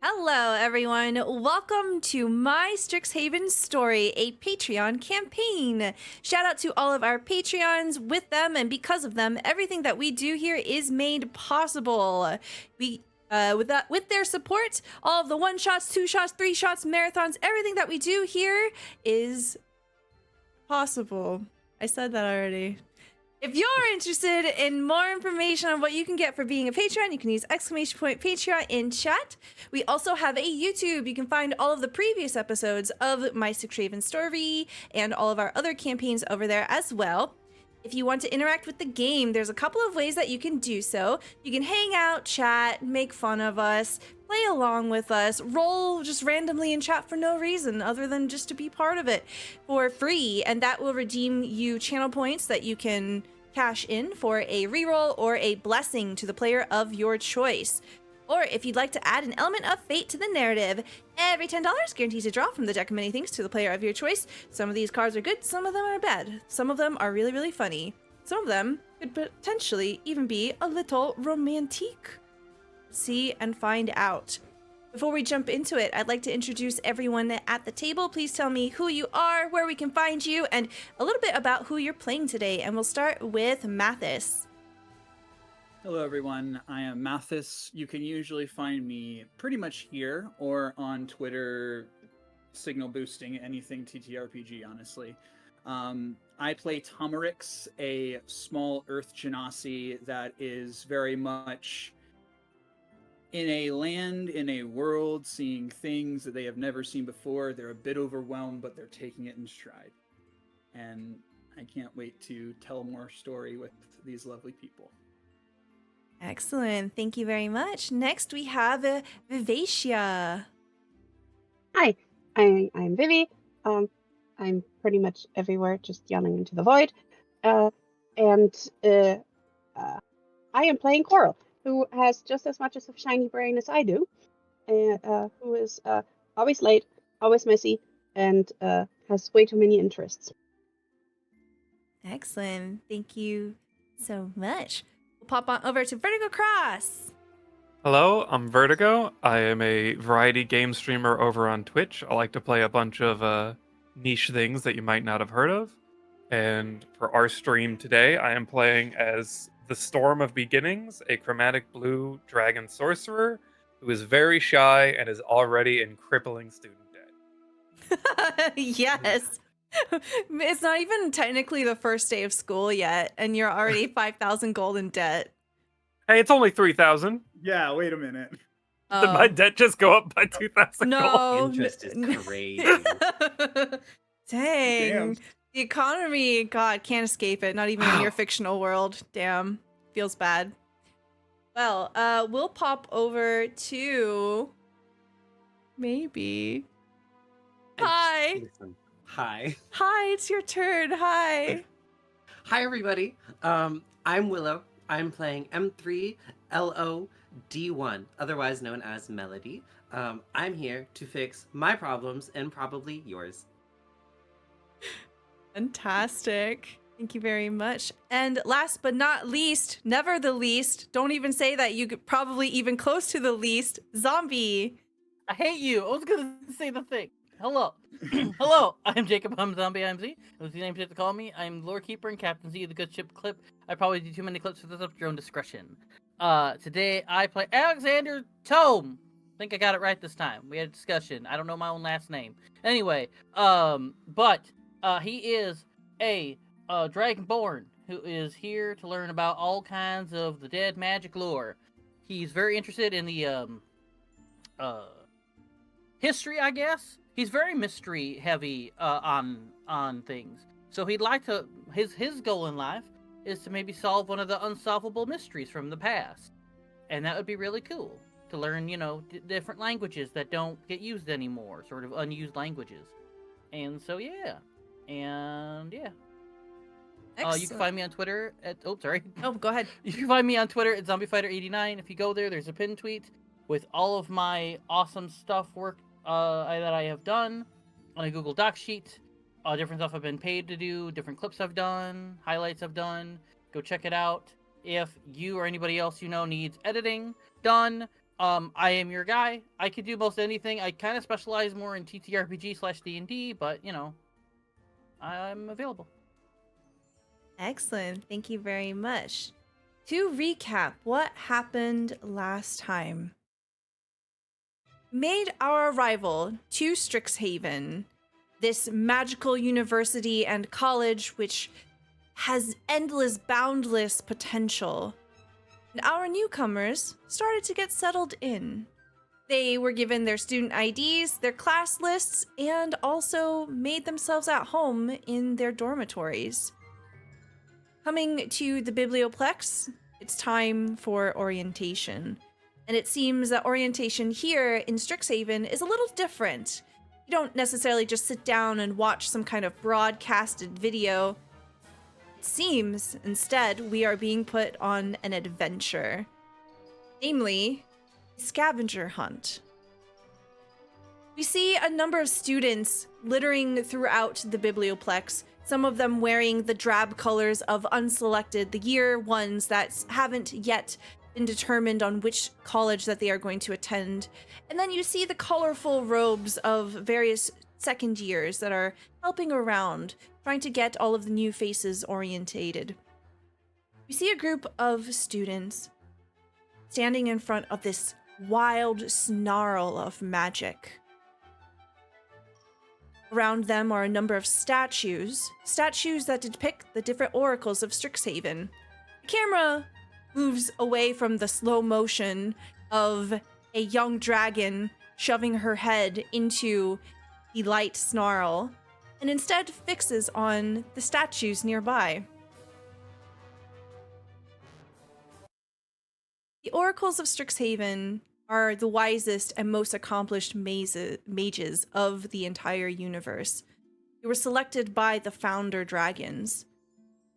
Hello, everyone. Welcome to My Strixhaven Story, a Patreon campaign. Shout out to all of our Patreons. With them and because of them, everything that we do here is made possible. With their support, all of the 1-shots, 2-shots, 3-shots, marathons, everything that we do here is possible. I said that already. If you're interested in more information on what you can get for being a Patreon, you can use !Patreon in chat. We also have a YouTube. You can find all of the previous episodes of My Strixhaven Story and all of our other campaigns over there as well. If you want to interact with the game, there's a couple of ways that you can do so. You can hang out, chat, make fun of us, play along with us, roll just randomly in chat for no reason other than just to be part of it for free, and that will redeem you channel points that you can cash in for a reroll or a blessing to the player of your choice. Or if you'd like to add an element of fate to the narrative, every $10 guarantees a draw from the deck of many things to the player of your choice. Some of these cards are good, some of them are bad. Some of them are really, really funny. Some of them could potentially even be a little romantic. See and find out. Before we jump into it, I'd like to introduce everyone at the table. Please tell me who you are, where we can find you, and a little bit about who you're playing today. And we'll start with Mathis. Hello everyone, I am Mathis. You can usually find me pretty much here or on Twitter, signal boosting anything TTRPG, honestly. I play Tomerix, a small earth genasi that is very much in a land, in a world, seeing things that they have never seen before. They're a bit overwhelmed, but they're taking it in stride. And I can't wait to tell more story with these lovely people. Excellent. Thank you very much. Next, we have Vivacia. Hi, I'm Vivi. I'm pretty much everywhere, just yelling into the void. I am playing Coral, who has just as much of a shiny brain as I do, and who is always late, always messy, and has way too many interests. Excellent. Thank you so much. We'll pop on over to Vertigo Cross. Hello, I'm Vertigo. I am a variety game streamer over on Twitch. I like to play a bunch of niche things that you might not have heard of. And for our stream today, I am playing as the Storm of Beginnings, a chromatic blue dragon sorcerer who is very shy and is already in crippling student debt. Yes. It's not even technically the first day of school yet, and you're already 5,000 gold in debt. Hey, it's only 3,000. Yeah, wait a minute. Did my debt just go up by 2,000 gold? No. Interest is crazy. Dang. Damn. The economy, God, can't escape it. Not even in your fictional world. Damn. Feels bad. Well, we'll pop over to maybe. Hi. Listen. Hi. Hi, it's your turn. Hi. Hi, everybody. I'm Willow. I'm playing M3LOD1, otherwise known as Melody. I'm here to fix my problems and probably yours. Fantastic. Thank you very much. And last but not least, never the least, don't even say that, you could probably even close to the least, Zombie. I hate you. I was gonna say the thing. Hello. Hello, I'm Jacob. I'm Zombie IMZ. What's the name you have to call me? I'm Lore Keeper and Captain Z of the Good Ship Clip. I probably do too many clips, so that's up to your own discretion. Today I play Alexander Tome. I think I got it right this time. We had a discussion. I don't know my own last name. Anyway, he is a Dragonborn who is here to learn about all kinds of the dead magic lore. He's very interested in the history, I guess. He's very mystery heavy on things. So he'd like to his goal in life is to maybe solve one of the unsolvable mysteries from the past. And that would be really cool to learn, different languages that don't get used anymore, sort of unused languages. And so yeah. And yeah. You can find me on Twitter at Oh, go ahead. You can find me on Twitter at ZombieFighter89. If you go there's a pinned tweet with all of my awesome stuff that I have done on a Google Doc sheet. Different stuff I've been paid to do, different clips I've done, highlights I've done. Go check it out. If you or anybody else you know needs editing done, I am your guy. I could do most anything. I kind of specialize more in TTRPG/D&D, but I'm available. Excellent. Thank you very much. To recap, what happened last time? Made our arrival to Strixhaven, this magical university and college which has endless, boundless potential. And our newcomers started to get settled in. They were given their student IDs, their class lists, and also made themselves at home in their dormitories. Coming to the Biblioplex, it's time for orientation. And it seems that orientation here in Strixhaven is a little different. You don't necessarily just sit down and watch some kind of broadcasted video. It seems, instead, we are being put on an adventure. Namely, a scavenger hunt. We see a number of students littering throughout the Biblioplex, some of them wearing the drab colors of unselected, the year ones that haven't yet been determined on which college that they are going to attend. And then you see the colorful robes of various second years that are helping around, trying to get all of the new faces orientated. We see a group of students standing in front of this wild snarl of magic. Around them are a number of statues that depict the different oracles of Strixhaven. The camera moves away from the slow motion of a young dragon shoving her head into the light snarl, and instead fixes on the statues nearby. The oracles of Strixhaven are the wisest and most accomplished mages of the entire universe. They were selected by the founder dragons.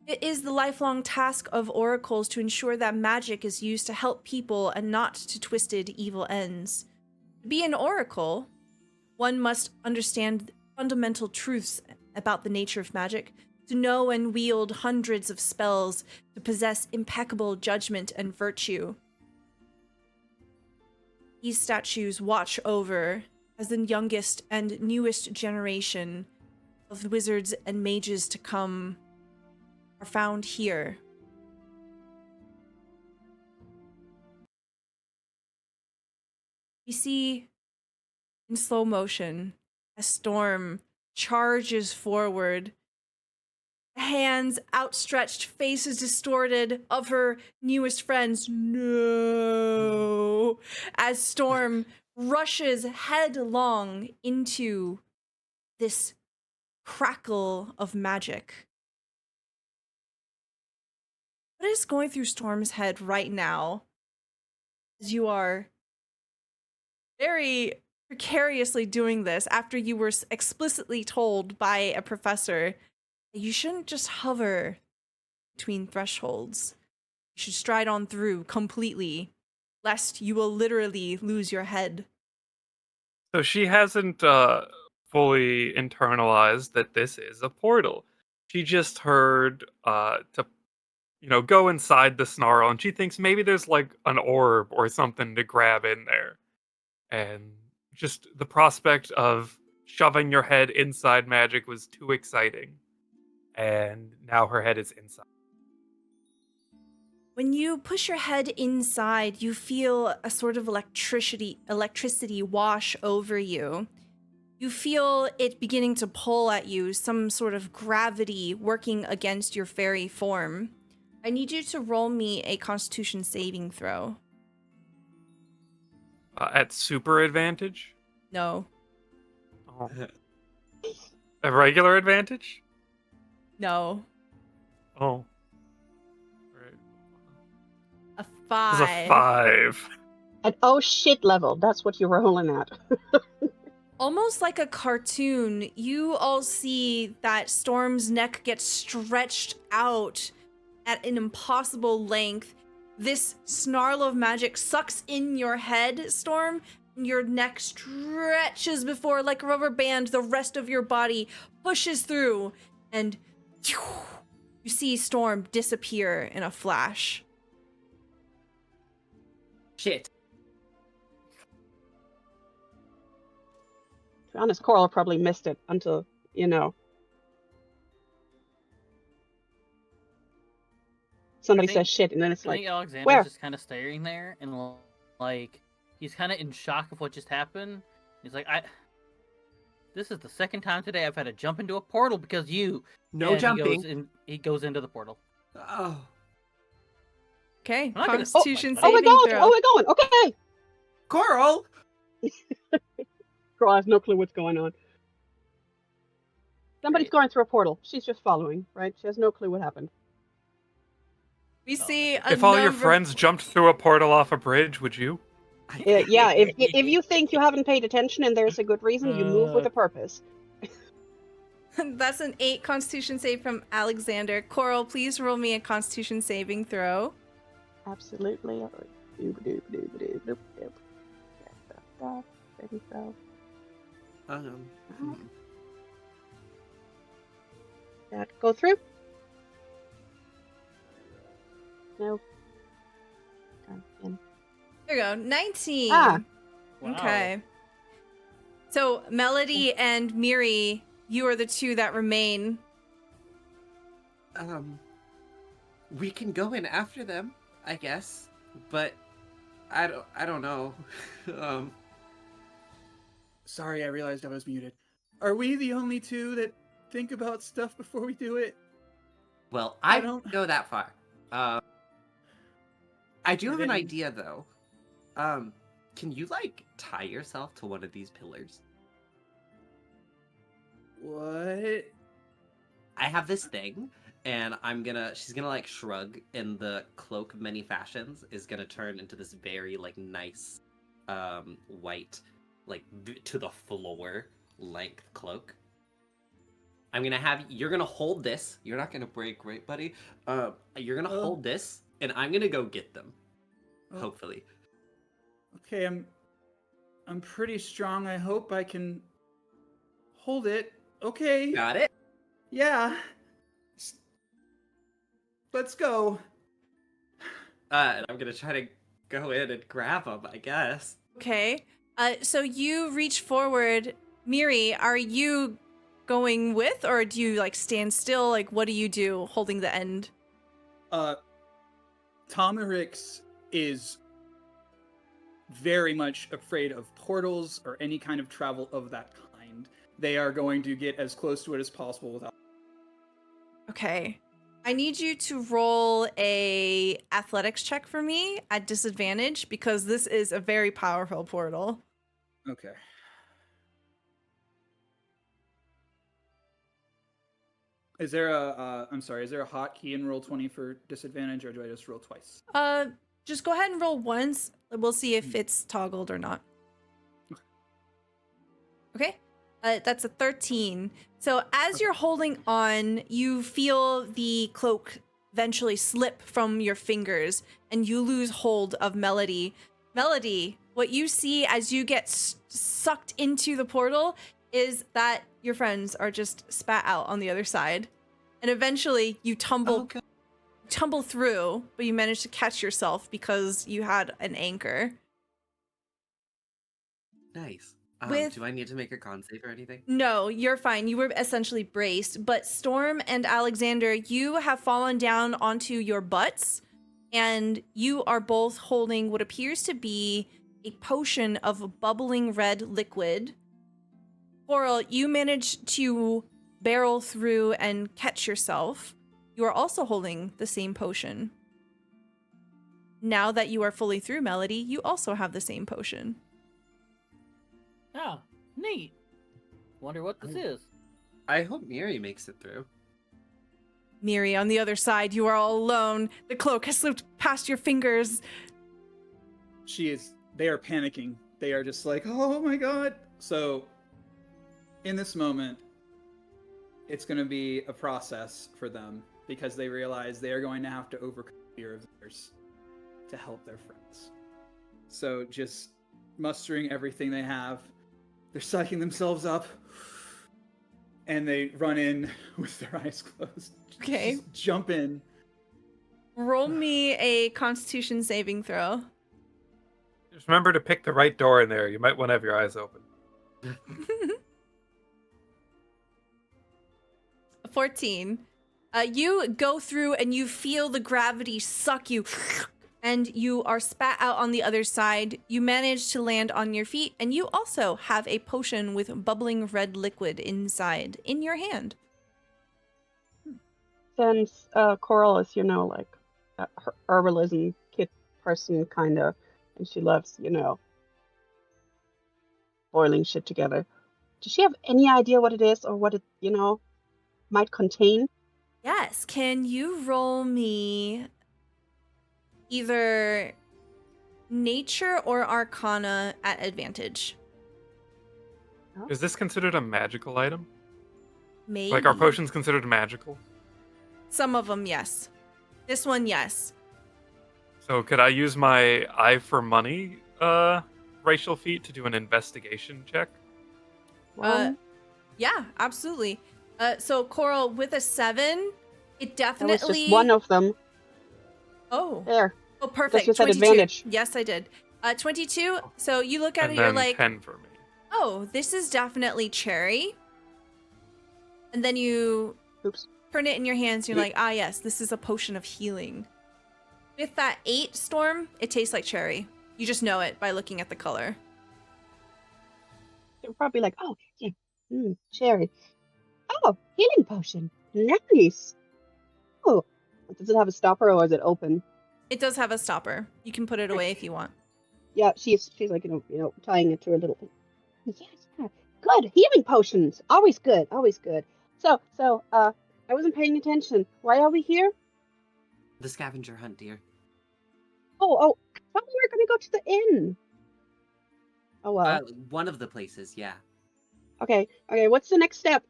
It is the lifelong task of oracles to ensure that magic is used to help people and not to twisted evil ends. To be an oracle, one must understand fundamental truths about the nature of magic, to know and wield hundreds of spells, to possess impeccable judgment and virtue. These statues watch over as the youngest and newest generation of the wizards and mages to come are found here. We see in slow motion as Storm charges forward, hands outstretched, faces distorted of her newest friends. No! As Storm rushes headlong into this crackle of magic. What is going through Storm's head right now, as you are very precariously doing this after you were explicitly told by a professor that you shouldn't just hover between thresholds. You should stride on through completely, lest you will literally lose your head. So she hasn't fully internalized that this is a portal. She just heard to go inside the snarl, and she thinks maybe there's like an orb or something to grab in there. And just the prospect of shoving your head inside magic was too exciting. And now her head is inside. When you push your head inside, you feel a sort of electricity wash over you. You feel it beginning to pull at you, some sort of gravity working against your fairy form. I need you to roll me a Constitution saving throw. At super advantage? No. Oh. A regular advantage? No. Oh. Right. A It's 5. a 5. At oh shit level, that's what you're rolling at. Almost like a cartoon, you all see that Storm's neck gets stretched out at an impossible length. This snarl of magic sucks in your head, Storm, and your neck stretches before, like a rubber band, the rest of your body pushes through, and you see Storm disappear in a flash. Shit. be honest, Coral probably missed it until, somebody think- says shit, and then it's I like, think Alexander's where? just kind of staring there, and like he's kind of in shock of what just happened. He's like, This is the second time today I've had to jump into a portal because you. No And jumping. He goes into the portal. Oh. Okay, I'm not gonna- Constitution Oh, Oh, we're saving going! throw. Oh, we're going! Okay! Coral! Coral has no clue what's going on. Somebody's Great. going through a portal. She's just following, right? She has no clue what happened. We see a If all your number- friends jumped through a portal off a bridge, would you? Yeah, if you think you haven't paid attention and there's a good reason, you move with a purpose. That's an 8 Constitution save from Alexander. Coral, please roll me a Constitution saving throw. Absolutely. Saving throw. Hmm. That go through? No. Again. There you go, 19. Ah. Wow. Okay. So Melody and Miri, you are the two that remain. We can go in after them, I guess, but I don't know. Sorry, I realized I was muted. Are we the only two that think about stuff before we do it? Well, I I don't- don't go that far. I do have an Then- idea though. Can you like tie yourself to one of these pillars? What? I have this thing, and she's gonna like shrug, and the cloak of many fashions is gonna turn into this very like nice, white, like to the floor length cloak. You're gonna hold this. You're not gonna break, right, buddy? You're gonna Oh. hold this, and I'm gonna go get them. Oh. Hopefully. Okay, I'm pretty strong. I hope I can hold it. Okay. Got it? Yeah. Let's go. And I'm gonna try to go in and grab them, I guess. Okay. So you reach forward. Miri, are you going with, or do you like stand still? Like, what do you do holding the end? Tomerix is very much afraid of portals or any kind of travel of that kind. They are going to get as close to it as possible without. Okay. I need you to roll a athletics check for me at disadvantage because this is a very powerful portal. Okay. Is there a is there a hotkey in roll 20 for disadvantage, or do I just roll twice? Just go ahead and roll once. We'll see if it's toggled or not. Okay. That's a 13. So as you're holding on, you feel the cloak eventually slip from your fingers and you lose hold of Melody. Melody, what you see as you get sucked into the portal is that your friends are just spat out on the other side. And eventually you tumble through, but you manage to catch yourself because you had an anchor. Nice. With- Do I need to make a con save or anything? No, you're fine. You were essentially braced. But Storm and Alexander, you have fallen down onto your butts, and you are both holding what appears to be a potion of bubbling red liquid. Coral, you managed to barrel through and catch yourself. You are also holding the same potion. Now that you are fully through, Melody, you also have the same potion. Oh, neat. Wonder what this is. I hope Miri makes it through. Miri, on the other side, you are all alone. The cloak has slipped past your fingers. They are panicking. They are just like, oh my god. So, in this moment, it's going to be a process for them because they realize they are going to have to overcome fear of theirs to help their friends. So, just mustering everything they have, they're psyching themselves up, and they run in with their eyes closed. Okay. Just jump in. Roll me a Constitution saving throw. Just remember to pick the right door in there. You might want to have your eyes open. 14. You go through and you feel the gravity suck you, and you are spat out on the other side. You manage to land on your feet, and you also have a potion with bubbling red liquid inside in your hand. Since Coral is, like a herbalism kit person, kind of, and she loves, boiling shit together. Does she have any idea what it is or what it, might contain? Yes, can you roll me either nature or arcana at advantage? Is this considered a magical item? Maybe. Like, are potions considered magical? Some of them, yes. This one, yes. So could I use my eye for money racial feat to do an investigation check? Yeah, absolutely. So Coral, with a 7, it That definitely. was just one of them. Oh. There. Oh, perfect. you said 22. advantage. Yes, I did. 22. So you look at And it, you're then like, 10 for me. oh, this is definitely cherry. And then you Oops. turn it in your hands. You're like, ah, yes, this is a potion of healing. With that 8, Storm, it tastes like cherry. You just know it by looking at the color. They're probably like, oh, yeah, cherry. Oh, healing potion. Nice. Oh, does it have a stopper or is it open? It does have a stopper. You can put it away if you want. Yeah, she's like, tying it to a little. Yes, yeah. Good. Healing potions. Always good. Always good. So, I wasn't paying attention. Why are we here? The scavenger hunt, dear. Oh, I thought we were going to go to the inn. Oh, well. One of the places, yeah. Okay, what's the next step?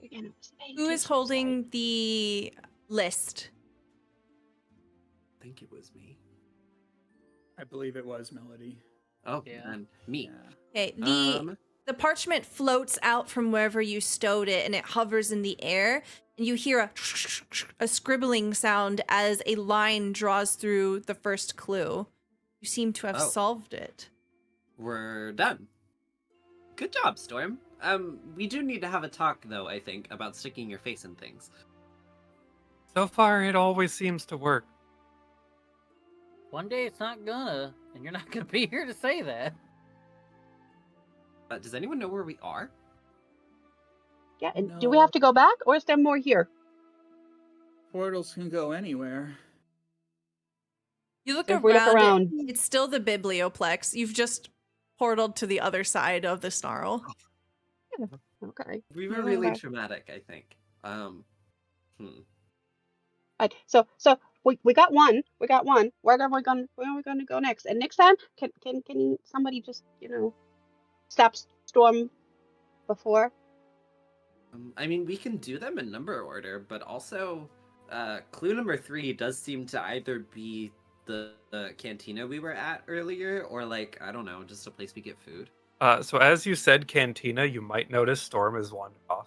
Again, I wasn't paying Who is attention, holding the list? I think it was me. I believe it was Melody. Oh, Yeah. and me. Yeah. Okay, the parchment floats out from wherever you stowed it, and it hovers in the air, and you hear a scribbling sound as a line draws through the first clue. You seem to have Oh. solved it. We're done. Good job, Storm. We do need to have a talk, though, I think, about sticking your face in things. So far, it always seems to work. One day it's not gonna, and you're not gonna be here to say that. Does anyone know where we are? Yeah, and do we have to go back, or is there more here? Portals can go anywhere. You look If we look around. it's still the biblioplex. You've just portaled to the other side of the snarl. Okay. We were Yeah. really traumatic, I think. Right. So we got one. We got one. Where are we gonna go next? And next time, can somebody just stop Storm before? I mean, we can do them in number order, but also, clue number 3 does seem to either be the cantina we were at earlier, or like, I don't know, just a place we get food. So as you said, cantina, you might notice Storm is wandered off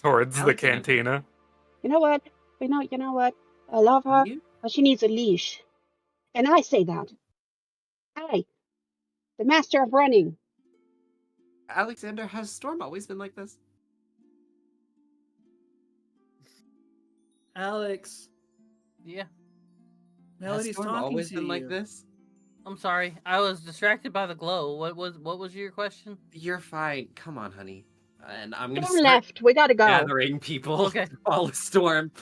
towards the Alexander. cantina. You know what? I love her, You? but she needs a leash. And I say that. I, the master of running. Alexander, has Storm always been like this? Alex, Yeah. Melody's Has Storm talking always to been you. like this? I'm sorry. I was distracted by the glow. What was your question? You're fine. Come on, honey. And I'm gonna Storm start left. We gotta go. gathering people Okay. to follow Storm.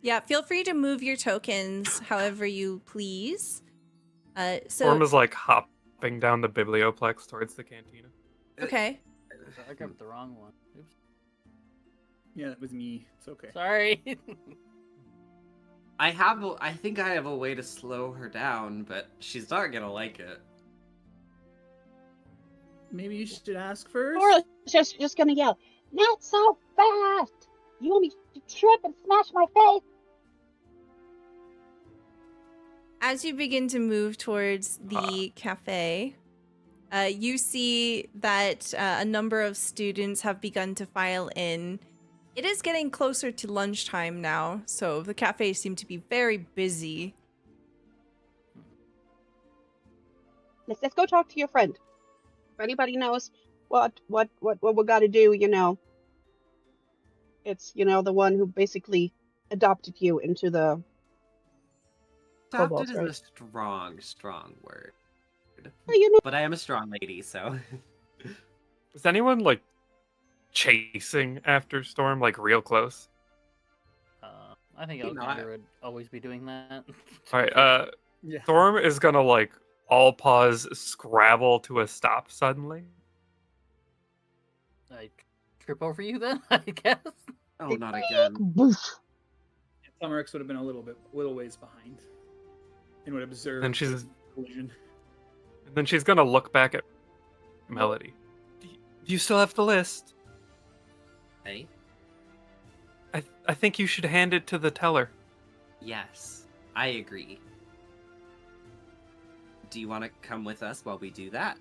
Yeah, feel free to move your tokens however you please. Storm is like hopping down the biblioplex towards the cantina. Okay. I grabbed the wrong one. Oops. Yeah, that was me. It's okay. Sorry. I think I have a way to slow her down, but she's not gonna like it. Maybe you should ask first. Cora's just gonna yell, "Not so fast! You want me to trip and smash my face?" As you begin to move towards the cafe, you see that a number of students have begun to file in. It is getting closer to lunchtime now, so the cafe seems to be very busy. Let's go talk to your friend. If anybody knows what we got to do, it's, the one who basically adopted you into the Adopted kobolds, is right? a strong word. Well, But I am a strong lady, so. Is anyone like chasing after Storm like real close? I think You know, Alexander would always be doing that. All right. Yeah. Storm is gonna like all pause scrabble to a stop suddenly. Like, trip over you then, I guess. Oh, not again. boof. Summerics would have been a little ways behind, and would observe Then she's- the collision. And then she's gonna look back at Melody. Do you still have the list? Hey? I think you should hand it to the teller. Yes, I agree. Do you want to come with us while we do that?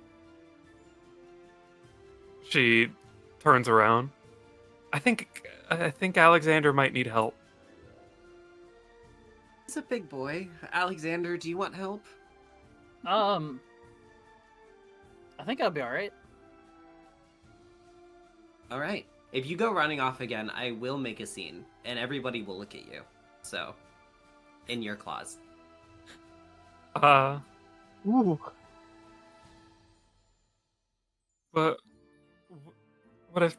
She turns around. I think Alexander might need help. He's a big boy. Alexander, do you want help? I think I'll be alright. All right. If you go running off again, I will make a scene, and everybody will look at you. So, in your claws. Ooh. But what if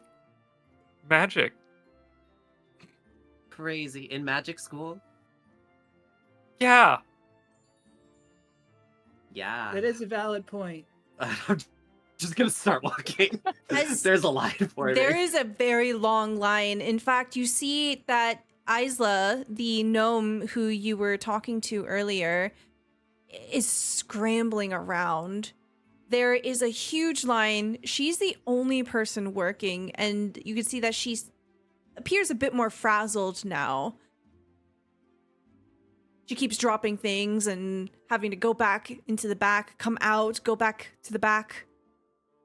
magic? Crazy. In magic school? Yeah. Yeah. That is a valid point. I'm just gonna start walking. As- There's a line for There me. is a very long line. In fact, you see that Isla, the gnome who you were talking to earlier, is scrambling around. There is a huge line. She's the only person working, and you can see that she appears a bit more frazzled now. She keeps dropping things and having to go back into the back, come out, go back to the back,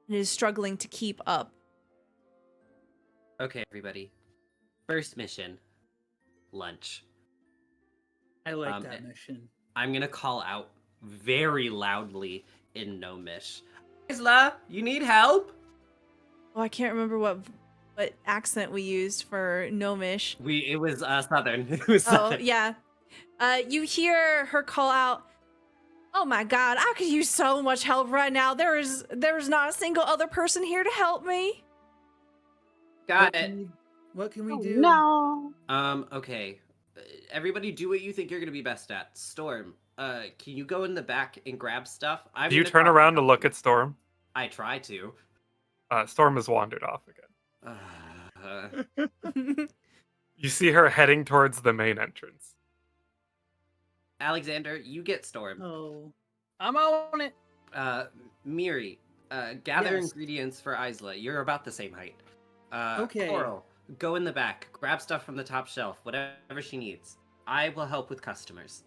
and is struggling to keep up. Okay, everybody. First mission. Lunch. I like Um, that mission. I'm gonna call out very loudly in Gnomish. Isla, you need help? Oh, I can't remember what accent we used for gnomish. It was Southern. It was Oh, Southern. yeah. You hear her call out, "Oh my god, I could use so much help right now. There's not a single other person here to help me." Got it. What can we Oh, do? no. Okay. Everybody do what you think you're gonna be best at. Storm, can you go in the back and grab stuff? Do you turn around to look at Storm? I try to. Storm has wandered off again. Uh, You see her heading towards the main entrance. Alexander, you get Storm. Oh, I'm on it. Miri, gather Yes. ingredients for Isla. You're about the same height. Okay. Coral, go in the back. Grab stuff from the top shelf, whatever she needs. I will help with customers.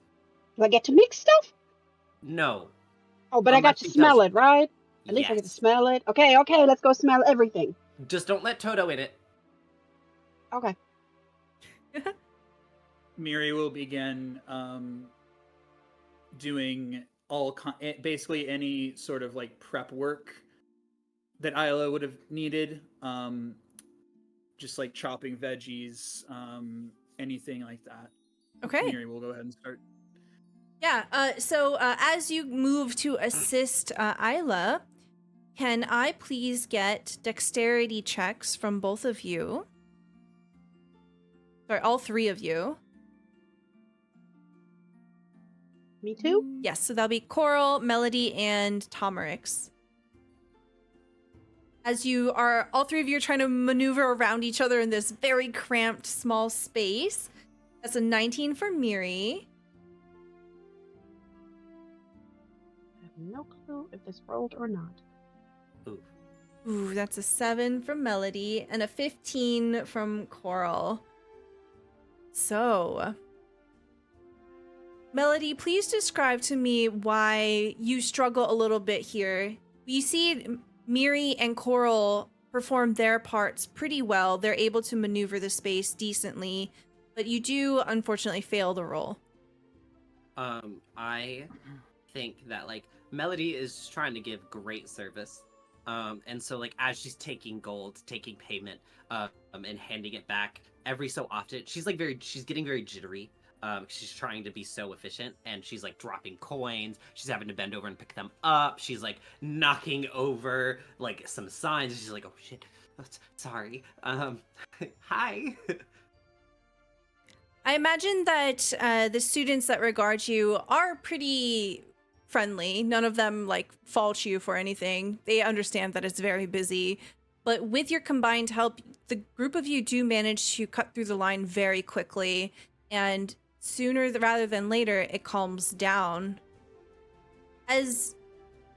Do I get to mix stuff? No. Oh, but I got Unless to she smell does- it, right? At least I get to Yes. smell it. Okay, let's go smell everything. Just don't let Toto in it. Okay. Miri will begin doing basically any sort of like prep work that Isla would have needed. Just like chopping veggies, anything like that. Okay. Miri will go ahead and start. Yeah. So as you move to assist Isla, can I please get dexterity checks from both of you? Sorry, all three of you. Me too? Yes, so that'll be Coral, Melody, and Tomerix. As you are, all three of you are trying to maneuver around each other in this very cramped, small space. That's a 19 for Miri. I have no clue if this rolled or not. Ooh. Ooh, that's a 7 from Melody, and a 15 from Coral. So, Melody, please describe to me why you struggle a little bit here. You see Miri and Coral perform their parts pretty well. They're able to maneuver the space decently, but you do unfortunately fail the roll. I think that like Melody is trying to give great service. And so like as she's taking gold, taking payment, and handing it back every so often, she's getting very jittery. She's trying to be so efficient, and she's like dropping coins. She's having to bend over and pick them up. She's like knocking over like some signs. She's like, oh shit, sorry. Hi. I imagine that the students that regard you are pretty friendly. None of them like fault you for anything. They understand that it's very busy. But with your combined help, the group of you do manage to cut through the line very quickly. And sooner rather than later, it calms down. As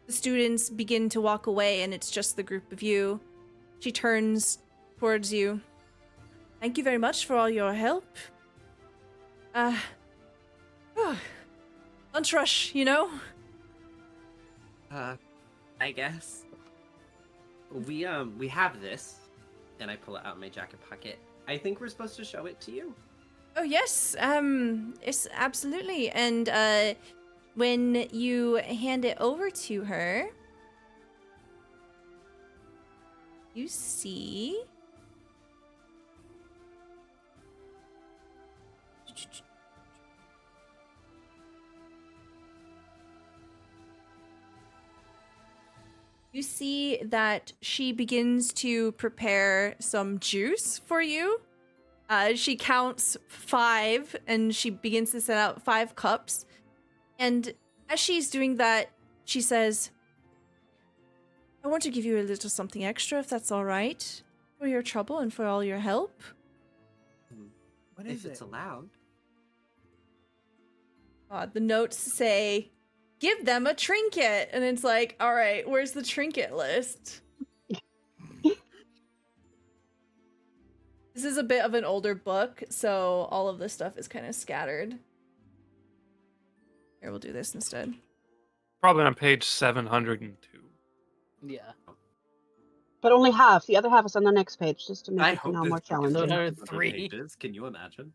the students begin to walk away and it's just the group of you, she turns towards you. Thank you very much for all your help. Lunch rush, you know? I guess. We have this, and I pull it out of my jacket pocket. I think we're supposed to show it to you. Oh yes, it's absolutely. And when you hand it over to her, you see that she begins to prepare some juice for you. She counts 5 and she begins to set out 5 cups. And as she's doing that, she says, I want to give you a little something extra, if that's all right, for your trouble and for all your help. What is If it's allowed. The notes say, give them a trinket. And it's like, all right, where's the trinket list? This is a bit of an older book, so all of this stuff is kind of scattered. Here, we'll do this instead. Probably on page 702. Yeah. But only half. The other half is on the next page, just to make I it hope more this book is challenging. So only there are 100 3. pages. Can you imagine?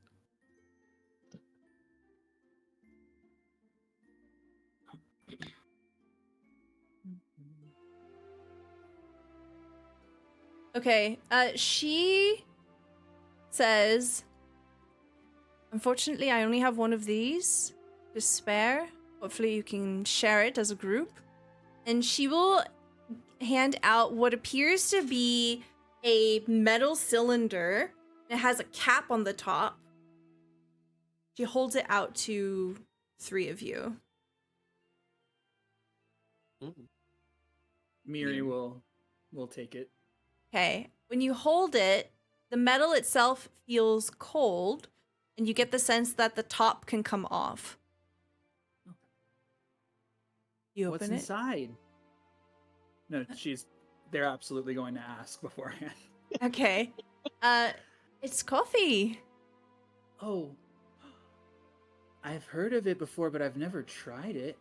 Okay, she says, unfortunately, I only have one of these to spare. Hopefully you can share it as a group. And she will hand out what appears to be a metal cylinder. It has a cap on the top. She holds it out to 3 of you. Miri will take it. Okay, when you hold it, the metal itself feels cold, and you get the sense that the top can come off. You What's open it. inside? No, they're absolutely going to ask beforehand. Okay. It's coffee. Oh. I've heard of it before, but I've never tried it.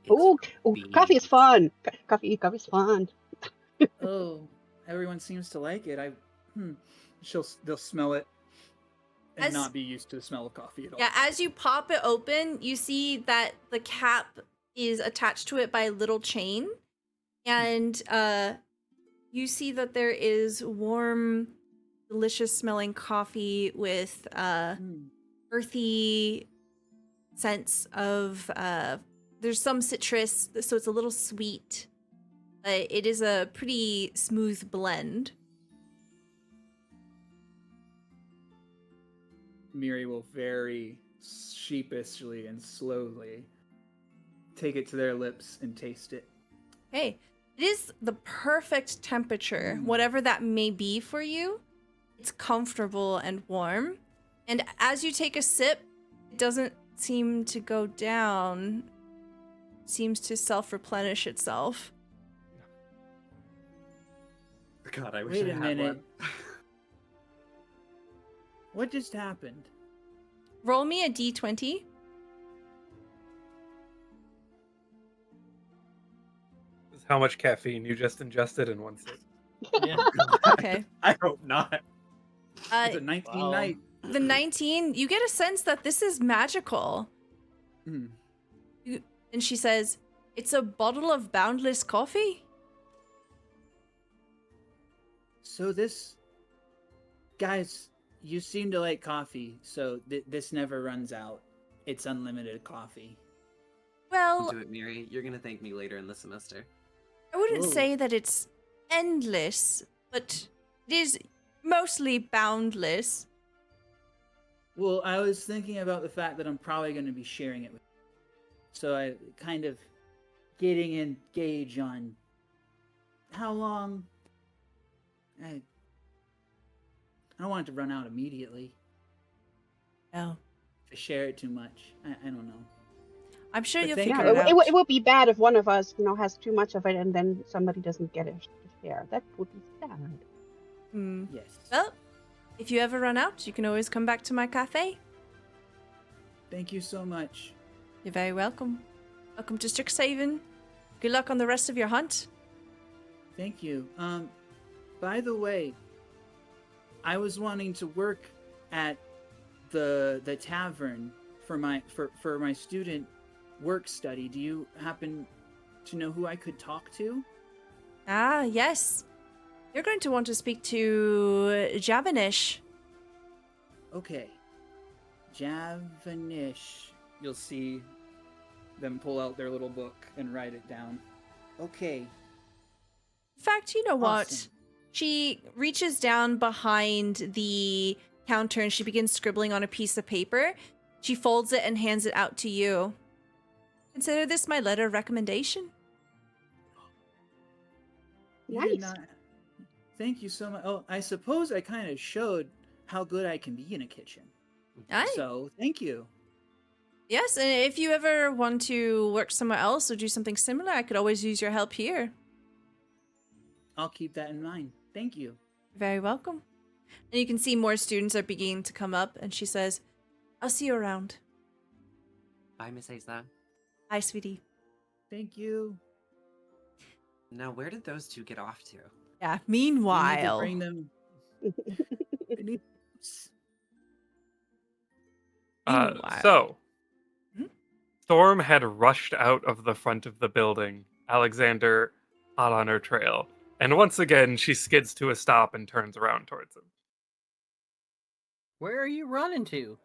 Oh, coffee is beans. fun. Coffee's fun. Oh, everyone seems to like it. They'll smell it and As- not be used to the smell of coffee at all. Yeah, as you pop it open, you see that the cap is attached to it by a little chain. And you see that there is warm, delicious smelling coffee with earthy scents of there's some citrus, so it's a little sweet. It is a pretty smooth blend. Miri will very sheepishly and slowly take it to their lips and taste it. Hey, it is the perfect temperature, whatever that may be for you. It's comfortable and warm. And as you take a sip, it doesn't seem to go down. It seems to self-replenish itself. God, I wish Wait I a had minute. one. What just happened? Roll me a d20. This is how much caffeine you just ingested in one sip. Yeah. Okay. I hope not. It's a 19 wow. night. The 19, you get a sense that this is magical. Mm. And she says, it's a bottle of boundless coffee? So this, guys, you seem to like coffee, so this never runs out. It's unlimited coffee. Well, Do it, Miri. You're gonna thank me later in the semester. I wouldn't Whoa. say that it's endless, but it is mostly boundless. Well, I was thinking about the fact that I'm probably going to be sharing it with you. So I kind of getting a gauge on how long. I don't want it to run out immediately. Oh, If I share it too much, I don't know. I'm sure But you'll thank figure you. it out. It would be bad if one of us, has too much of it and then somebody doesn't get it to share. That would be sad. Hmm. Yes. Well, if you ever run out, you can always come back to my cafe. Thank you so much. You're very welcome. Welcome to Strixhaven. Good luck on the rest of your hunt. Thank you. By the way, I was wanting to work at the tavern for my student work study. Do you happen to know who I could talk to? Ah, yes. You're going to want to speak to Javanish. Okay. Javanish. You'll see them pull out their little book and write it down. Okay. In fact, you know what? Awesome. She reaches down behind the counter and she begins scribbling on a piece of paper. She folds it and hands it out to you. Consider this my letter of recommendation. You did Nice. not. Thank you so much. Oh, I suppose I kind of showed how good I can be in a kitchen. Aye. So, thank you. Yes, and if you ever want to work somewhere else or do something similar, I could always use your help here. I'll keep that in mind. Thank you. You're very welcome. And you can see more students are beginning to come up, and she says, I'll see you around. Bye, Miss Asa. Bye, sweetie. Thank you. Now, where did those two get off to? Yeah, We need to meanwhile. bring them. They need- Meanwhile. So, Mhm. Storm had rushed out of the front of the building, Alexander hot on her trail, and once again she skids to a stop and turns around towards him. Where are you running to?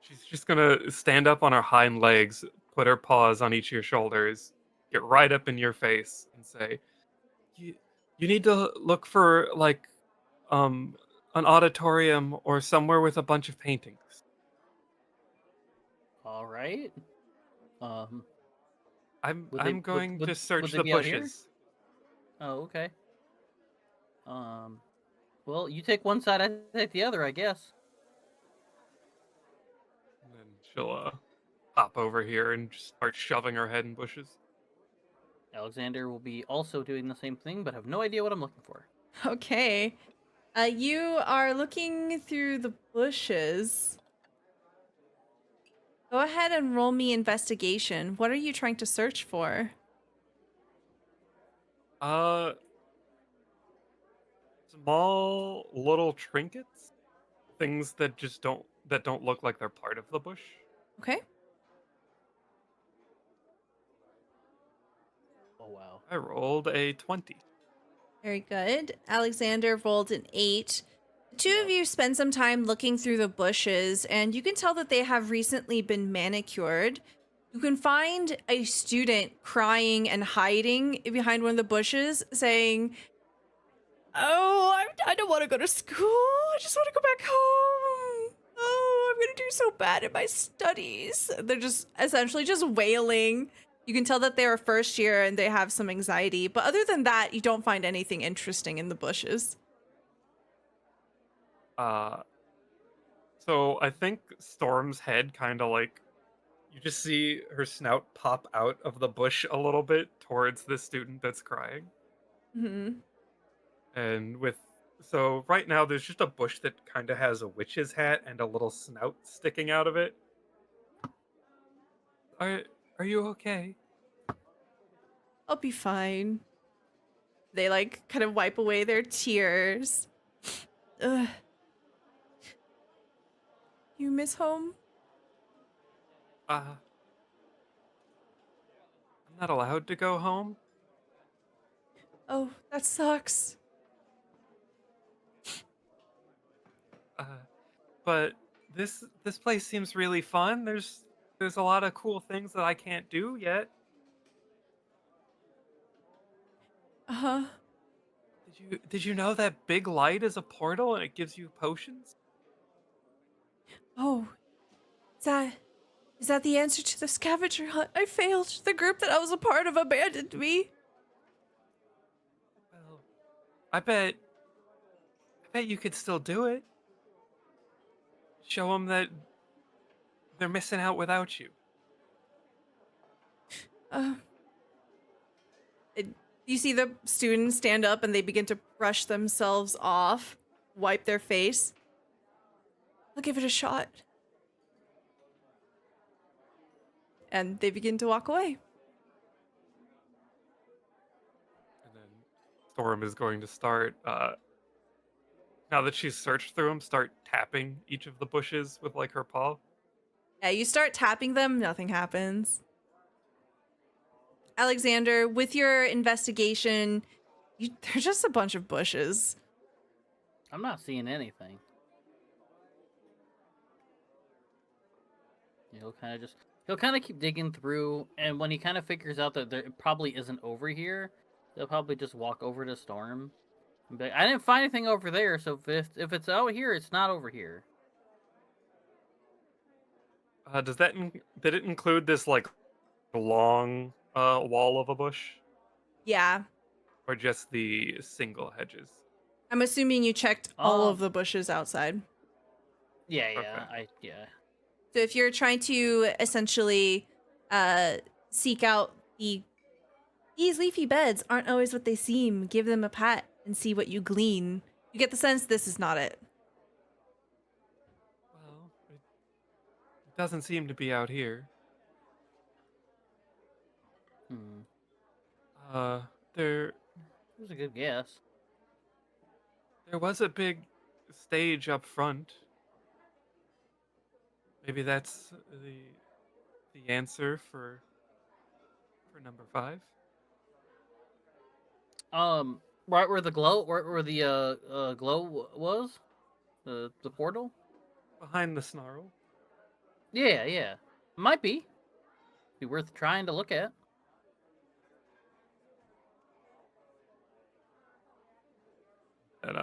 She's just gonna stand up on her hind legs, put her paws on each of your shoulders, get right up in your face, and say, you need to look for, like, an auditorium or somewhere with a bunch of paintings. All right. Um, I'm going to search would they the be out here? bushes. Oh, okay. Well, you take one side, I take the other, I guess. And then she'll hop over here and just start shoving her head in bushes. Alexander will be also doing the same thing, but have no idea what I'm looking for. Okay. You are looking through the bushes. Go ahead and roll me investigation. What are you trying to search for? Small little trinkets, things that just don't look like they're part of the bush. Okay. Oh, wow. I rolled a 20. Very good. Alexander rolled an 8. The two of Yep. you spend some time looking through the bushes, and you can tell that they have recently been manicured. You can find a student crying and hiding behind one of the bushes, saying, "Oh, I don't want to go to school. I just want to go back home. Oh, I'm going to do so bad in my studies." They're just essentially just wailing. You can tell that they're first year and they have some anxiety. But other than that, you don't find anything interesting in the bushes. So I think Storm's head kind of like, you just see her snout pop out of the bush a little bit towards the student that's crying. Hmm. And so right now there's just a bush that kind of has a witch's hat and a little snout sticking out of it. Are are you okay? I'll be fine. They like kind of wipe away their tears. Ugh. You miss home? I'm not allowed to go home. Oh, that sucks. But this place seems really fun. There's a lot of cool things that I can't do yet. Uh-huh. Did you know that big light is a portal and it gives you potions? Oh, is that is that the answer to the scavenger hunt? I failed. The group that I was a part of abandoned me. Well, I bet you could still do it. Show them that they're missing out without you. Uh, you see the students stand up and they begin to brush themselves off, wipe their face. I'll give it a shot. And they begin to walk away. And then Storm is going to start, now that she's searched through them, start tapping each of the bushes with like her paw. Yeah, you start tapping them, nothing happens. Alexander, with your investigation, they're just a bunch of bushes. I'm not seeing anything. He'll kind of keep digging through, and when he kind of figures out that there probably isn't over here, they'll probably just walk over to Storm. And be like, I didn't find anything over there, so if it's out here, it's not over here. Did it include this like long wall of a bush, Yeah. or just the single hedges? I'm assuming you checked all of Um, the bushes outside. Yeah, Okay. yeah. So if you're trying to essentially seek out these leafy beds aren't always what they seem, give them a pat and see what you glean. You get the sense this is not it. Well, it doesn't seem to be out here. Hmm. There It was a good guess. there was a big stage up front. Maybe that's the answer for number 5. Right where the glow, where the glow was, the portal. Behind the snarl. Yeah. Might be worth trying to look at. And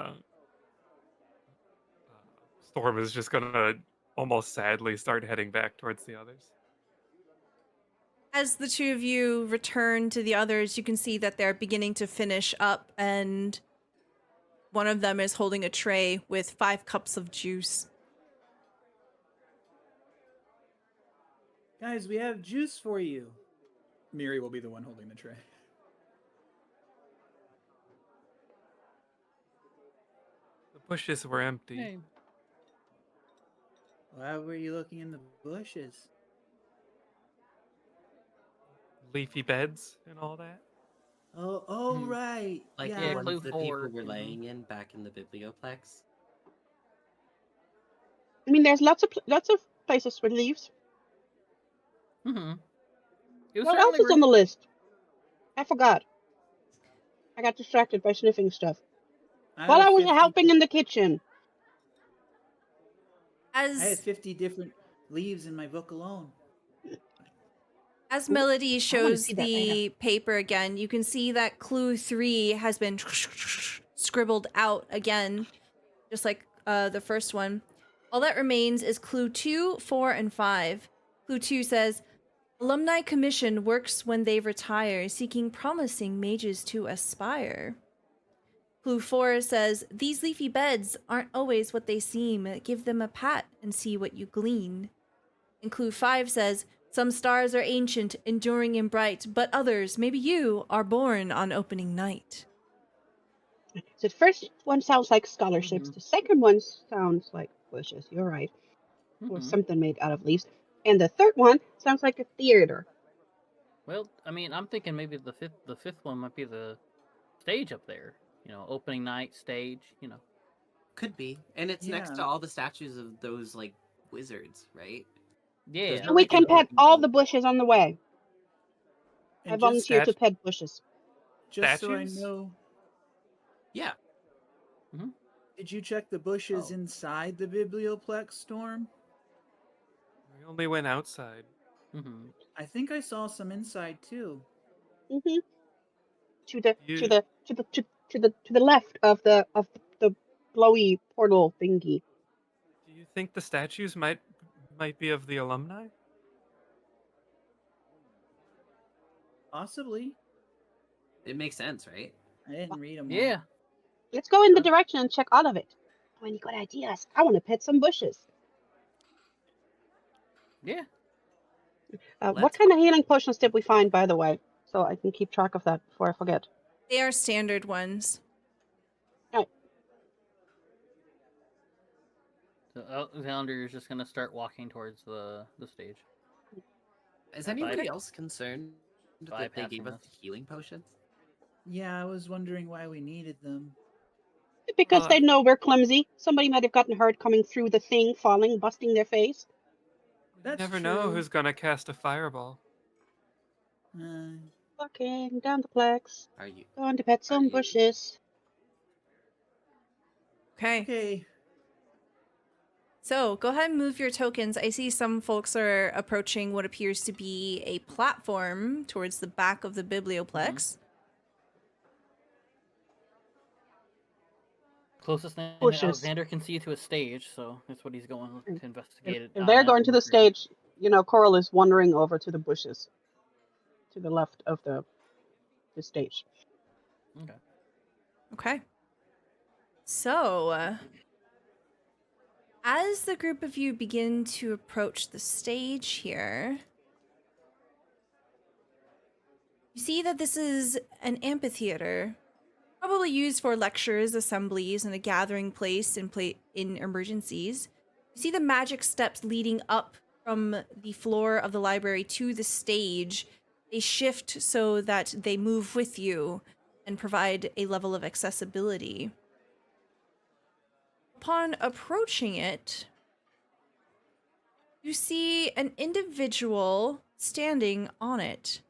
Storm is just gonna almost sadly start heading back towards the others. As the two of you return to the others, you can see that they're beginning to finish up, and one of them is holding a tray with 5 cups of juice. Guys, we have juice for you. Miri will be the one holding the tray. The bushes were empty. Hey. Why were you looking in the bushes? Leafy beds and all that. Oh, Hmm. right. Like Yeah, the ones clue that 4, people were you know. laying in back in the biblioplex. I mean, there's lots of places with leaves. Mm-hmm. It was What else certainly is on the list? I forgot. I got distracted by sniffing stuff while had I was 50 helping in the kitchen. I had As 50 different leaves in my book alone. As Ooh, Melody I wanna shows see that the paper again, you can see that clue 3 has been scribbled out again, just like the first one. All that remains is clue 2, 4, and 5. Clue 2 says, Alumni Commission works when they retire, seeking promising mages to aspire. Clue 4 says, these leafy beds aren't always what they seem. Give them a pat and see what you glean. And clue 5 says, some stars are ancient, enduring and bright, but others, maybe you, are born on opening night. So the first one sounds like scholarships. Mhm. The second one sounds like bushes. You're right, or Mm-hmm. something made out of leaves. And the third one sounds like a theater. Well, I mean, I'm thinking maybe the fifth one might be the stage up there. You know, opening night stage. You know. Could be. And it's next to Yeah. all the statues of those, like, wizards, right? Yeah. There's And no we reason can pet to all go- the bushes on the way. I And volunteer to Stat- pet bushes. just so I Statues? know. Yeah. Did you check the bushes Oh. inside the biblioplex, Storm? We only went outside. Mm-hmm. I think I saw some inside too. Mm-hmm. To the You, to the to the to the left of the glowy portal thingy. do you think the statues might be of the alumni? Possibly. It makes sense, right? I didn't read them all. Yeah. Let's go in the Uh, direction and check all of it. Oh, any good ideas? I want to pet some bushes. Yeah. What Let's kind of healing potions did we find, by the way? So I can keep track of that before I forget. They are standard ones. So Alexander is just gonna start walking towards the stage. Is Okay. anybody else concerned that they gave Bypassing us this. the healing potions? Yeah, I was wondering why we needed them. Because Well, they know we're clumsy. Somebody might have gotten hurt coming through the thing, falling, busting their face. you That's never know true. who's gonna cast a fireball. Walking down the plex. Are you? Going to pet some you- bushes. Okay. Okay. So go ahead and move your tokens. I see some folks are approaching what appears to be a platform towards the back of the biblioplex. Closest thing that Bushes. Alexander can see to a stage, so that's what he's going to investigate it. If they're going to the stage, Coral is wandering over to the bushes. To the left of the stage. Okay. Okay. So, as the group of you begin to approach the stage here, you see that this is an amphitheater, probably used for lectures, assemblies, and a gathering place in emergencies. You see the magic steps leading up from the floor of the library to the stage. They shift so that they move with you and provide a level of accessibility. Upon approaching it, you see an individual standing on it.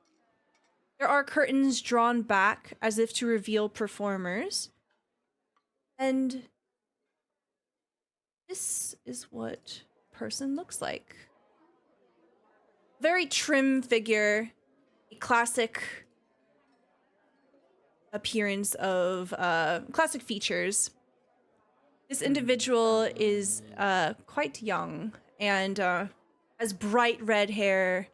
There are curtains drawn back as if to reveal performers. And this is what person looks like. Very trim figure, a classic appearance of classic features. This individual is quite young and has bright red hair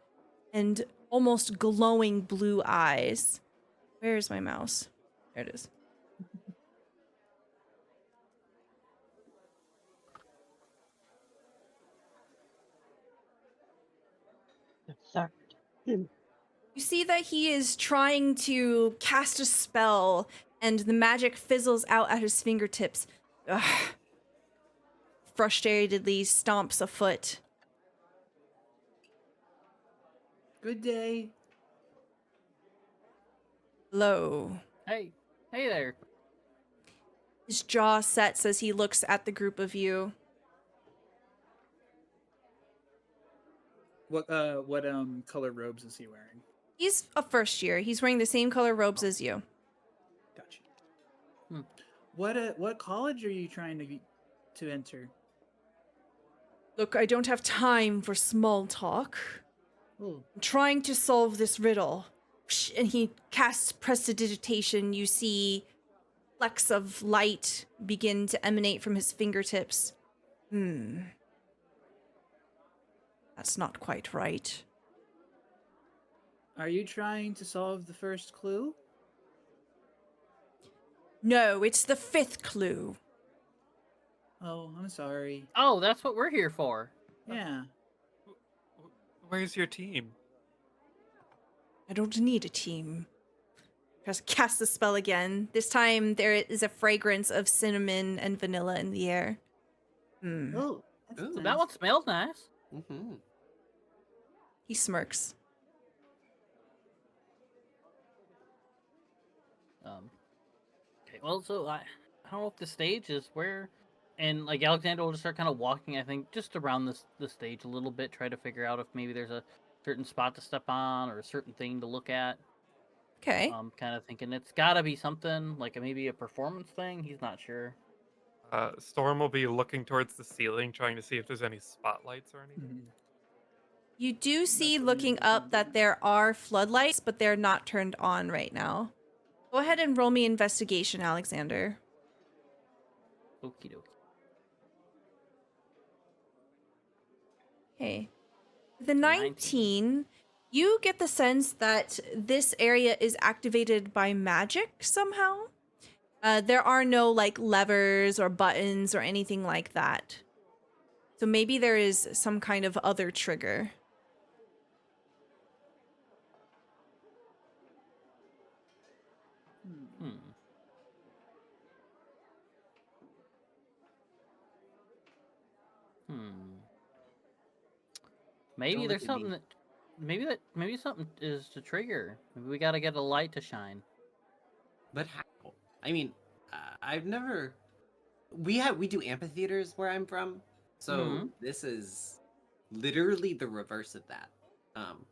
and almost glowing blue eyes. Where is my mouse? There it is. Third. You see that he is trying to cast a spell and the magic fizzles out at his fingertips. Ugh. Frustratedly stomps a foot. Good day. Hello. Hey there. His jaw sets as he looks at the group of you. What color robes is he wearing? He's a first year. He's wearing the same color robes as you. Gotcha. Hmm. What college are you trying to enter? Look, I don't have time for small talk. Oh, I'm trying to solve this riddle. And he casts prestidigitation. You see flecks of light begin to emanate from his fingertips. That's not quite right. are you trying to solve the first clue? No, it's the fifth clue. Oh, I'm sorry. Oh, that's what we're here for. Yeah. Where's your team? I don't need a team. Just cast the spell again. This time there is a fragrance of cinnamon and vanilla in the air. Oh, that's Ooh, nice. That one smells nice. Mm-hmm. He smirks. Okay, well, so I don't know if the stage is where, and like Alexander will just start kind of walking. I think just around the stage a little bit, try to figure out if maybe there's a certain spot to step on or a certain thing to look at. Okay. Kind of thinking it's got to be something like maybe a performance thing. He's not sure. Storm will be looking towards the ceiling, trying to see if there's any spotlights or anything. Mhm. You do see That's looking amazing. up that there are floodlights, but they're not turned on right now. Go ahead and roll me investigation, Alexander. Okie dokie. Okay. The 19, you get the sense that this area is activated by magic somehow. There are no like levers or buttons or anything like that. So maybe there is some kind of other trigger. Hmm. Hmm. Hmm. Maybe Don't there's look at me. something that maybe something is to trigger. Maybe we gotta get a light to shine. But how? I mean, I've never. We do amphitheaters where I'm from, so Mhm. this is literally the reverse of that. Um,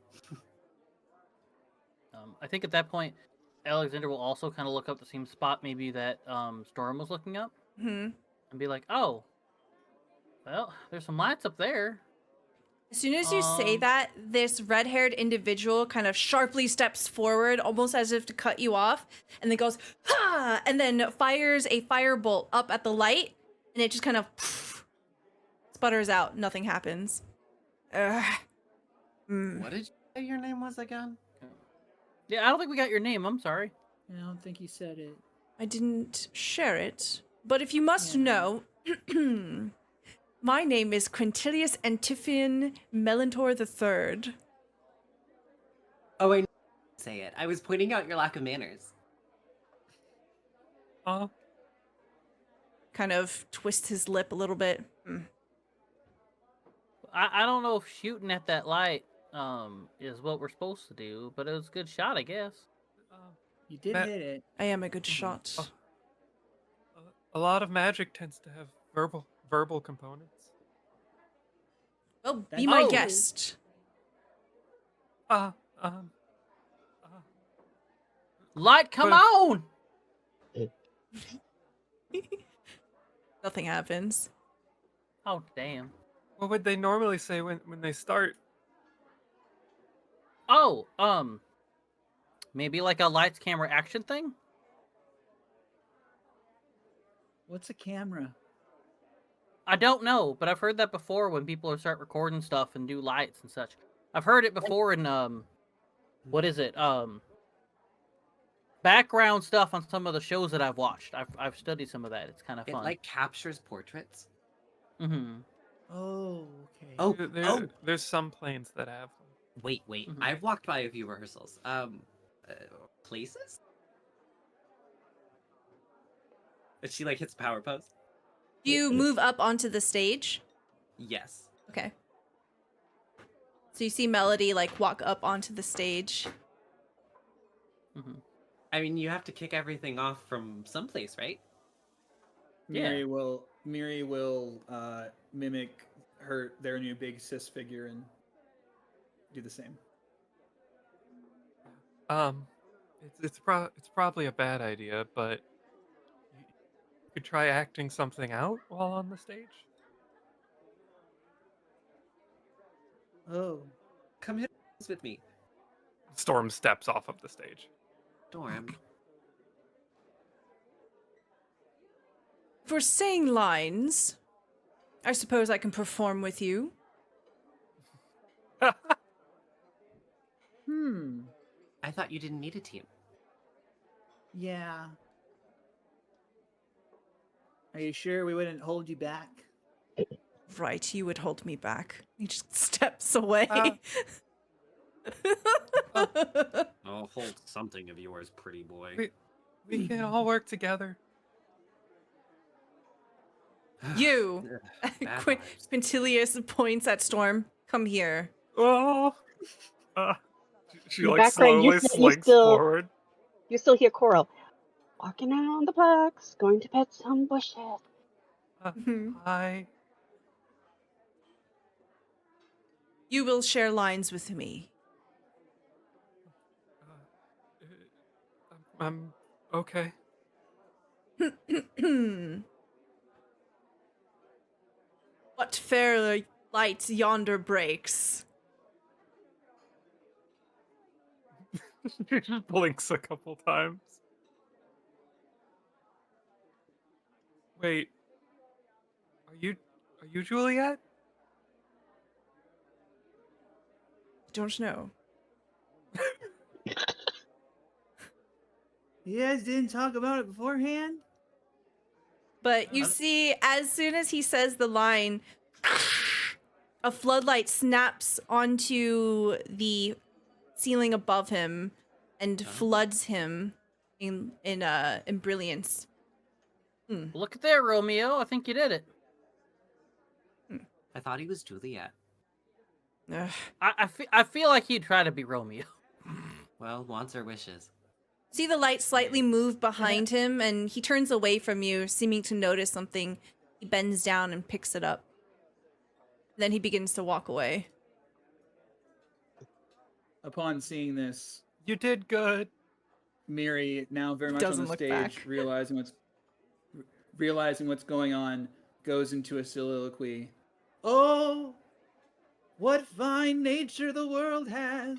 I think at that point, Alexander will also kind of look up the same spot maybe that Storm was looking up Hmm. and be like, "Oh, well, there's some lights up there." As soon as you say that, this red-haired individual kind of sharply steps forward, almost as if to cut you off, and then goes, ha! And then fires a firebolt up at the light, and it just kind of sputters out. Nothing happens. Ugh. what did you say your name was again? Yeah, I don't think we got your name. I'm sorry. I don't think he said it. I didn't share it, but if you must Yeah. know, my name is Quintilius Antiphian Melantor III. Oh, I say it. I was pointing out your lack of manners. Kind of twists his lip a little bit. I don't know if shooting at that light is what we're supposed to do, but it was a good shot, I guess. You did Matt- hit it. I am a good shot. Oh. A lot of magic tends to have verbal components. Well, be That's my true. guest. Uh, um, uh, Light, come But- on! Nothing happens. Oh, damn. what would they normally say when they start? Oh, maybe like a lights, camera, action thing? What's a camera? I don't know, but I've heard that before when people start recording stuff and do lights and such. I've heard it before in what is it? Background stuff on some of the shows that I've watched. I've studied some of that. It's kind of It fun. like captures portraits. Mm-hmm. Oh, okay. Oh, There's some planes that have them. wait. Mhm. I've walked by a few rehearsals. Places? And she like hits power pose. Do you move up onto the stage? Yes. Okay. So you see Melody like walk up onto the stage. Mm-hmm. I mean, you have to kick everything off from someplace, right? Miri will mimic their new big cis figure and do the same. It's probably a bad idea, but you could try acting something out while on the stage. Oh. Come hit with me, Storm steps off of the stage. Storm. For saying lines, I suppose I can perform with you. I thought you didn't need a team. Yeah. Are you sure we wouldn't hold you back? Right, you would hold me back. He just steps away. I'll hold something of yours, pretty boy. We can all work together. You, Bad Quin- vibes. Quintilius points at Storm. Come here. Oh. She In the like background, slowly slinks forward. You still hear Coral walking around the blocks, going to pet some bushes. Hi. You will share lines with me. I'm okay. What fair light yonder breaks? She just blinks a couple times. Wait, are you Juliet? Don't know. You guys didn't talk about it beforehand? But you see, as soon as he says the line, a floodlight snaps onto the ceiling above him and floods him in brilliance. Look at there, Romeo. I think you did it. I thought he was Juliet. Ugh. I feel like he'd try to be Romeo. Well, wants or wishes. See the light slightly move behind him, and he turns away from you, seeming to notice something. He bends down and picks it up. Then he begins to walk away. Upon seeing this, You did good. Miri, now very much Doesn't on the look stage, back. realizing what's going on, goes into a soliloquy. Oh, what fine nature the world has!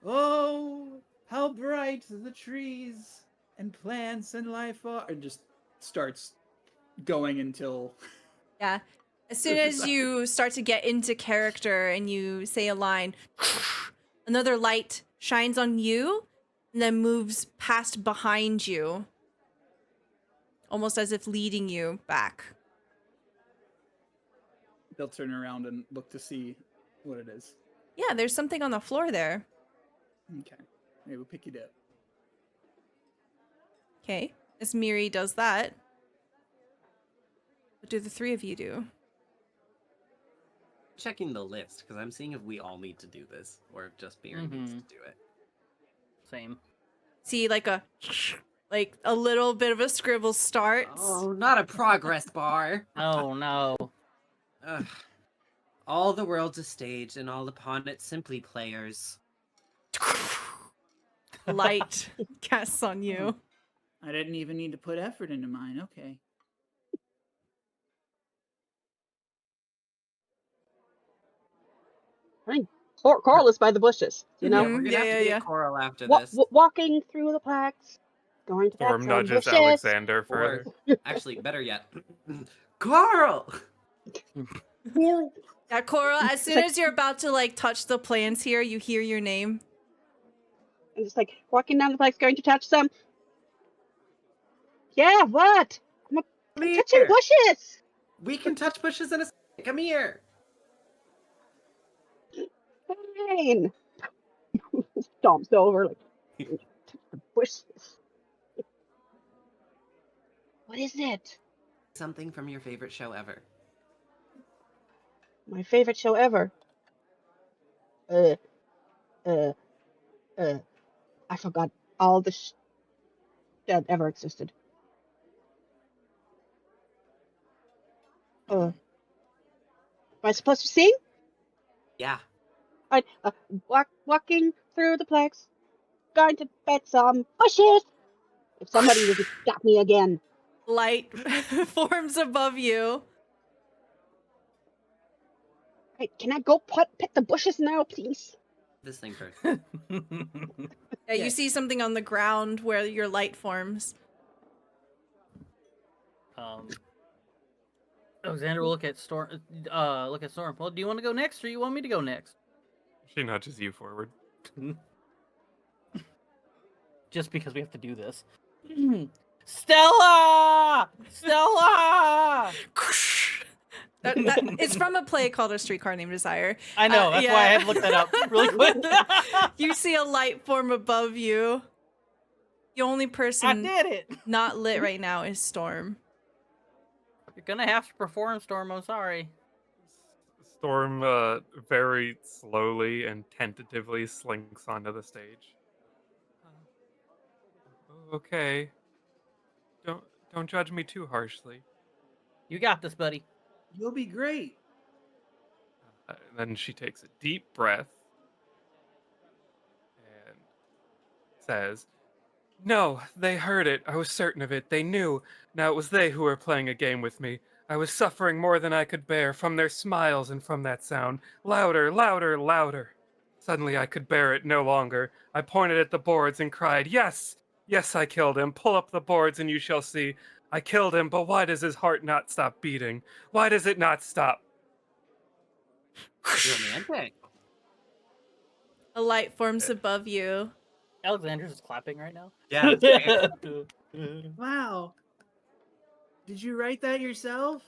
Oh, how bright the trees and plants and life are! And just starts going until Yeah. As soon as you start to get into character and you say a line, another light shines on you and then moves past behind you, almost as if leading you back. they'll turn around and look to see what it is. Yeah, there's something on the floor there. Okay, maybe we'll pick it up. Okay. As Miri does that, what do the three of you do? Checking the list, because I'm seeing if we all need to do this, or if just Miri needs to do it. Same. See like a little bit of a scribble starts. Oh, not a progress bar! Oh no. Ugh. All the world's a stage, and all upon it simply players. Light casts on you. I didn't even need to put effort into mine. Okay. I mean, Coral is by the bushes, you know? Yeah, we're gonna Yeah, have yeah, to yeah. get Coral after Wa- this. walking through the plaques, going to Storm some nudges bushes. Alexander Or, further. actually, better yet, Coral! Yeah, Cora, as soon like- as you're about to like touch the plants here, you hear your name. And just like walking down the plaques, going to touch some. Yeah, what? I'm touching Here. bushes! We can touch bushes in a second. Come here. Fine. Stomps over, like, touch the bushes. What is it? Something from your favorite show ever. My favorite show ever. I forgot all the that ever existed. Am I supposed to sing? Yeah. I walking through the plaques, going to pet some bushes. If somebody would just stop me again. Light forms above you. Hey, can I go pet the bushes now, please? This thing first. Yeah, you see something on the ground where your light forms. Alexander will look at Storm. Well, do you want to go next, or you want me to go next? She nudges you forward. Just because we have to do this. Stella! Stella! It's from a play called A Streetcar Named Desire. I know. That's why I had to look that up really quick. You see a light form above you. The only I person did it. not lit right now is Storm. You're gonna have to perform, Storm. I'm sorry. Storm very slowly and tentatively slinks onto the stage. Okay. Don't judge me too harshly. You got this, buddy. You'll be great. Then she takes a deep breath and says, "No, they heard it. I was certain of it. They knew. Now it was they who were playing a game with me. I was suffering more than I could bear from their smiles and from that sound. Louder, louder, louder. Suddenly I could bear it no longer. I pointed at the boards and cried, Yes! Yes, I killed him. Pull up the boards and you shall see. I killed him, but why does his heart not stop beating? Why does it not stop? Romantic. A light forms above you. Alexander's just clapping right now. Yeah. Wow. Did you write that yourself?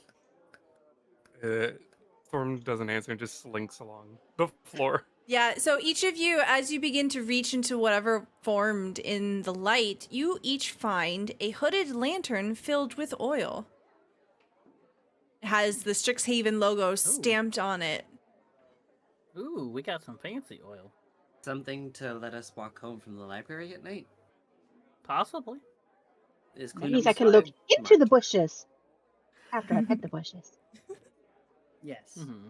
Thorm doesn't answer and just slinks along the floor. Yeah, so each of you, as you begin to reach into whatever formed in the light, you each find a hooded lantern filled with oil. It has the Strixhaven logo stamped on it. Ooh, we got some fancy oil. Something to let us walk home from the library at night. Possibly. Is That clean means up I can look slide into the marked? bushes after I pet the bushes. Yes. Mm-hmm.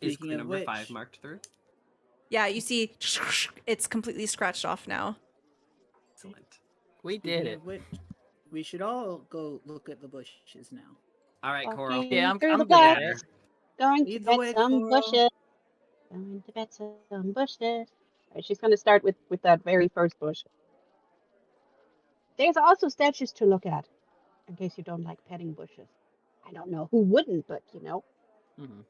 Is Speaking clue of number which, 5 marked through? Yeah, you see it's completely scratched off now. Excellent. We speaking did it. of which, we should all go look at the bushes now. All right, Coral. Walking Yeah, I'm through the good at grass, it. going to Lead the pet way, some Coral. bushes. Going to pet some bushes. Right, she's going to start with that very first bush. There's also statues to look at, in case you don't like petting bushes. I don't know who wouldn't, but you know. Mm-hmm.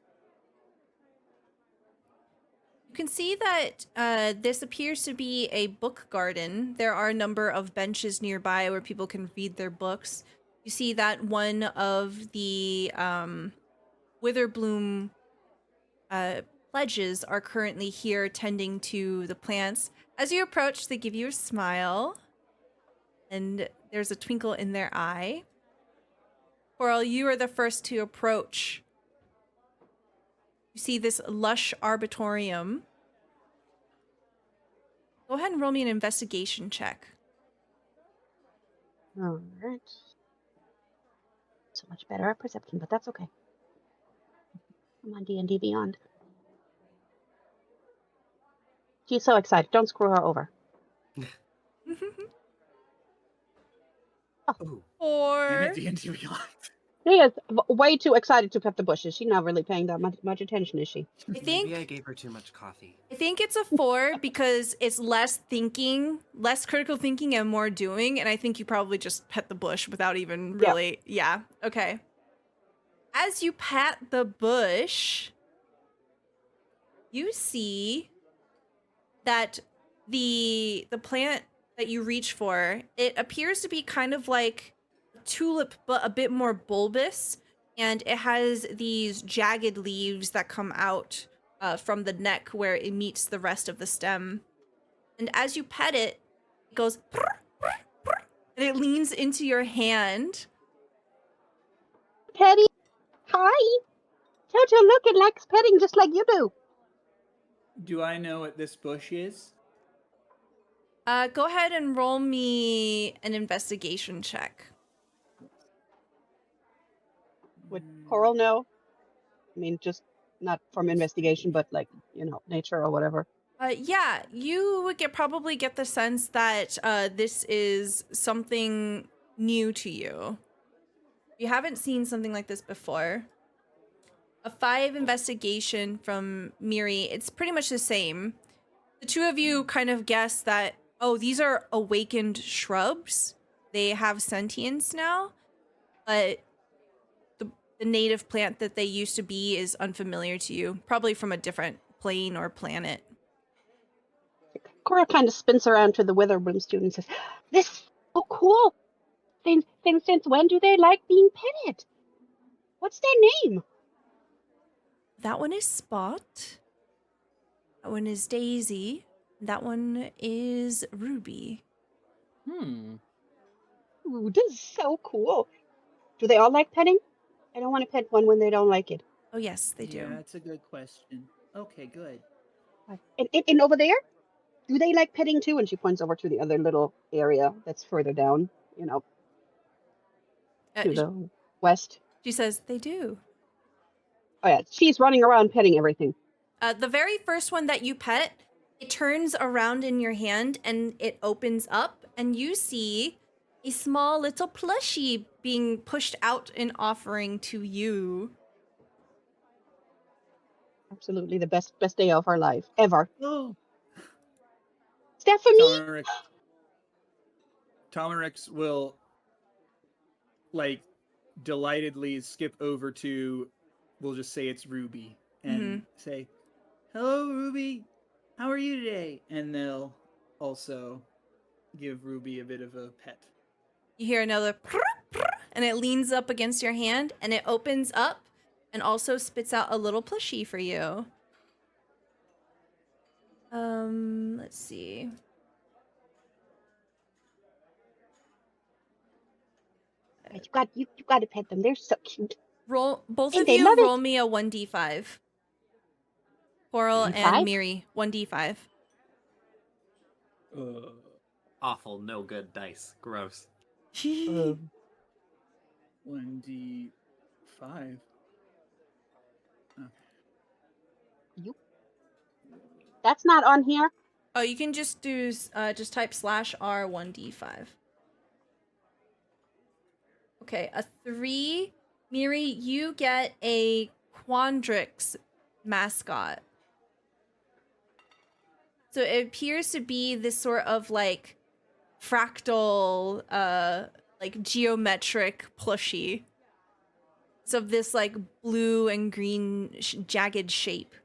You can see that this appears to be a book garden. There are a number of benches nearby where people can read their books. You see that one of the Witherbloom pledges are currently here tending to the plants. As you approach, they give you a smile, and there's a twinkle in their eye. Coral, you are the first to approach. You see this lush arbitorium. Go ahead and roll me an investigation check. All right. So much better at perception, but that's okay. I'm on D&D Beyond. She's so excited. Don't screw her over. Ooh. And at Or D&D Beyond. She is way too excited to pet the bushes. She's not really paying that much attention, is she? I Maybe I think gave her too much coffee. it's a 4 because it's less thinking, less critical thinking and more doing, and I think you probably just pet the bush without even Yeah. really yeah. Okay. As you pat the bush, you see that the plant that you reach for, it appears to be kind of like a tulip but a bit more bulbous, and it has these jagged leaves that come out from the neck where it meets the rest of the stem. And as you pet it, it goes and it leans into your hand. Petty, hi. Toto, look, it likes petting just like you do. Do I know what this bush is? Go ahead and roll me an investigation check. Would Coral know? I mean, just not from investigation, but like, you know, nature or whatever. Yeah, you would probably get the sense that this is something new to you. You haven't seen something like this before. A 5 investigation from Miri, it's pretty much the same. The two of you kind of guess that, oh, these are awakened shrubs. They have sentience now, but the native plant that they used to be is unfamiliar to you, probably from a different plane or planet. Coral kind of spins around to the Witherbloom student and says, "This is so cool. Since when do they like being petted? What's their name?" That one is Spot. That one is Daisy. That one is Ruby. Ooh, this is so cool. Do they all like petting? I don't want to pet one when they don't like it. Oh, yes, they Yeah, do. that's a good question. Okay, good. And over there, do they like petting too? And she points over to the other little area that's further down, you know, to the west. She says, they do. Oh yeah, she's running around petting everything. The very first one that you pet, it turns around in your hand and it opens up, and you see a small little plushie being pushed out in offering to you. Absolutely the best day of our life ever. Oh, Stephanie. Tomerix will like delightedly skip over to, we'll just say it's Ruby, and say, "Hello, Ruby. How are you today?" And they'll also give Ruby a bit of a pet. You hear another prr, prr, and it leans up against your hand and it opens up and also spits out a little plushie for you. Let's see. You got to pet them. They're so cute. Roll both And of they you love roll it. me a 1d5. Coral and D5? Miri, 1d5. Awful, no good dice. Gross. 1d5. That's not on here. Oh, you can just do just type /r 1d5. Okay, a 3. Miri, you get a Quandrix mascot. So it appears to be this sort of like fractal, like geometric plushie. So this like blue and green jagged shape.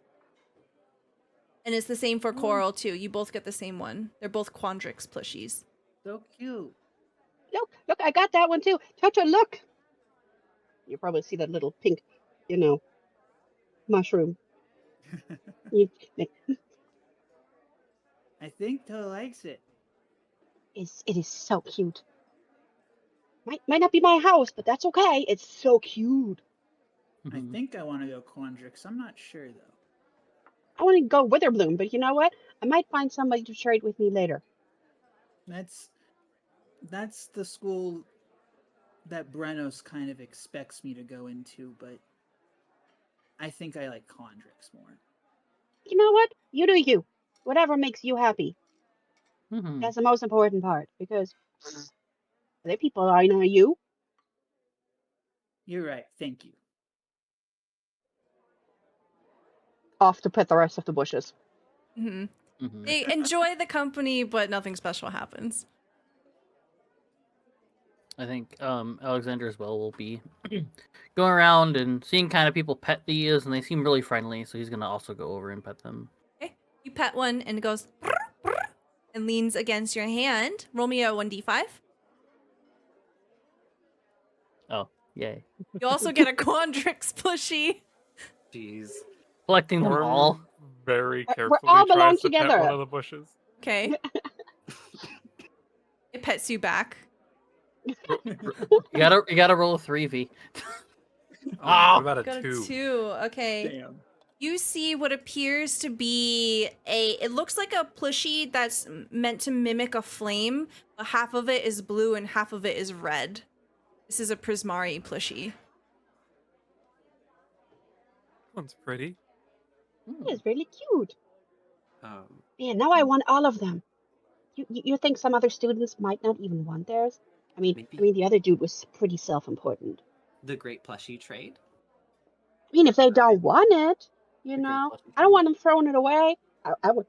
And it's the same for Coral too. You both get the same one. They're both Quandrix plushies. So cute. Look, I got that one too. Toto, look. You probably see that little pink, mushroom. I think Toe likes it. It is so cute. Might not be my house, but that's okay. It's so cute. I think I want to go Quandrix. I'm not sure though. I want to go Witherbloom, but you know what? I might find somebody to trade with me later. That's the school that Brenos kind of expects me to go into, but I think I like Quandrix more. You know what? You do you. Whatever makes you happy. That's the most important part, because other people I know you. You're right. Thank you. Off to pet the rest of the bushes. They enjoy the company, but nothing special happens. I think Alexander as well will be going around and seeing kind of people pet these, and they seem really friendly, so he's going to also go over and pet them. Okay, you pet one and it goes brr, brr, and leans against your hand. Roll me a 1d5. Oh, yay. You also get a Quandrix plushie. Jeez. Collecting them Orm all. very We're carefully all belong tries to pet together. one of the bushes. Okay. It pets you back. You gotta roll a 3v. Oh, what about a Got a 2? 2. Okay. Damn. You see what appears to be it looks like a plushie that's meant to mimic a flame, but half of it is blue and half of it is red. This is a Prismari plushie. One's pretty. It is really cute. Um, Man, now I want all of them. You think some other students might not even want theirs? I mean, the other dude was pretty self-important. the Great Plushie Trade. I mean, if they don't want it, Great I plushie don't want them throwing it away. I would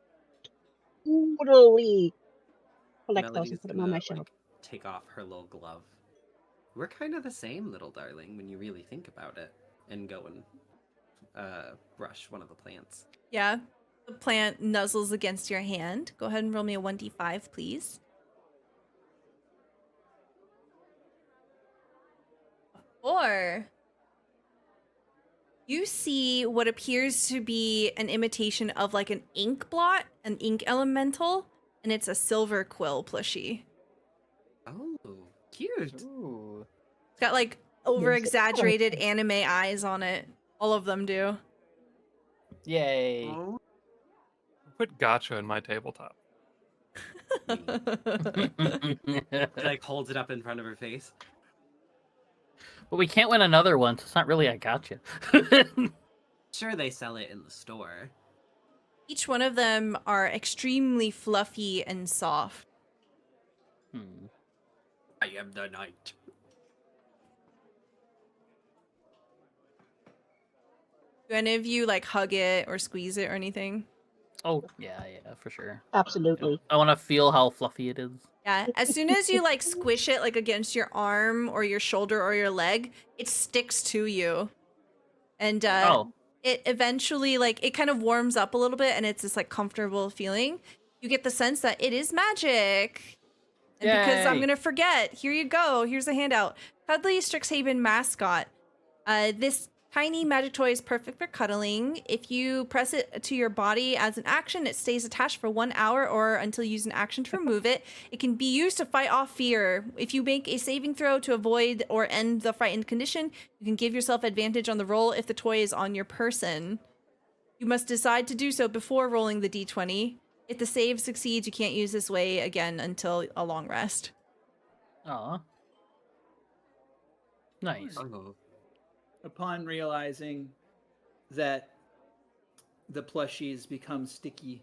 totally collect those Melody's and put them on my gonna shelf. like take off her little glove. We're kind of the same, little darling, when you really think about it, and go and brush one of the plants. Yeah. The plant nuzzles against your hand. Go ahead and roll me a 1d5, please. 4. You see what appears to be an imitation of like an ink blot, an ink elemental, and it's a silver quill plushie. Oh, cute. Ooh. It's got like over-exaggerated anime eyes on it. All of them do. Yay. Oh. Put gotcha in my tabletop. She like holds it up in front of her face. But we can't win another one, so it's not really a gotcha. Sure, they sell it in the store. Each one of them are extremely fluffy and soft. I am the knight. Do any of you like hug it or squeeze it or anything? Oh, yeah, for sure. Absolutely. I want to feel how fluffy it is. Yeah, as soon as you like squish it like against your arm or your shoulder or your leg, it sticks to you. And it eventually like it kind of warms up a little bit and it's this like comfortable feeling. You get the sense that it is magic. And because I'm Yay. gonna forget, here you go. Here's a handout. Cuddly Strixhaven mascot. This tiny magic toy is perfect for cuddling. If you press it to your body as an action, it stays attached for 1 hour or until you use an action to remove it. It can be used to fight off fear. If you make a saving throw to avoid or end the frightened condition, you can give yourself advantage on the roll if the toy is on your person. You must decide to do so before rolling the d20. If the save succeeds, you can't use this way again until a long rest. Aw. Nice. Oh. Upon realizing that the plushies become sticky,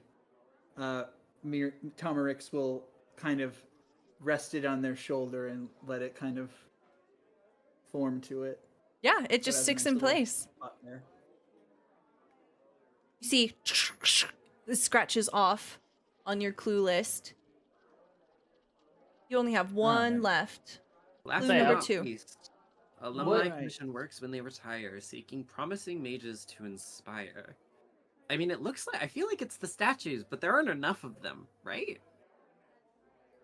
Tomerix will kind of rest it on their shoulder and let it kind of form to it. Yeah, it So just has a sticks nice in little place. spot there. You see, the scratches off on your clue list. You only have one Okay. left. Last Clue but number not 2. least, alumni What? commission works when they retire, seeking promising mages to inspire. I mean, it looks like I feel like it's the statues, but there aren't enough of them, right?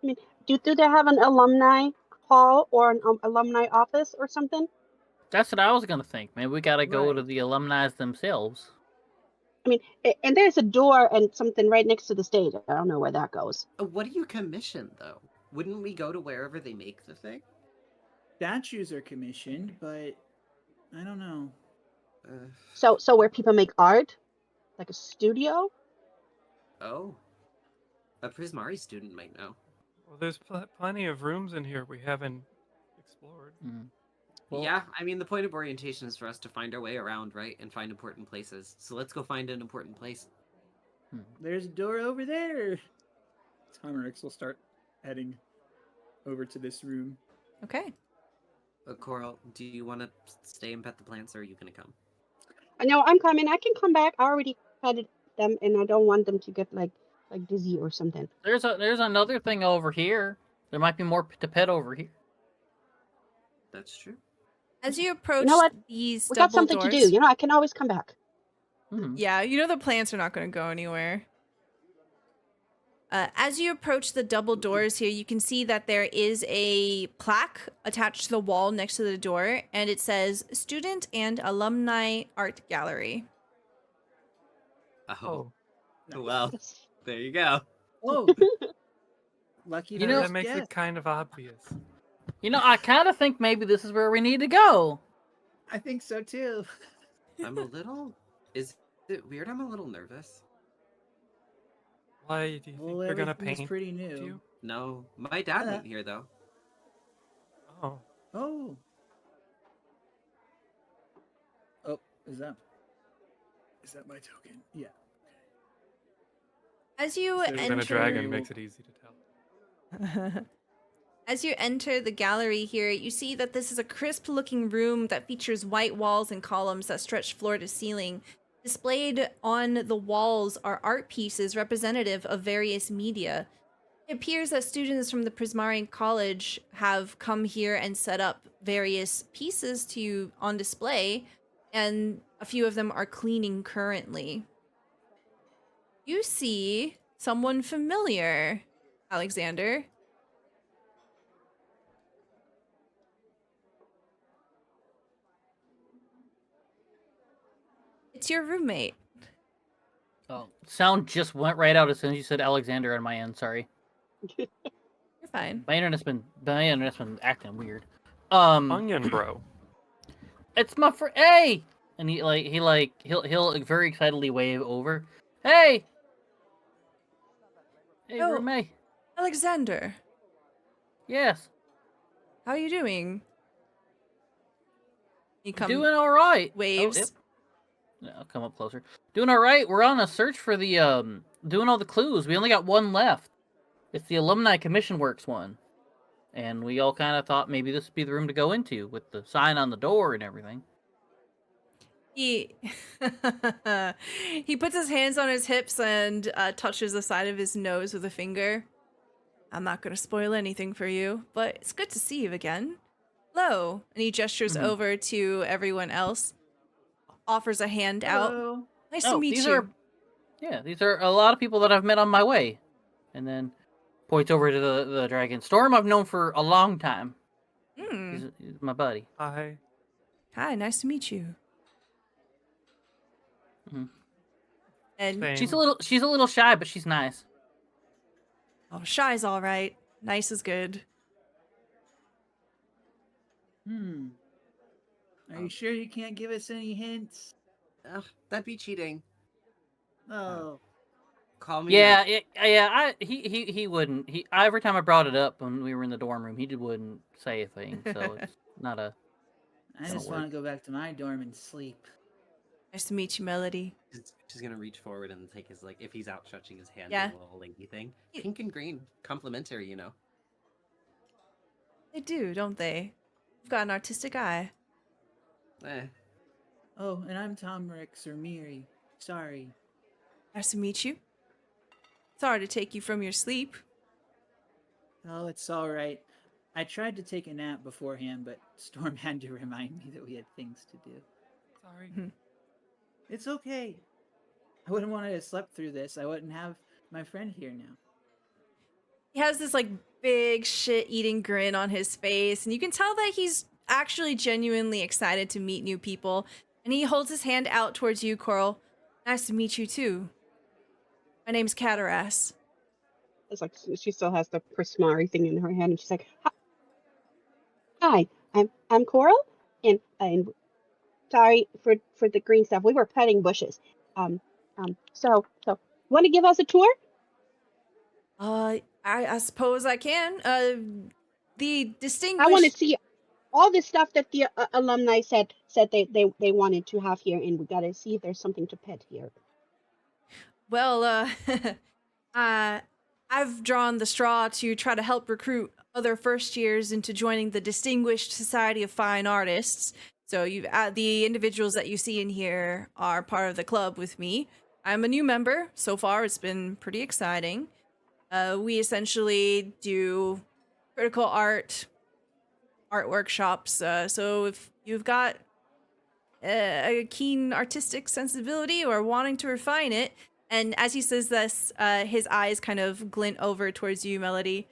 I mean, do they have an alumni hall or an alumni office or something? That's what I was gonna think. Maybe we gotta go to Right. the alumni themselves. I mean, and there's a door and something right next to the stage. I don't know where that goes. What do you commission though? Wouldn't we go to wherever they make the thing? Statues are commissioned, but I don't know. So where people make art, like a studio. Oh, a Prismari student might know. Well, there's plenty of rooms in here we haven't explored. Well, Yeah, I mean, the point of orientation is for us to find our way around, right? And find important places. So let's go find an important place. There's a door over there. Tomerix will start heading over to this room. Okay. Coral, do you want to stay and pet the plants, or are you going to come? No, I'm coming. I can come back. I already petted them, and I don't want them to get like dizzy or something. there's another thing over here. There might be more to pet over here. That's true. As you approach know what? these We got double something doors, to do. You know, I can always come back. yeah, you know the plants are not going to go anywhere. As you approach the double doors here, you can see that there is a plaque attached to the wall next to the door, and it says Student and Alumni Art Gallery. Oh, Oh, well, there you go. Oh, lucky You to know- that makes it kind of obvious. You know, I kind of think maybe this is where we need to go. I think so too. I'm a little. Is it weird? I'm a little nervous. Why do you Well, think they're gonna everything's paint pretty new. you? No, my dad went here though. Oh, Oh. Oh, is that my token? Yeah. As you So even a enter, dragon makes it easy to tell. as you enter the gallery here, you see that this is a crisp-looking room that features white walls and columns that stretch floor to ceiling. Displayed on the walls are art pieces representative of various media. It appears that students from the Prismari College have come here and set up various pieces on display, and a few of them are cleaning currently. You see someone familiar, Alexander. It's your roommate. Oh, sound just went right out as soon as you said Alexander on my end. Sorry, You're fine. my internet's been acting weird. Onion bro. It's my friend. Hey, and he'll very excitedly wave over. Hey, Oh. roommate. Alexander, Yes, how are you doing? He doing all right. waves. Oh, yep. Yeah, I'll come up closer. Doing all right. We're on a search for the doing all the clues. We only got one left. It's the Alumni Commission Works one, and we all kind of thought maybe this would be the room to go into with the sign on the door and everything. He he puts his hands on his hips and touches the side of his nose with a finger. I'm not going to spoil anything for you, but it's good to see you again. Hello. And he gestures over to everyone else, offers a hand out. Hello. Nice to meet you. These are a lot of people that I've met on my way. And then points over to the Dragon Storm I've known for a long time. He's my buddy. Hi. Hi, nice to meet you. And Same. She's a little shy, but she's nice. oh, shy's all right. Nice is good. Are you sure you can't give us any hints? Ugh, that'd be cheating. Oh. Call me. He wouldn't. Every time I brought it up when we were in the dorm room, he wouldn't say a thing. So it's not a. I just want to go back to my dorm and sleep. Nice to meet you, Melody. She's gonna reach forward and take his if he's out stretching his hand, Yeah. doing a little lady thing. Pink and green, complimentary, you know. They do, don't they? You've got an artistic eye. Oh, and I'm Tom Ricks or Miri. Sorry. Nice to meet you. Sorry to take you from your sleep. Oh, it's all right. I tried to take a nap beforehand, but Storm had to remind me that we had things to do. Sorry. It's okay. I wouldn't want to have slept through this. I wouldn't have my friend here now. He has this like big shit-eating grin on his face, and you can tell that he's actually genuinely excited to meet new people. And he holds his hand out towards you, Coral. Nice to meet you too. My name's Cataras. It's like she still has the Prismari thing in her hand, and she's like, "Hi, I'm Coral, and sorry for the green stuff. We were petting bushes. So want to give us a tour? I suppose I can. The distinguished. I want to see all the stuff that the alumni said they wanted to have here, and we got to see if there's something to pet here." Well, I've drawn the straw to try to help recruit other first years into joining the Distinguished Society of Fine Artists. So the individuals that you see in here are part of the club with me. I'm a new member. So far, it's been pretty exciting. We essentially do critical art workshops. So if you've got a keen artistic sensibility or wanting to refine it, and as he says this, his eyes kind of glint over towards you, Melody.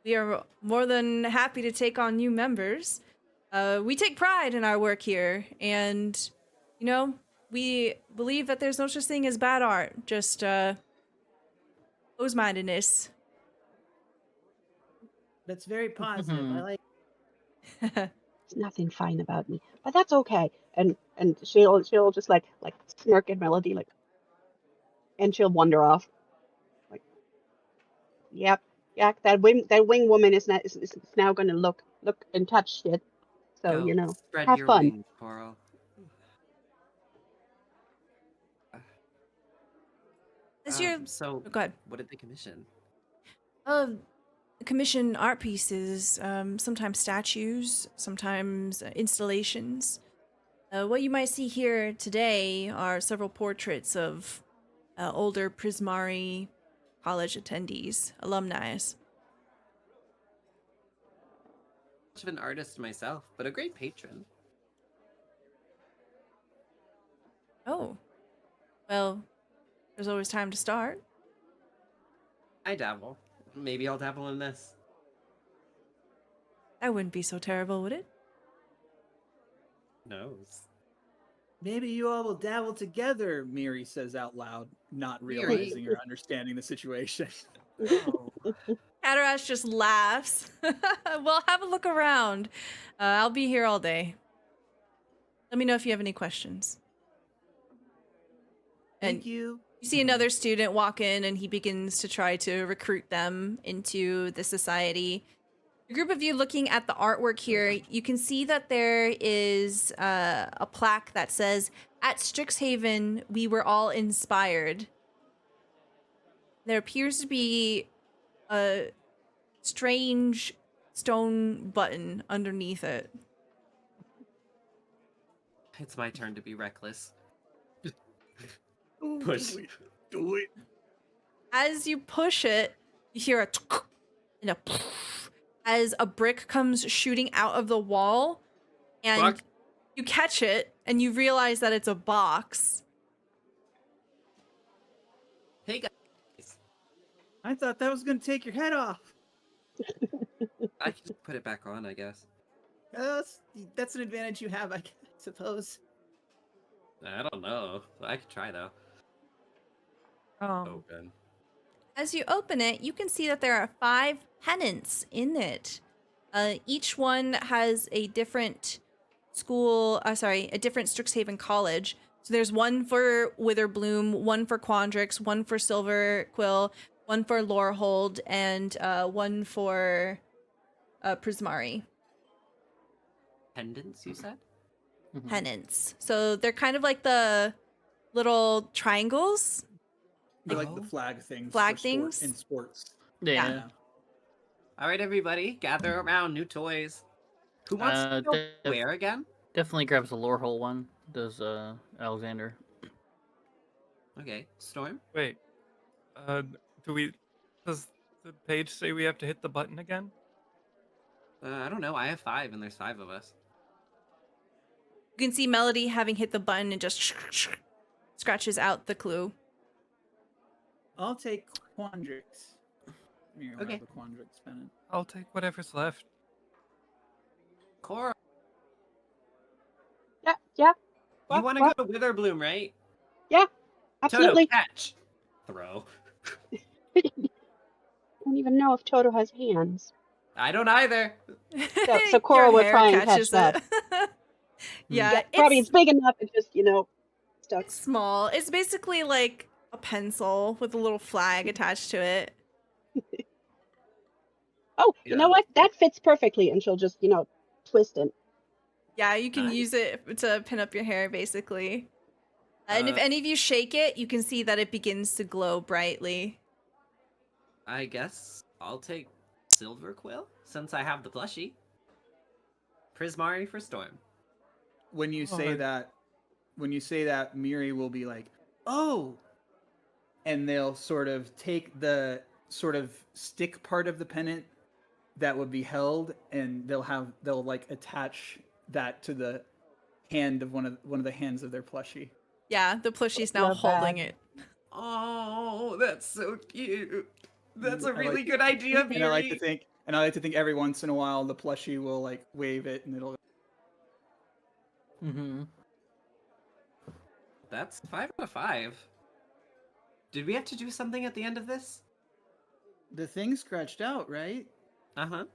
We are more than happy to take on new members. We take pride in our work here, and, you know, we believe that there's no such thing as bad art, just close-mindedness. That's very positive. I like. There's nothing fine about me, but that's okay. And she'll just like smirk at Melody, like, and she'll wander off. Like, yep, yeah, that wing woman is now gonna look and touch shit. So Go, you know, spread have your fun. wings, Coral. So, Go ahead. what did they commission? Commission art pieces, sometimes statues, sometimes installations. What you might see here today are several portraits of older Prismari college attendees, alumni. Much of an artist myself, but a great patron. Oh, well, there's always time to start. I dabble. Maybe I'll dabble in this. That wouldn't be so terrible, would it? Knows. Maybe you all will dabble together, Miri says out loud, not realizing or understanding the situation. Hatteras just laughs. Well, have a look around. I'll be here all day. Let me know if you have any questions. Thank you. You see another student walk in, and he begins to try to recruit them into the society. A group of you looking at the artwork here, you can see that there is a plaque that says, "At Strixhaven, we were all inspired." There appears to be a strange stone button underneath it. It's my turn to be reckless. Ooh, Push. Do it. As you push it, you hear a and a as a brick comes shooting out of the wall, and Fuck. you catch it, and you realize that it's a box. Hey guys. I thought that was gonna take your head off. I can just put it back on, I guess. That's an advantage you have, I suppose. I don't know. I could try though. Open. As you open it, you can see that there are 5 pennants in it. Each one has a different a different Strixhaven college. So there's one for Witherbloom, one for Quandrix, one for Silverquill, one for Lorehold, and one for Prismari. Pendants, you said? Mhm. Pennants. So they're kind of like the little triangles. They're like the Oh. flag things. Flag for things? in sports. Yeah. All right, everybody, gather around. New toys. Who wants to know where again? Definitely grabs the lore hole one. Does Alexander? Okay, Storm. Wait. Does the page say we have to hit the button again? I don't know. I have 5, and there's 5 of us. You can see Melody having hit the button and just scratches out the clue. I'll take Quandrix. Here, Okay. have a Quandrix pennant. I'll take whatever's left. Cora, Yeah. you What, want to what? go to Witherbloom, right? Yeah. Absolutely. Toto, catch. Throw. I don't even know if Toto has hands. I don't either. So Cora Your will hair try and catch catches that. it. Yeah, Yeah, probably it's it's big enough. It's just stuck. small. It's basically like a pencil with a little flag attached to it. Oh, you know Yeah. what? That fits perfectly, and she'll just twist it. Yeah, you can Nice. use it to pin up your hair, basically. And if any of you shake it, you can see that it begins to glow brightly. I guess I'll take Silverquill since I have the plushie. Prismari for Storm. When you say Alright. that, Miri will be like, "Oh," and they'll sort of take the sort of stick part of the pennant that would be held, and they'll like attach that to the hand of one of the hands of their plushie. Yeah, the plushie's now Love holding that. it. Oh, that's so cute. That's a I like- really good idea, Miri. And I like to think every once in a while the plushie will like wave it, and it'll. Mm-hmm. That's 5 out of 5. Did we have to do something at the end of this? The thing scratched out, right? Uh-huh.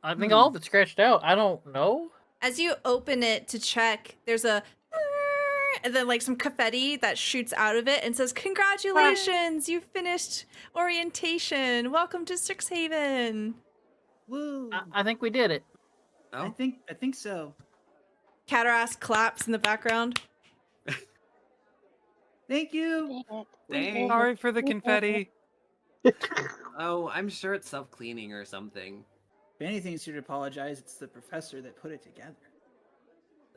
I think all of it's scratched out. I don't know. As you open it to check, there's a and then like some confetti that shoots out of it and says, "Congratulations, you finished orientation. Welcome to Strixhaven." Woo! I think we did it. Oh, I think so. Catarass claps in the background. Thank you. dang. Sorry for the confetti. Oh, I'm sure it's self-cleaning or something. If anything, you should apologize. It's the professor that put it together.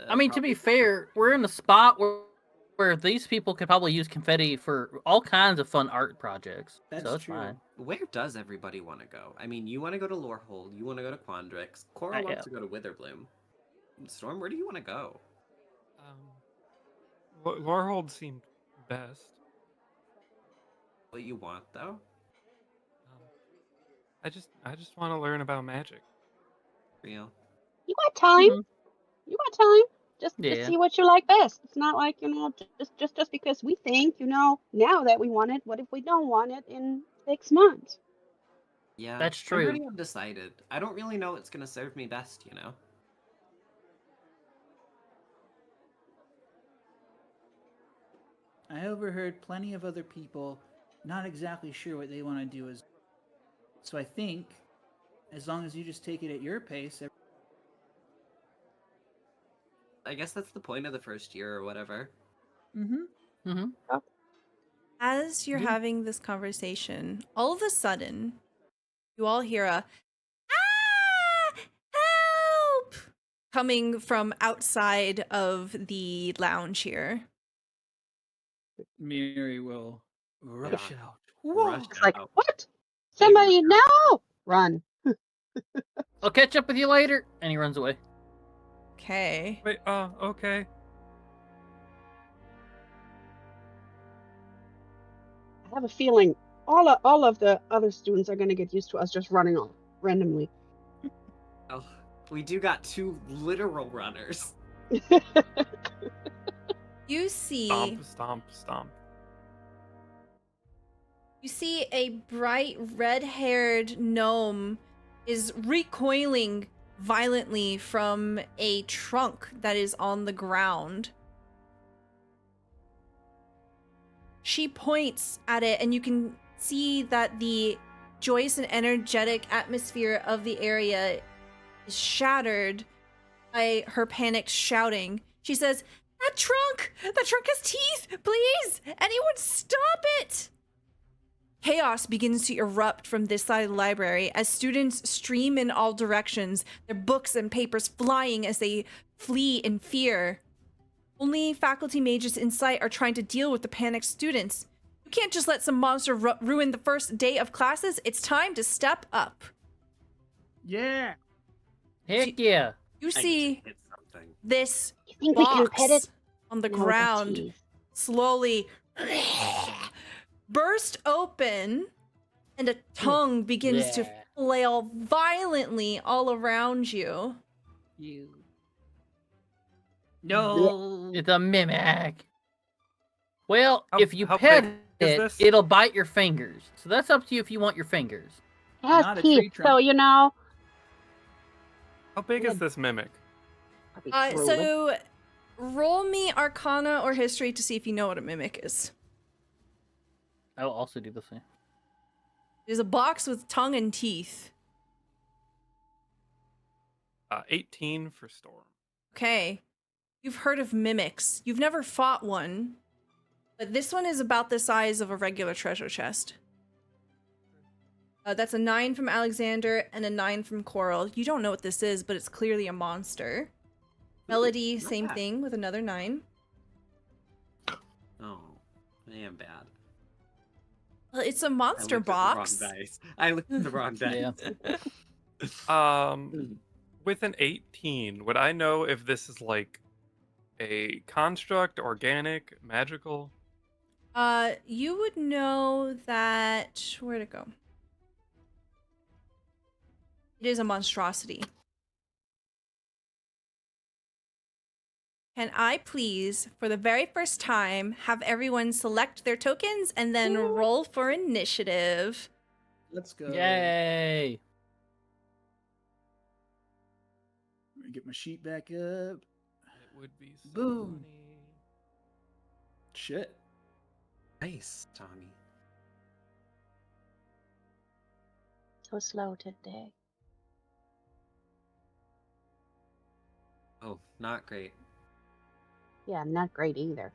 I mean, to be fair, we're in the spot where these people could probably use confetti for all kinds of fun art projects. That's so it's true. fine. Where does everybody want to go? I mean, you want to go to Lorehold, you want to go to Quandrix, Cora Yeah. wants to go to Witherbloom. Storm, where do you want to go? Lorehold seemed best. What you want, though? I just want to learn about magic. Real. You got time. Mhm. You got time. Just Yeah. see what you like best. It's not like just because we think now that we want it. What if we don't want it in 6 months? Yeah, That's I'm true. pretty undecided. I don't really know what's going to serve me best, you know? I overheard plenty of other people not exactly sure what they want to do as. So I think, as long as you just take it at your pace. I guess that's the point of the first year or whatever. Mm-hmm. Mm-hmm. As you're Yeah. having this conversation, all of a sudden, you all hear a coming from outside of the lounge here. Miri will rush out. Rush It's like, out. what? Somebody, no! Run. I'll catch up with you later. And he runs away. Okay. Wait, okay. I have a feeling all of the other students are going to get used to us just running off randomly. Oh, we do got 2 literal runners. You see, Stomp, stomp, stomp. you see a bright red-haired gnome is recoiling violently from a trunk that is on the ground. She points at it, and you can see that the joyous and energetic atmosphere of the area is shattered by her panicked shouting. She says, That trunk has teeth! Please! Anyone stop it! Chaos begins to erupt from this side of the library as students stream in all directions, their books and papers flying as they flee in fear. Only faculty mages in sight are trying to deal with the panicked students. You can't just let some monster ruin the first day of classes. It's time to step up. Yeah. Heck yeah. You I get see to hit something. this You think we can pet box it? on the No, it got ground teeth. slowly burst open, and a tongue begins to Yeah. flail violently all around you. You. No. It's a mimic. Well, How- if you how pet big is it, this? it'll bite your fingers. So that's up to you if you want your fingers. It has Not a tree teeth, so trunk. you know. How big is Yeah. this mimic? Probably drooling. So roll me Arcana or History to see if you know what a mimic is. I will also do the same. There's a box with tongue and teeth. 18 for Storm. Okay. You've heard of mimics. You've never fought one. But this one is about the size of a regular treasure chest. That's a 9 from Alexander and a 9 from Coral. You don't know what this is, but it's clearly a monster. Melody, not same bad. thing with another 9. Oh, I am bad. Well, it's a I monster looked at the box. wrong dice. I looked at the wrong dice. Yeah. With an 18, would I know if this is like a construct, organic, magical? You would know that. Where'd it go? It is a monstrosity. Can I please, for the very first time, have everyone select their tokens and then roll for initiative? Let's go. Yay. Let me get my sheet back up. It would be so Boom. funny. Shit. Nice, Tommy. So slow today. Oh, not great. Yeah, not great either.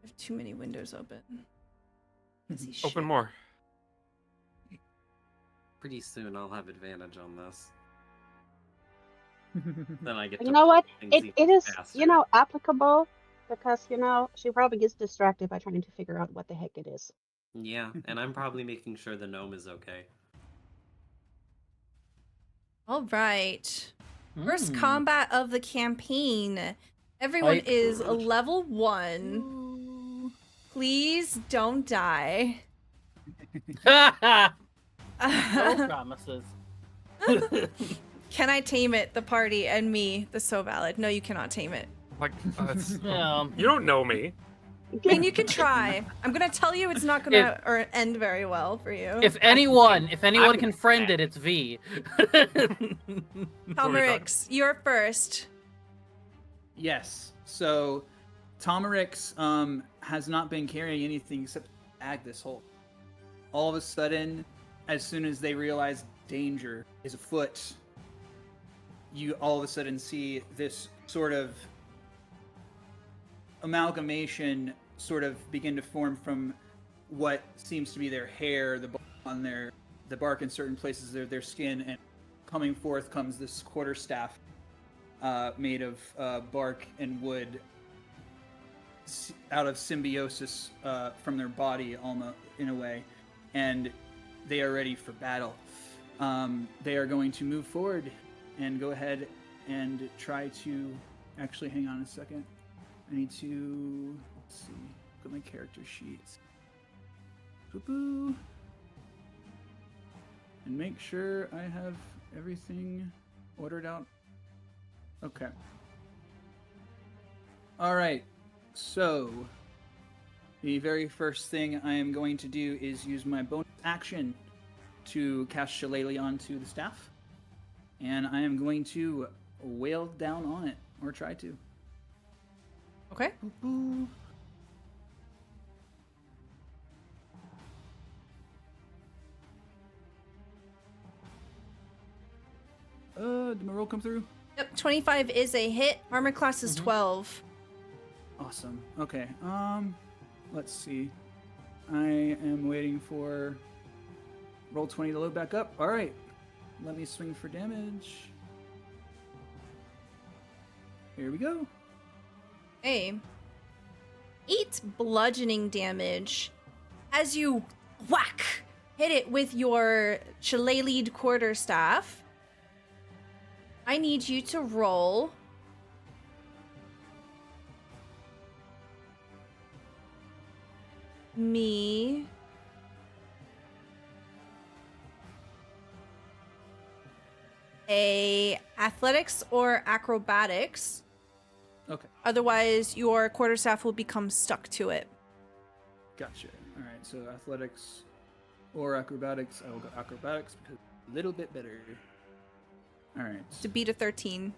I have too many windows open. Busy Open shit. more. Pretty soon I'll have advantage on this. Then I get You to know what? things It even is, faster. you know, applicable because, you know, she probably gets distracted by trying to figure out what the heck it is. Yeah, and I'm probably making sure the gnome is okay. All right. First Mm. combat of the campaign. Everyone Hype. is a level 1. Please don't die. No promises. Can I tame it, the party, and me, the So Valid? No, you cannot tame it. Like, Yeah. you don't know me. I mean, you can try. I'm gonna tell you it's not gonna end very well for you. If anyone I'm can gonna friend say. it, it's V. Tomerix, you're first. Yes. So, Tomerix has not been carrying anything except ag this hole. All of a sudden, as soon as they realize danger is afoot, you all of a sudden see this sort of amalgamation sort of begin to form from what seems to be their hair, the bark on the bark in certain places of their skin, and coming forth comes this quarterstaff made of bark and wood, out of symbiosis from their body, almost in a way, and they are ready for battle. They are going to move forward and go ahead and try to. Actually, hang on a second. I need to. Let's see. Look at my character sheets. Boo-boo. And make sure I have everything ordered out. Okay. All right. So, the very first thing I am going to do is use my bonus action to cast Shillelagh onto the staff. And I am going to wail down on it, or try to. Okay. Boo-boo. Did my roll come through? Yep, 25 is a hit. Armor class is 12. Awesome. Okay. Let's see. I am waiting for roll 20 to load back up. All right. Let me swing for damage. Here we go. Hey. 8 bludgeoning damage as you hit it with your shillelagh'd quarterstaff. I need you to roll me a athletics or acrobatics. Okay. Otherwise, your quarterstaff will become stuck to it. Gotcha. All right. So athletics or acrobatics. I will go acrobatics because a little bit better. All right. To beat a 13.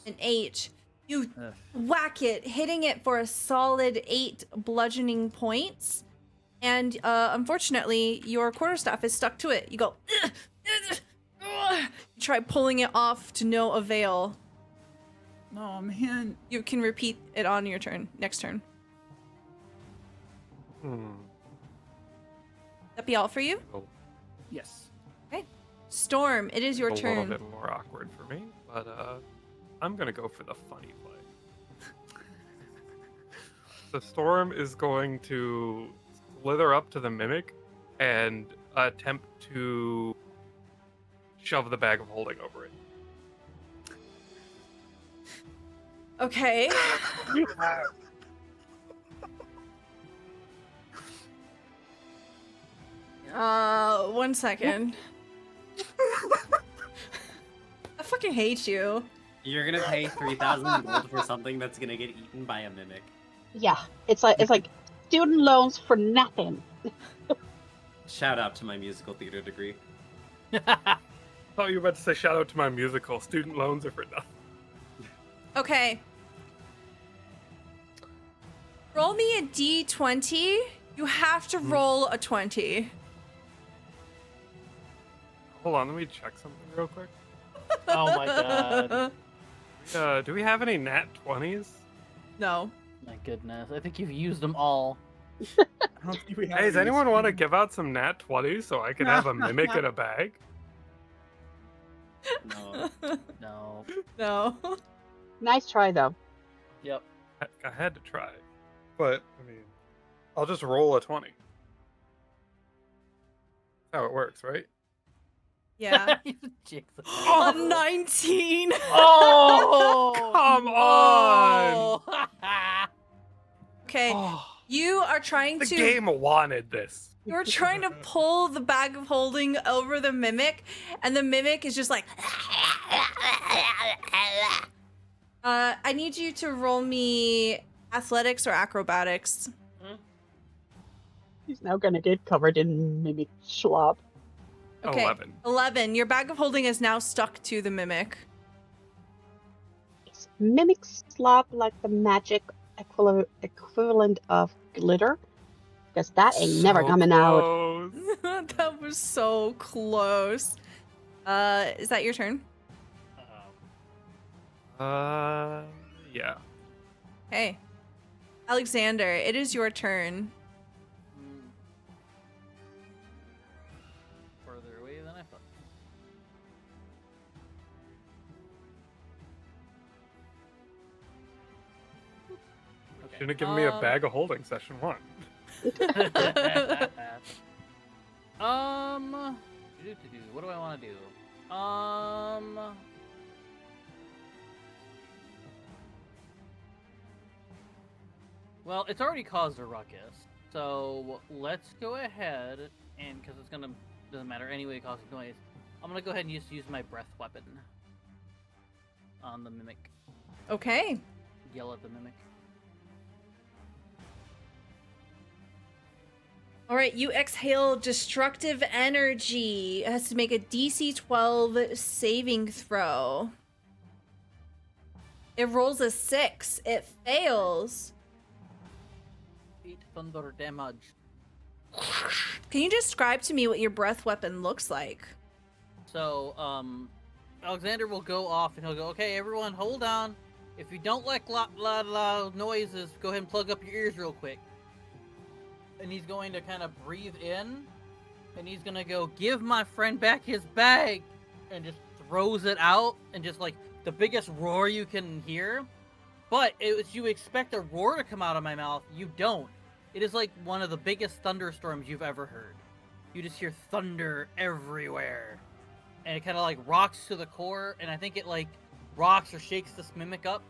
An 8. You Ugh. whack it, hitting it for a solid 8 bludgeoning points. And unfortunately, your quarterstaff is stuck to it. You go, "Ugh, ugh, ugh." You try pulling it off to no avail. Oh man. You can repeat it on your turn, next turn. That be all for you? Yes. Okay. Storm, it is your a turn. little bit more awkward for me, but I'm gonna go for the funny play. The Storm is going to slither up to the Mimic and attempt to shove the bag of holding over it. Okay. 1 second. I fucking hate you. You're gonna pay 3,000 gold for something that's gonna get eaten by a mimic. Yeah, it's like student loans for nothing. Shout out to my musical theater degree. Thought you were about to say shout out to my musical. Student loans are for nothing. Okay. Roll me a d20. You have to roll a 20. Hold on, let me check something real quick. Oh my god. Do we have any nat 20s? No. My goodness. I think you've used them all. I don't think we have Hey, does any anyone want to speed. give out some nat 20s so I can have a mimic in a bag? No. No. No. Nice try though. Yep. I had to try. But, I mean, I'll just roll a 20. That's how it works, right? Yeah. Jinx it. A 19. Oh! Come on! Okay. Oh, You are trying the to game wanted this. You're trying to pull the bag of holding over the Mimic, and the Mimic is just like I need you to roll me athletics or acrobatics. He's now gonna get covered in mimic schlop. Okay. 11. 11. Your bag of holding is now stuck to the Mimic. Is mimic slop like the magic equivalent of glitter? Because that ain't never So coming out. close. That was so close. Is that your turn? Yeah. Hey. Alexander, it is your turn. Further away than I thought. Shouldn't have given me a Um, bag of holding session 1. What do I want to do? Well, it's already caused a ruckus, so let's go ahead and because it's gonna doesn't matter anyway, causing noise. I'm gonna go ahead and just use my breath weapon on the mimic. Okay. Yell at the mimic. All right, you exhale destructive energy. It has to make a DC 12 saving throw. It rolls a 6. It fails. 8 thunder damage. Can you describe to me what your breath weapon looks like? So, Alexander will go off and he'll go, okay, everyone, hold on. If you don't like loud noises, go ahead and plug up your ears real quick. And he's going to kind of breathe in, and he's going to go, give my friend back his bag, and just throws it out, and just like the biggest roar you can hear. But you expect a roar to come out of my mouth, you don't. It is like one of the biggest thunderstorms you've ever heard. You just hear thunder everywhere. And it kind of like rocks to the core, and I think it like rocks or shakes this mimic up.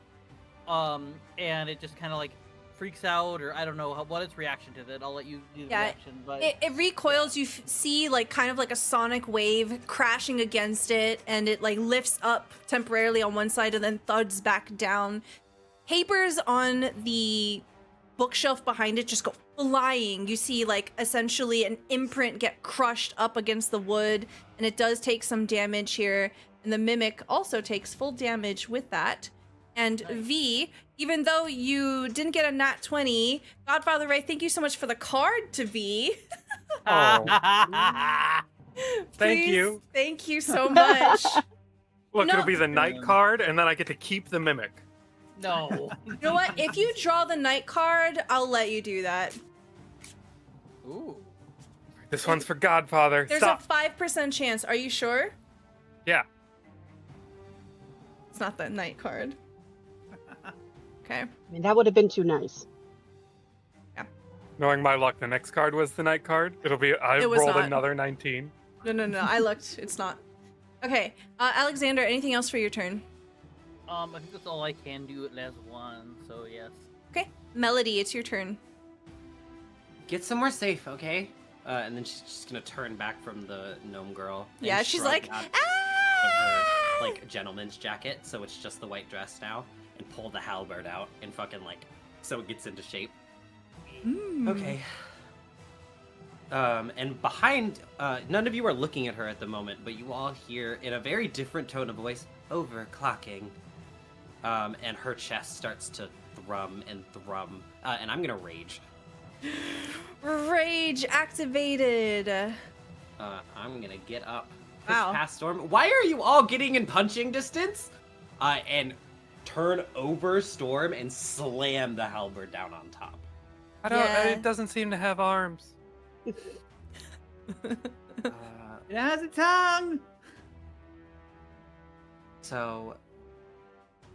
And it just kind of like freaks out, or I don't know what its reaction to that. I'll let you do the reaction. But it recoils. You see like kind of like a sonic wave crashing against it, and it like lifts up temporarily on one side and then thuds back down. Papers on the bookshelf behind it just go flying. You see like essentially an imprint get crushed up against the wood, and it does take some damage here, and the mimic also takes full damage with that. And Nice. V, even though you didn't get a nat 20, Godfather Ray, thank you so much for the card to V. Oh, thank Please, you. Thank you so much. Look, No. it'll be the night card, and then I get to keep the mimic. no. You know what? If you draw the night card, I'll let you do that. Ooh. This one's for Godfather. There's Stop. a 5% chance. Are you sure? Yeah. It's not the night card. Okay. I mean, that would have been too nice. Knowing my luck, the next card was the night card. It'll be. I It was rolled not. another 19. No. I looked. It's not. Okay. Alexander, anything else for your turn? I think that's all I can do at last one, so yes. Okay. Melody, it's your turn. Get somewhere safe, okay? And then she's just gonna turn back from the gnome girl. and Yeah, she's shrug like, out of ah! her, like, gentleman's jacket, so it's just the white dress now, and pull the halberd out and fucking, like, so it gets into shape. Mm. Okay. And behind, none of you are looking at her at the moment, but you all hear, in a very different tone of voice, overclocking. And her chest starts to thrum, and I'm gonna rage. Rage activated. I'm gonna get up, push Wow. past Storm. Why are you all getting in punching distance? And turn over Storm and slam the halberd down on top. I don't. Yeah. It doesn't seem to have arms. Uh, It has a tongue. So,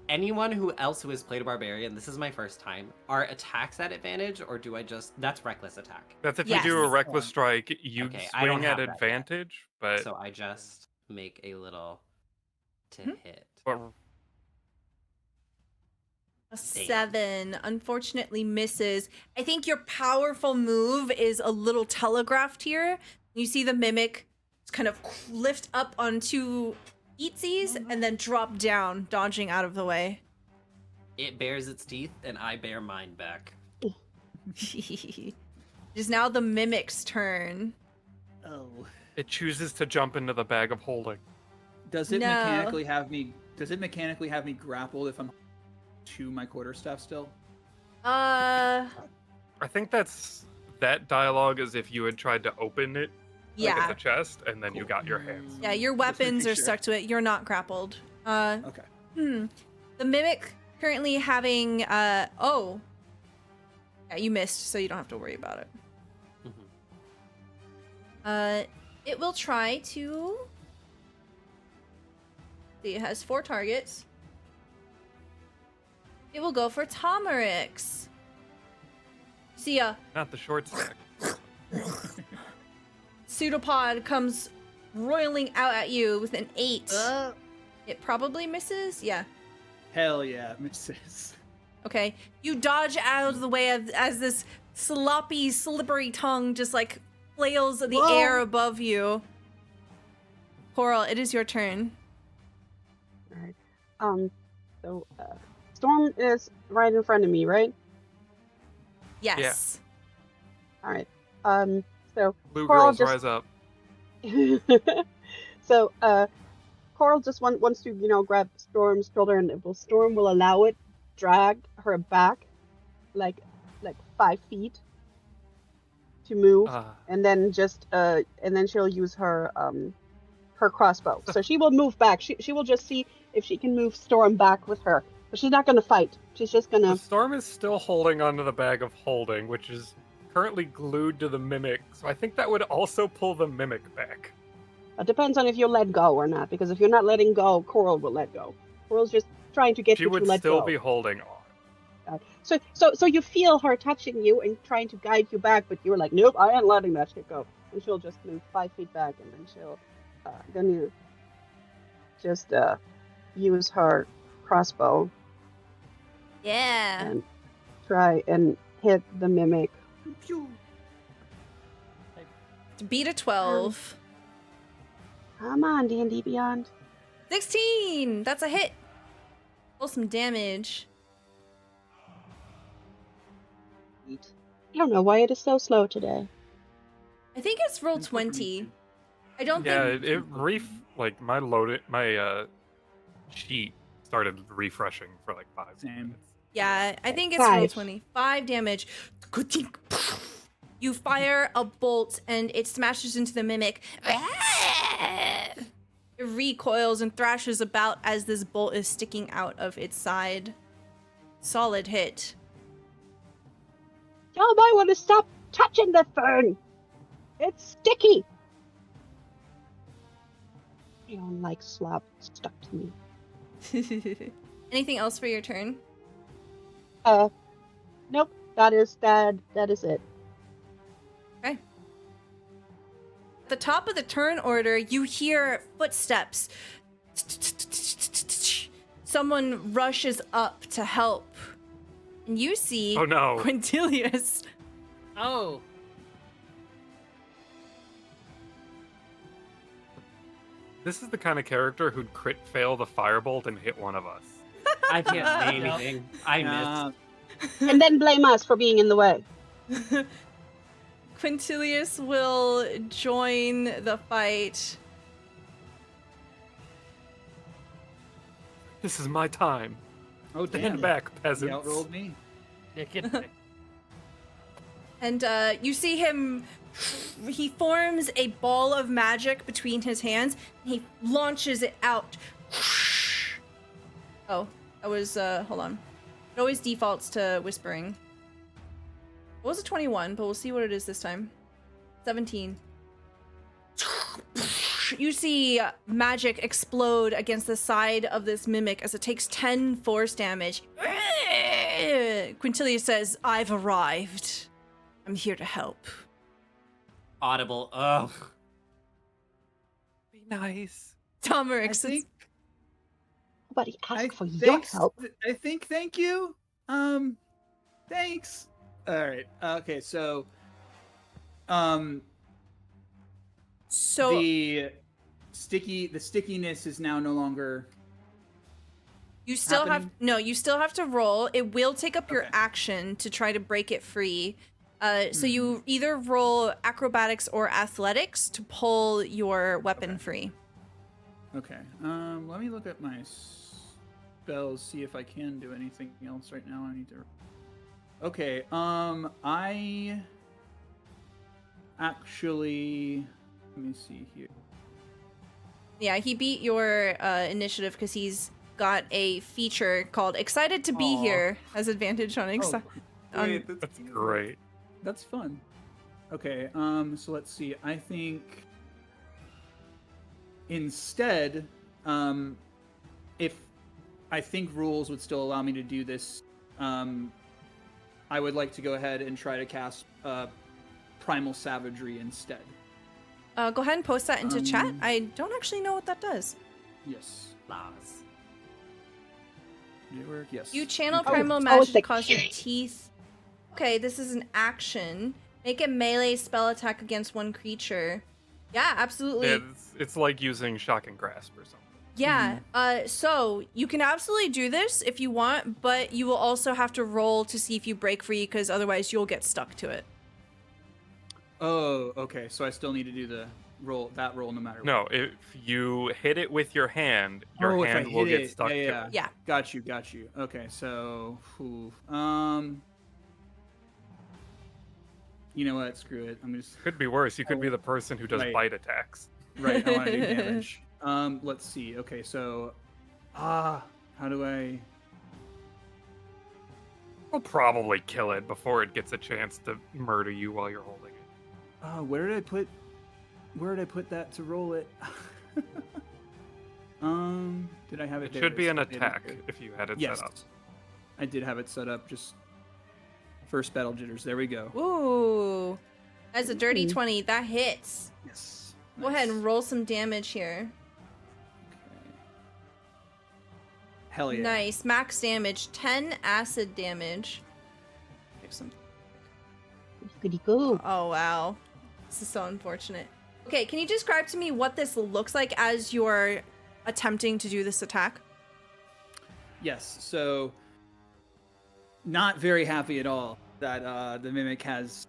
anyone who has played a barbarian, this is my first time. Are attacks at advantage, or do I just? That's reckless attack. That's if Yes. you do a reckless strike, you Okay, I don't swing at have that yet. advantage. But So I just make a little to Hmm. hit. but A 7 unfortunately misses. I think your powerful move is a little telegraphed here. You see the mimic kind of lift up on two eatsies and then drop down, dodging out of the way. It bares its teeth, and I bear mine back. It is now the mimic's turn. Oh. it chooses to jump into the bag of holding. Does it No. mechanically have me? Does it mechanically have me grappled if I'm to my quarterstaff still? I think that dialogue is if you had tried to open it, like Yeah. at the chest, and then you Cool. got your hands. Yeah, your Just weapons making are sure. stuck to it. You're not grappled. Okay. The mimic currently having oh. Yeah, you missed, so you don't have to worry about it. Mhm. It will try to see, it has 4 targets. It will go for Tomerix. See ya. Not the short stack. Pseudopod comes roiling out at you with an 8. Uh, It probably misses? Yeah. hell yeah, misses. Okay. You dodge out of the way as this sloppy, slippery tongue just like flails in the Whoa. air above you. Coral, it is your turn. All right. So Storm is right in front of me, right? Yes. All right. So Blue Coral girls just rise up. so Coral just wants to, grab Storm's shoulder, and Storm will allow it, drag her back like 5 feet to move, and then she'll use her crossbow. So she will move back. She will just see if she can move Storm back with her, but she's not gonna fight. She's just The gonna. Storm is still holding onto the bag of holding, which is currently glued to the mimic, so I think that would also pull the mimic back. It depends on if you let go or not, because if you're not letting go, Coral will let go. Coral's just trying to get She you to would let still go. be holding on. So you feel her touching you and trying to guide you back, but you're like, nope, I ain't letting that shit go. And she'll just move 5 feet back, and then she'll you just use her crossbow Yeah. and try and hit the mimic. To beat a 12. Come on, D&D Beyond. 16! That's a hit. Roll some damage. I don't know why it is so slow today. I think it's roll 20. I don't Yeah, think... my sheet started refreshing for like 5 Same. minutes. Yeah, I think it's roll 5. 20. 5 damage. You fire a bolt and it smashes into the mimic. It recoils and thrashes about as this bolt is sticking out of its side. Solid hit. Y'all might want to stop touching the fern. It's sticky. I don't like slop stuck to me. Anything else for your turn? Nope. That is it. Okay. At the top of the turn order, you hear footsteps. Someone rushes up to help. And you see Oh no. Quintilius. Oh, This is the kind of character who'd crit fail the firebolt and hit one of us. I can't say anything. I missed. And then blame us for being in the way. Quintilius will join the fight. This is my time. Oh, Stand damn. back, He peasants. outrolled me. yeah, get And you see him, he forms a ball of magic between his hands, and he launches it out. Oh, that was, hold on. It always defaults to whispering. It was a 21, but we'll see what it is this time. 17. You see magic explode against the side of this mimic as it takes 10 force damage. Quintilius says, I've arrived. I'm here to help. Audible. Ugh. Be nice. Domeric I says, think. Nobody asked I for your thanks- help. I think. Thank you. Thanks. All right. Okay. So. so The stickiness is now no longer. you still happening? you still have to roll. It will take up your Okay. action to try to break it free. So you either roll acrobatics or athletics to pull your weapon free. Okay. Let me look at my spells, see if I can do anything else right now. I need to. Okay. I actually. Let me see here. Yeah, he beat your initiative because he's got a feature called Excited to Be Aw. Here has advantage on excited. Wait, That's great. That's fun. Okay, so let's see. I think instead, if I think rules would still allow me to do this, I would like to go ahead and try to cast Primal Savagery instead. Go ahead and post that into chat. Um, I don't actually know what that does. Yes. Laws. Did it work? Yes. You channel Okay. primal it's magic to like- cause your teeth. Okay, this is an action. Make a melee spell attack against one creature. Yeah, absolutely. It's like using shocking grasp or something. Yeah, so you can absolutely do this if you want, but you will also have to roll to see if you break free, because otherwise you'll get stuck to it. Oh, okay. So I still need to do the roll, that roll no matter what. No, if you hit it with your hand, your Oh, if I hand will hit get it. stuck Yeah, to yeah. it. Yeah. Got you. Okay, so, you know what? Screw it. I'm just Could be worse. You could be the person who does Right. bite attacks. right. I want to do damage. Let's see. Okay, so, how do I? We'll probably kill it before it gets a chance to murder you while you're holding it. Where did I put that to roll it? Did I have it? It there? should be an It's- attack if you had it Yes, set up. I did have it set up. Just first battle jitters. There we go. Ooh. That's a dirty Ooh. 20. That hits. Yes. Go ahead and Nice. roll some damage here. Okay. Hell yeah. Nice. Max damage. 10 acid damage. There's some. Goody goo. Oh, wow. This is so unfortunate. Okay, can you describe to me what this looks like as you're attempting to do this attack? Yes. So, not very happy at all that the mimic has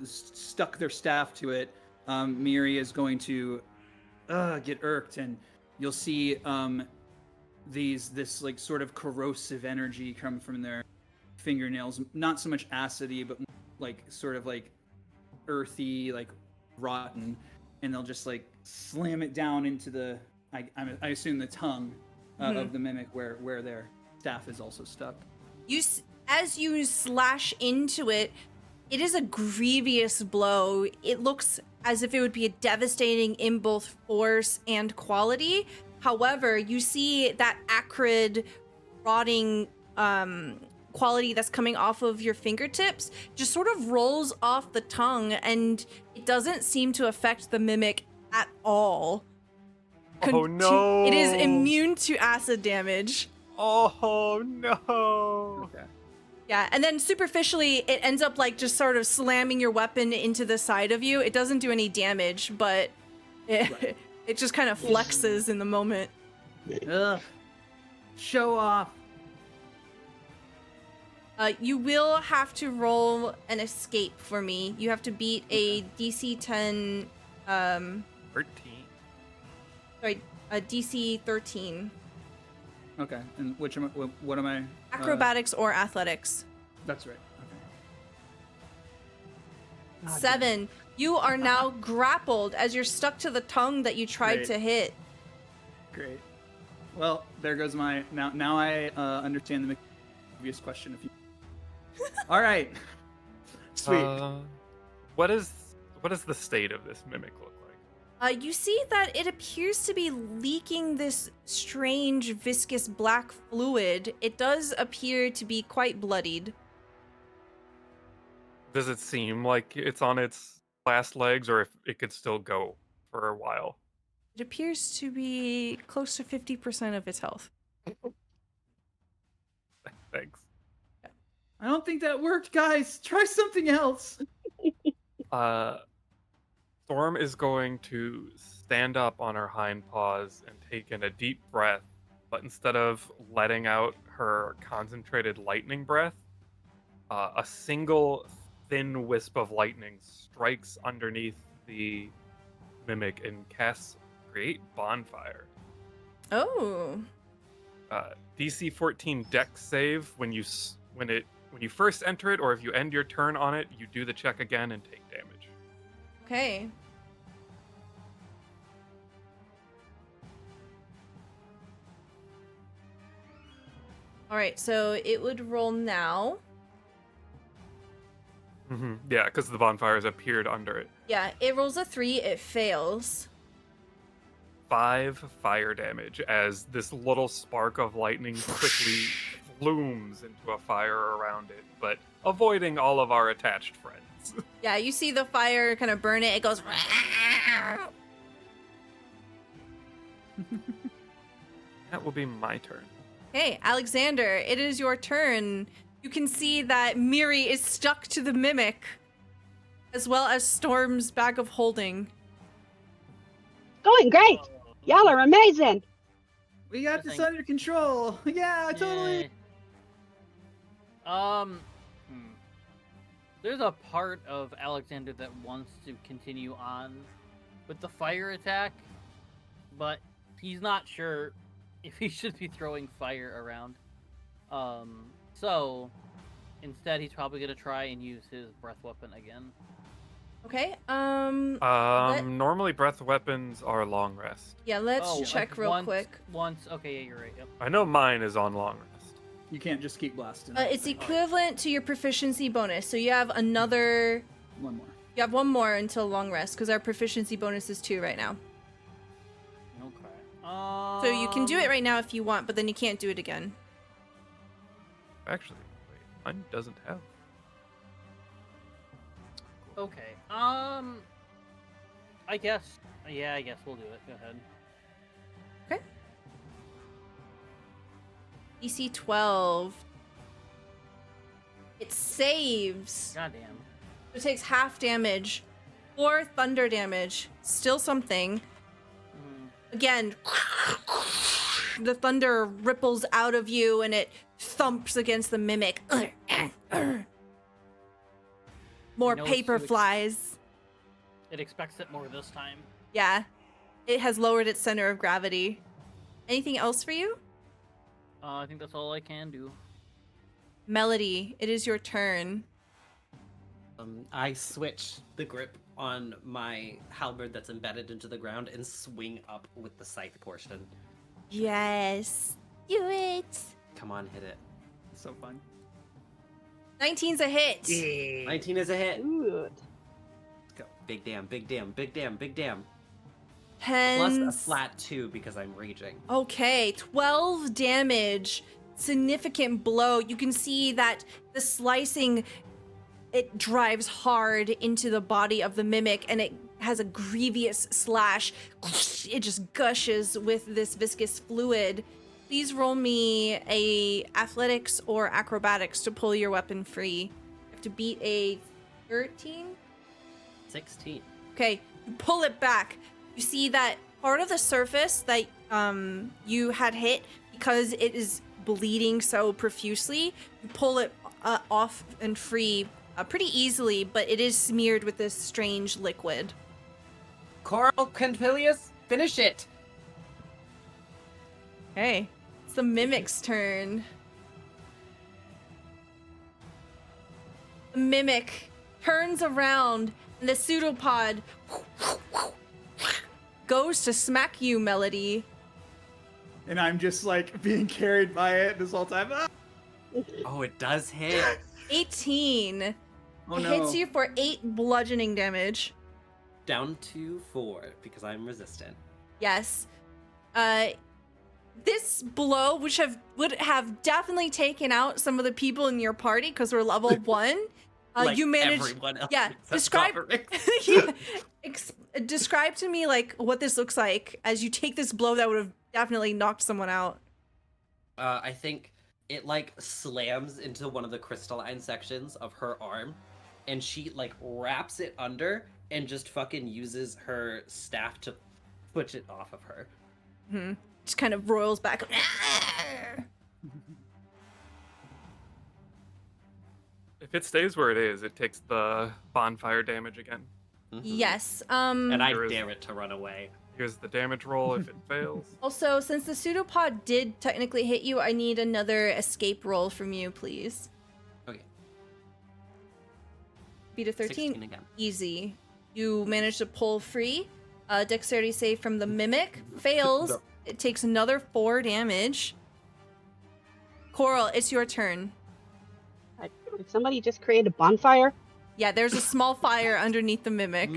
stuck their staff to it. Miri is going to get irked, and you'll see this like sort of corrosive energy come from their fingernails. Not so much acidy, but like sort of like earthy, like rotten, and they'll just like slam it down into the I assume the tongue of the mimic where their staff is also stuck. As you slash into it, it is a grievous blow. It looks as if it would be devastating in both force and quality. However, you see that acrid, rotting quality that's coming off of your fingertips just sort of rolls off the tongue, and it doesn't seem to affect the mimic at all. Oh no! It is immune to acid damage. Oh no! Okay. Yeah, and then superficially, it ends up like just sort of slamming your weapon into the side of you. It doesn't do any damage, but it, Right. it just kind of flexes in the moment. Ugh. Show off. You will have to roll an escape for me. You have to beat a DC 10, 13. sorry, a DC 13. Okay. And what am I? Acrobatics or athletics. That's right. Okay. 7. You are now grappled as you're stuck to the tongue that you tried Great. to hit. Great. Well, there goes my now I understand the previous question. If you. All right. Sweet. What is the state of this mimic look like? You see that it appears to be leaking this strange viscous black fluid. It does appear to be quite bloodied. Does it seem like it's on its last legs, or if it could still go for a while? It appears to be close to 50% of its health. Thanks. I don't think that worked, guys. Try something else. Storm is going to stand up on her hind paws and take in a deep breath, but instead of letting out her concentrated lightning breath, a single thin wisp of lightning strikes underneath the mimic and casts Create Bonfire. Oh. DC 14 Dex save when you first enter it, or if you end your turn on it, you do the check again and take damage. Okay. All right, so it would roll now. Yeah, because the bonfires appeared under it. Yeah, it rolls a 3, it fails. 5 fire damage as this little spark of lightning quickly blooms into a fire around it, but avoiding all of our attached friends. Yeah, you see the fire kind of burn it. It goes. That will be my turn. Hey, Alexander, it is your turn. You can see that Miri is stuck to the mimic, as well as Storm's bag of holding. Going great. Y'all are amazing. We got this under control. Yeah, totally. There's a part of Alexander that wants to continue on with the fire attack, but he's not sure if he should be throwing fire around. So instead he's probably gonna try and use his breath weapon again. Okay. Normally breath weapons are long rest. Yeah, let's check real quick. Okay, yeah, you're right. Yep. I know mine is on long rest. You can't just keep blasting. It's equivalent to your proficiency bonus. So you have another. One more. You have one more until long rest because our proficiency bonus is 2 right now. Okay. So you can do it right now if you want, but then you can't do it again. Actually, wait, mine doesn't have. Okay. I guess we'll do it. Go ahead. Okay. DC 12. It saves. Goddamn. It takes half damage. 4 thunder damage. Still something. Again, the thunder ripples out of you and it thumps against the mimic. More know paper it's too flies. It expects it more this time. Yeah. It has lowered its center of gravity. Anything else for you? I think that's all I can do. Melody, it is your turn. I switch the grip on my halberd that's embedded into the ground and swing up with the scythe portion. Yes. Do it. Come on, hit it. So fun. 19's a hit. 19 is a hit. Good. Let's go. Big damn, big damn, big damn, big damn. Hence... Plus a flat 2 because I'm raging. Okay, 12 damage. Significant blow. You can see that the slicing, it drives hard into the body of the mimic and it has a grievous slash. It just gushes with this viscous fluid. Please roll me a athletics or acrobatics to pull your weapon free. You have to beat a 13? 16. Okay, you pull it back. You see that part of the surface that you had hit, because it is bleeding so profusely, you pull it off and free pretty easily, but it is smeared with this strange liquid. Coral Campilius, finish it! Hey, it's the mimic's turn. The mimic turns around and the pseudopod goes to smack you, Melody. And I'm just like being carried by it this whole time. Ah! Oh, it does hit. 18. Oh It no. hits you for 8 bludgeoning damage. Down to 4 because I'm resistant. Yes. This blow, which would have definitely taken out some of the people in your party because we're level 1. Like You managed. everyone else Yeah. except Describe. Copperix. Yeah, describe to me like what this looks like as you take this blow that would have definitely knocked someone out. I think it like slams into one of the crystalline sections of her arm, and she like wraps it under and just fucking uses her staff to push it off of her. Mm-hmm. Just kind of roils back. If it stays where it is, it takes the bonfire damage again. Mhm. Yes. And I There is- dare it to run away. Here's the damage roll if it fails. Also, since the pseudopod did technically hit you, I need another escape roll from you, please. Okay. Beat a 13. 16 again. Easy. You manage to pull free. Dexterity save from the mimic. Fails. No. It takes another 4 damage. Coral, it's your turn. Did somebody just create a bonfire? Yeah, there's a small fire underneath the mimic.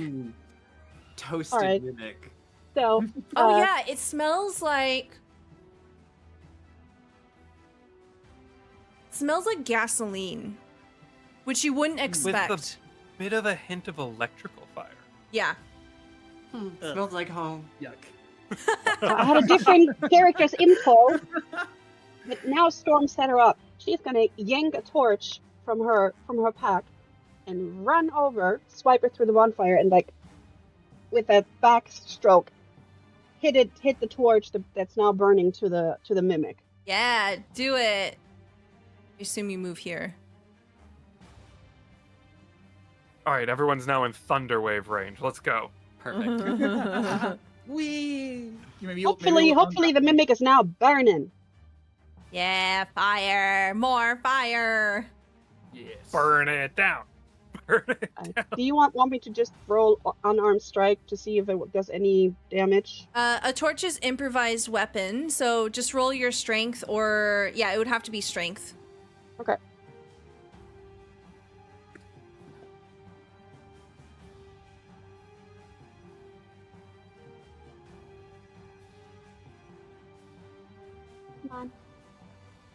Toasted All right. mimic. So, Oh yeah, it smells like smells like gasoline, which you wouldn't expect. With a bit of a hint of electrical fire. Yeah. Smells like home. Yuck. I had a different character's info, but now Storm set her up. She's gonna yank a torch from her pack and run over, swipe her through the bonfire, and like with a backstroke, hit the torch that's now burning to the mimic. Yeah, do it. I assume you move here. All right, everyone's now in Thunderwave range. Let's go. Perfect. Whee! Hopefully the mimic is now burning. Yeah, fire. More fire. Yes. Burn it down. Burn it down. Do you want me to just roll unarmed strike to see if it does any damage? A torch is improvised weapon, so just roll your strength, or yeah, it would have to be strength. Okay. Come on.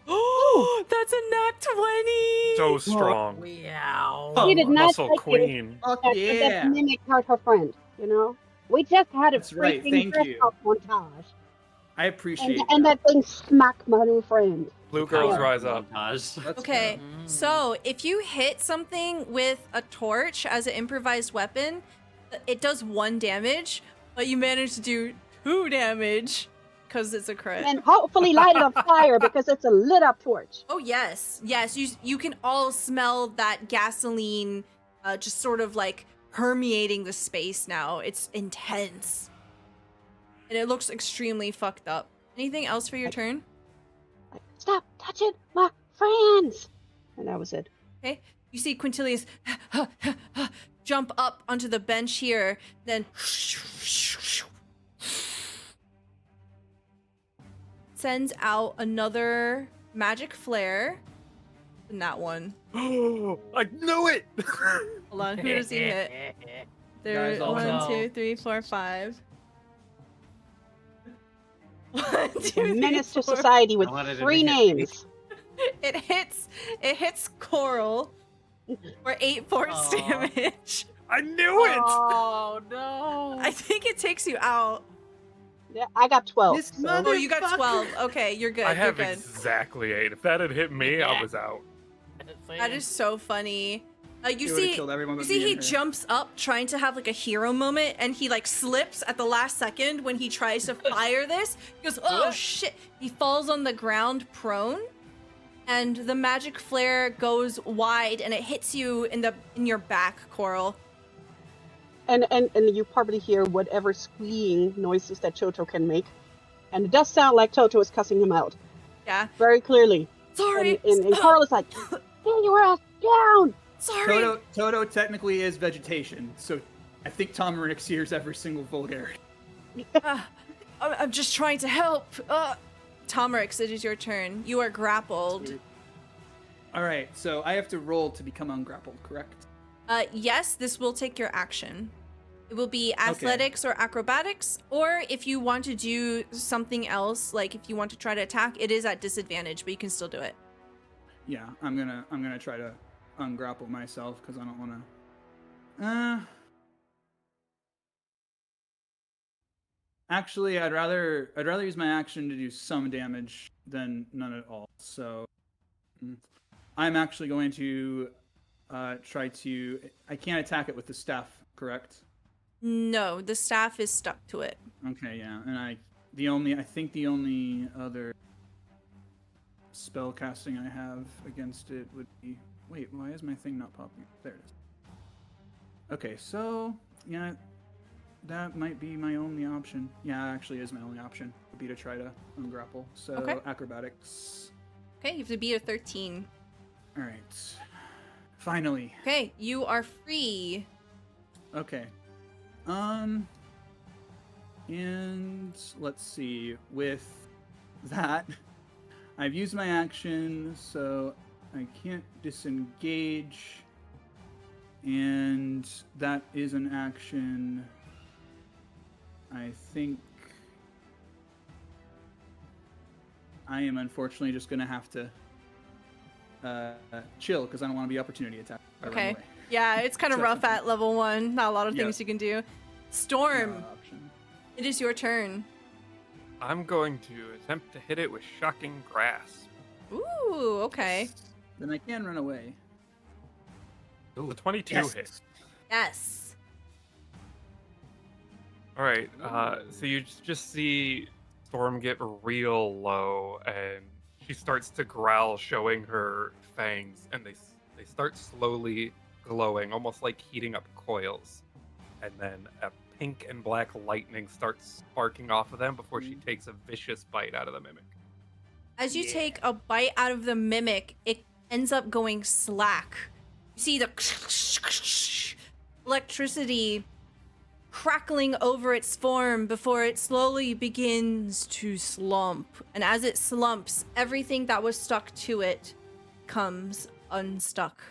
Oh, that's a nat 20. So strong. Wow. She did not Muscle like it. queen. Fuck That yeah. mimic hurt her friend, you know? We just had a That's right, freaking thank dress you. up montage. I appreciate And that thing smacked my new friend. Blue girls Yeah. rise up. Montage. Let's Okay, go. so if you hit something with a torch as an improvised weapon, it does 1 damage, but you manage to do 2 damage because it's a crit. And hopefully light it on fire because it's a lit up torch. Oh yes, you can all smell that gasoline, just sort of like permeating the space now. It's intense, and it looks extremely fucked up. Anything else for your turn? Like, stop touching my friends! And that was it. Okay, you see Quintilius jump up onto the bench here, then sends out another magic flare. And that one. I knew it. Hold on, who does he hit? There, Guys, all 1, know. 2, 3, 4, 5. 1, 2, 3, Menace to 4. society with I wanted to 3 hit names. It hits Coral for 8 force Aw. damage. I knew it. Oh no. I think it takes you out. Yeah, I got 12. This so- mother- Oh, you got Motherfucker. 12. Okay, you're good. I You're have good. exactly 8. If that had hit me, I was out. That is so funny. You It would've see, killed everyone you but see, me he and her. jumps up trying to have like a hero moment, and he like slips at the last second when he tries to fire this. He goes, "Oh shit!" He falls on the ground prone, and the magic flare goes wide, and it hits you in your back, Coral. And you probably hear whatever squealing noises that Toto can make. And it does sound like Toto is cussing him out. Yeah. Very clearly. Sorry. And Carl is like, get your ass down! Sorry. Toto technically is vegetation, so I think Tom Rick hears every single vulgarity. I'm just trying to help. Tomerix, it is your turn. You are grappled. All right, so I have to roll to become ungrappled, correct? Yes, this will take your action. It will be athletics or acrobatics, or if you want to do something else, like if you want to try to attack, it is at disadvantage, but you can still do it. Yeah, I'm gonna try to ungrapple myself because I don't want to. Actually, I'd rather use my action to do some damage than none at all. So I'm actually going to try to. I can't attack it with the staff, correct? No, the staff is stuck to it. Okay, yeah, and I think the only other spell casting I have against it would be. Wait, why is my thing not popping? There it is. Okay, so yeah, that might be my only option. Yeah, it actually is my only option. Would be to try to ungrapple. So Okay. acrobatics. Okay, you have to beat a 13. All right. Finally. Okay, you are free. Okay. And let's see. With that, I've used my action, so I can't disengage. And that is an action. I think I am unfortunately just going to have to chill because I don't want to be opportunity attacked. I run Okay. away. Yeah, it's kind of So- rough at level 1. Not a lot of Yeah. things you can do. Storm, No option. it is your turn. I'm going to attempt to hit it with Shocking Grasp. Ooh, okay. Then I can run away. The 22 Yes. hit. Yes. All right. So you just see Storm get real low, and she starts to growl, showing her fangs, and they start slowly glowing, almost like heating up coils. And then a pink and black lightning starts sparking off of them before she takes a vicious bite out of the mimic. As you take a bite out of the mimic, it ends up going slack. You see the electricity crackling over its form before it slowly begins to slump. And as it slumps, everything that was stuck to it comes unstuck.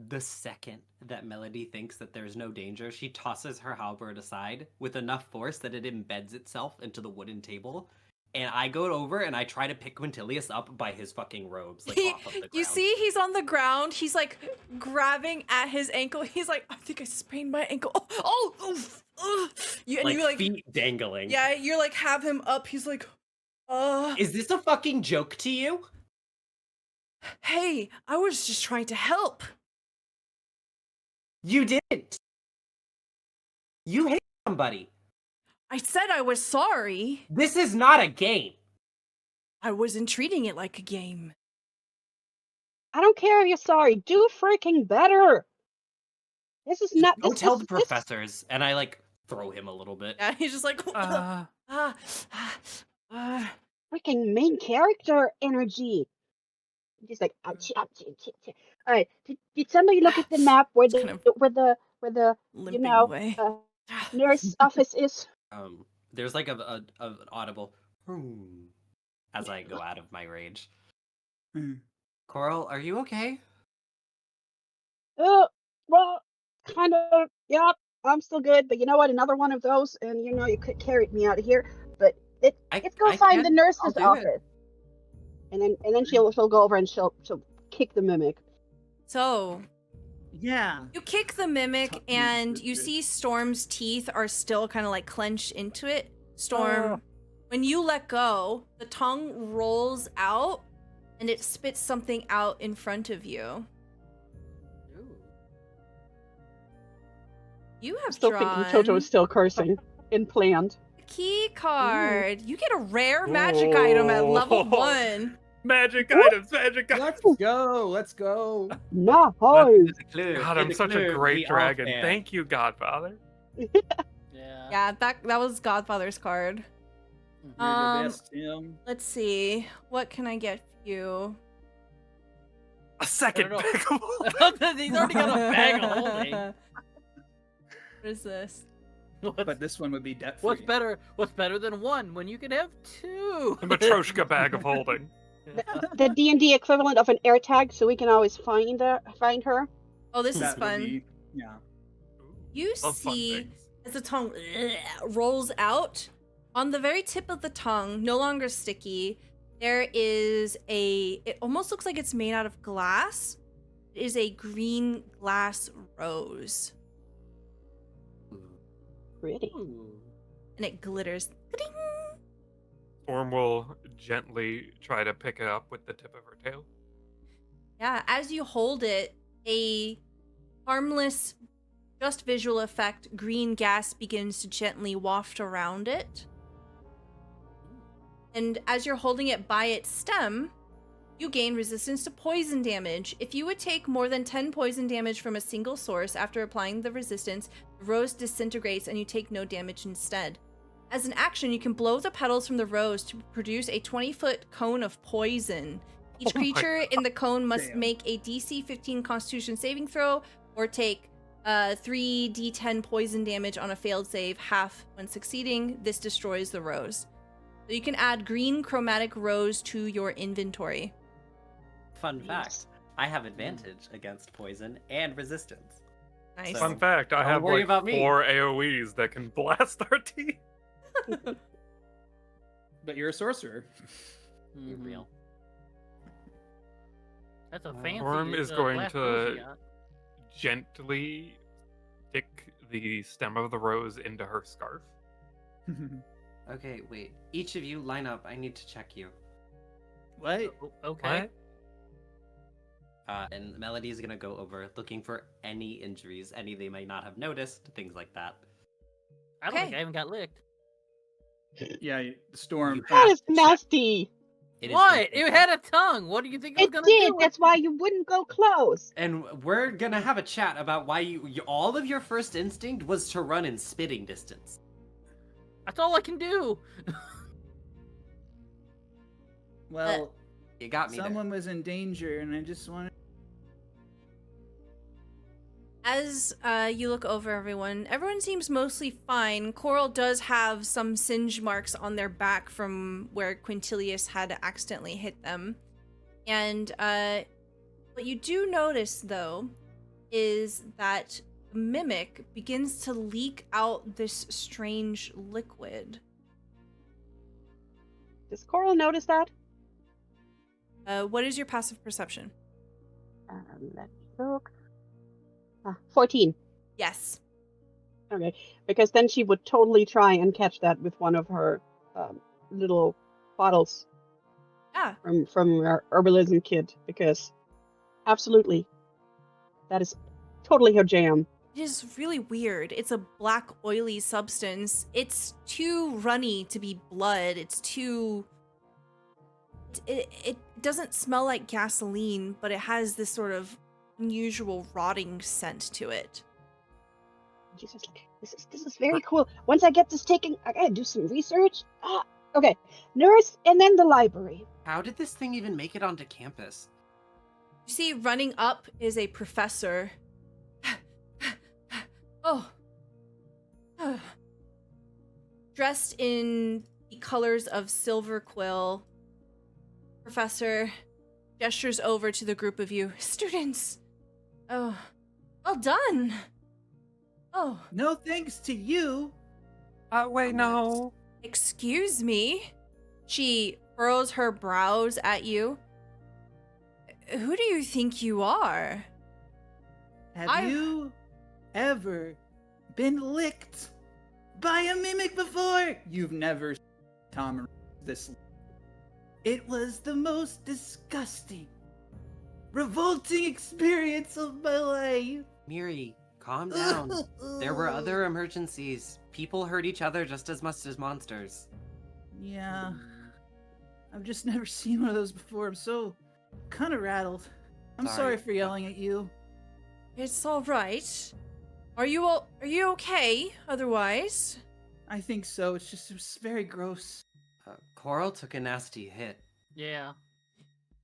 The second that Melody thinks that there's no danger, she tosses her halberd aside with enough force that it embeds itself into the wooden table. And I go over and I try to pick Quintilius up by his fucking robes, like off of the ground. You see, he's on the ground. He's like grabbing at his ankle. He's like, I think I sprained my ankle. And like, you like, feet dangling. yeah, you're like, have him up. He's like, Is this a fucking joke to you? Hey, I was just trying to help. You didn't. You hit somebody. I said I was sorry. This is not a game. I wasn't treating it like a game. I don't care if you're sorry. Do freaking better. This is not. Go This, tell this, the this- professors. And I like throw him a little bit. Yeah, he's just like, freaking main character energy. He's like, ouch, ouch, ouch, ouch. All right. Did somebody look at the map where Just the kind of where the limping away. nurse office is? There's like an audible as I go out of my rage. Mhm. Coral, are you okay? Well, kind of. Yeah, I'm still good. But you know what? Another one of those, and you know you could carry me out of here. But let's go I find can. the I'll nurse's do it. office. And then she'll go over and she'll kick the mimic. So, Yeah. you kick the mimic, and you see Storm's teeth are still kind of like clenched into it. Storm, when you let go, the tongue rolls out, and it spits something out in front of you. You have Still drawn thinking Chojo is still cursing and planned. a key card. You get a rare magic item at level Oh. 1. Magic items, magic items. Let's go. Let's go. No. God, I'm such a great dragon. Thank you, Godfather. Yeah. Yeah, that was Godfather's card. You're the best, Tim. Let's see. What can I get you? A second I don't bag of holding. He's already got a bag of holding. What is this? But this one would be debt free. What's better? What's better than one when you can have two? A Matryoshka bag of holding. The D&D equivalent of an air tag, so we can always find her. Oh, this is That would fun. be- yeah. You Love fun see, things. as the tongue rolls out, on the very tip of the tongue, no longer sticky, there is it almost looks like it's made out of glass. It is a green glass rose, Pretty. and it glitters. Ka-ding! Storm will gently try to pick it up with the tip of her tail. Yeah, as you hold it, a harmless, just visual effect, green gas begins to gently waft around it. And as you're holding it by its stem, you gain resistance to poison damage. If you would take more than 10 poison damage from a single source after applying the resistance, the rose disintegrates and you take no damage instead. As an action, you can blow the petals from the rose to produce a 20-foot cone of poison. Each Oh my creature in the cone must Damn. make a DC 15 Constitution saving throw or take 3d10 poison damage on a failed save, half when succeeding. This destroys the rose. So you can add green chromatic rose to your inventory. Fun fact: I have advantage against poison and resistance. Nice. So- Fun fact, I Don't have worry like about me. 4 AoEs that can blast our teeth. But you're a sorcerer. Be Mhm. real. That's a fancy. Orm is going glass rose you to got. gently stick the stem of the rose into her scarf. Okay, wait. Each of you line up. I need to check you. What? Okay. What? And Melody is gonna go over looking for any injuries, any they might not have noticed, things like that. I don't think Okay. I even got licked. Yeah, Storm. You That have is to check. nasty. It is What? It important. had a tongue. What do you think I was It gonna did. do? That's why you wouldn't go close. And we're gonna have a chat about why all of your first instinct was to run in spitting distance. That's all I can do. Well, You got me someone was in danger, and I just wanted. As you look over everyone seems mostly fine. Coral does have some singe marks on their back from where Quintilius had accidentally hit them. And what you do notice, though, is that the mimic begins to leak out this strange liquid. Does Coral notice that? What is your passive perception? Let me look. 14. Yes. Okay, because then she would totally try and catch that with one of her little bottles Yeah. from our herbalism kit, because absolutely, that is totally her jam. It is really weird. It's a black, oily substance. It's too runny to be blood. It's too... It doesn't smell like gasoline, but it has this sort of unusual rotting scent to it. She's just like, this is very cool. Once I get this taken, I gotta do some research. Okay, nurse, and then the library. How did this thing even make it onto campus? You see, running up is a professor. Oh. Dressed in the colors of silver quill. Professor gestures over to the group of you. Students! Oh, well done! Oh, No thanks to you. Wait, no. excuse me? She furrows her brows at you. Who do you think you are? Have you ever been licked by a mimic before? You've never, Tom, this. It was the most disgusting, revolting experience of my life. Miri, calm down. There were other emergencies. People hurt each other just as much as monsters. Yeah. I've just never seen one of those before. I'm so kind of rattled. I'm sorry for yelling at you. It's all right. Are you okay otherwise? I think so. It was very gross. Coral took a nasty hit. Yeah.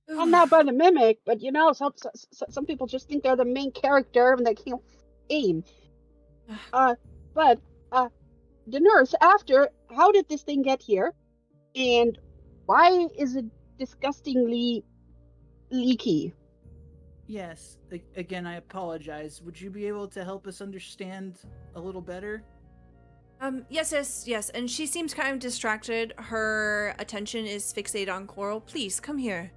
I'm not by the mimic, but you know, some people just think they're the main character and they can't aim. But the nurse, after, how did this thing get here? And why is it disgustingly leaky? Yes. Again, I apologize. Would you be able to help us understand a little better? Yes. And she seems kind of distracted. Her attention is fixated on Coral. Please, come here.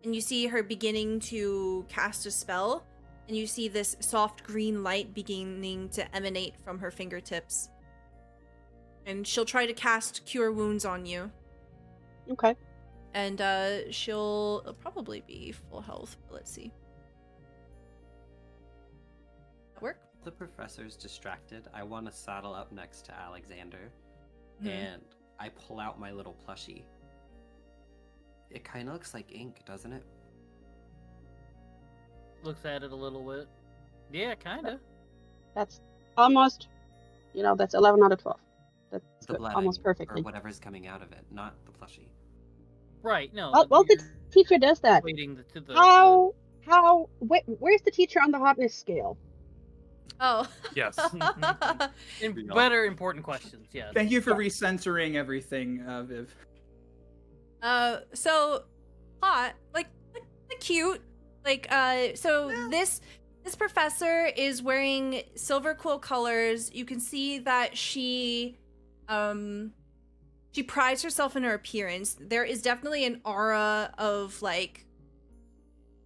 And you see her beginning to cast a spell, and you see this soft green light beginning to emanate from her fingertips. And she'll try to cast Cure Wounds on you. Okay. And, it'll probably be full health, but let's see. That work? The professor's distracted. I want to saddle up next to Alexander, Mhm. and I pull out my little plushie. It kind of looks like ink, doesn't it? Looks at it a little bit. Yeah, kind of. That's almost, that's 11 out of 12. That's The good. blood, Almost perfectly. or whatever's coming out of it, not the plushie. Right. No. Well, the teacher does that. Waiting to the. Where's the teacher on the hotness scale? Oh. Yes. Better important questions. Yes. Thank you for recentering everything, Viv. So hot, like cute. This professor is wearing silver quill colors. You can see that she she prides herself in her appearance. There is definitely an aura of like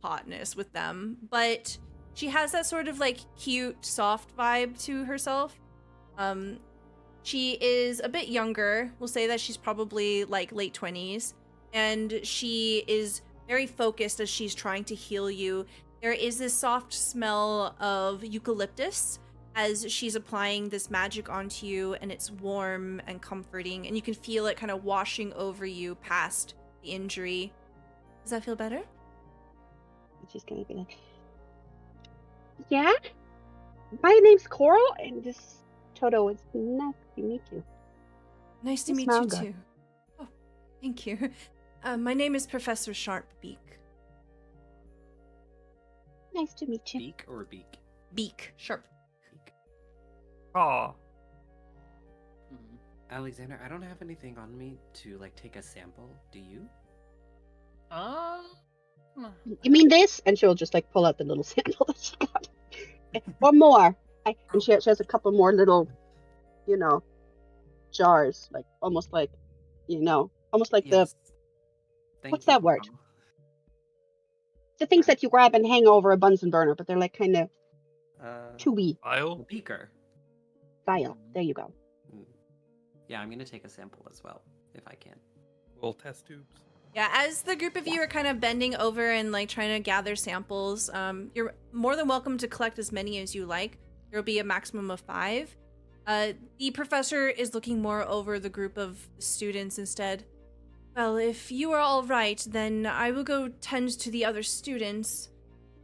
hotness with them, but she has that sort of like cute, soft vibe to herself. She is a bit younger. We'll say that she's probably like late 20s, and she is very focused as she's trying to heal you. There is this soft smell of eucalyptus as she's applying this magic onto you, and it's warm and comforting, and you can feel it kind of washing over you past the injury. Does that feel better? She's gonna be like, yeah? My name's Coral, and this Toto is nice to meet you. Nice to You meet smell you good. too. Oh, thank you. My name is Professor Sharpbeak. Nice to meet you. Beak or beak? Beak. Sharp. Beak. Aw. Mhm. Alexander, I don't have anything on me to like take a sample. Do you? You mean this? And she'll just like pull out the little sample that she got. One more. And she has a couple more little, jars, like almost like, almost like Yes. Thank what's you, that word? Coral. the things that you grab and hang over a Bunsen burner, but they're like kind of chewy. The Vial? beaker. Vial. There you go. Yeah, I'm gonna take a sample as well, if I can. Little test tubes. Yeah, as the group of you are kind of bending over and like trying to gather samples, you're more than welcome to collect as many as you like. There will be a maximum of 5. The professor is looking more over the group of students instead. Well, if you are all right, then I will go tend to the other students.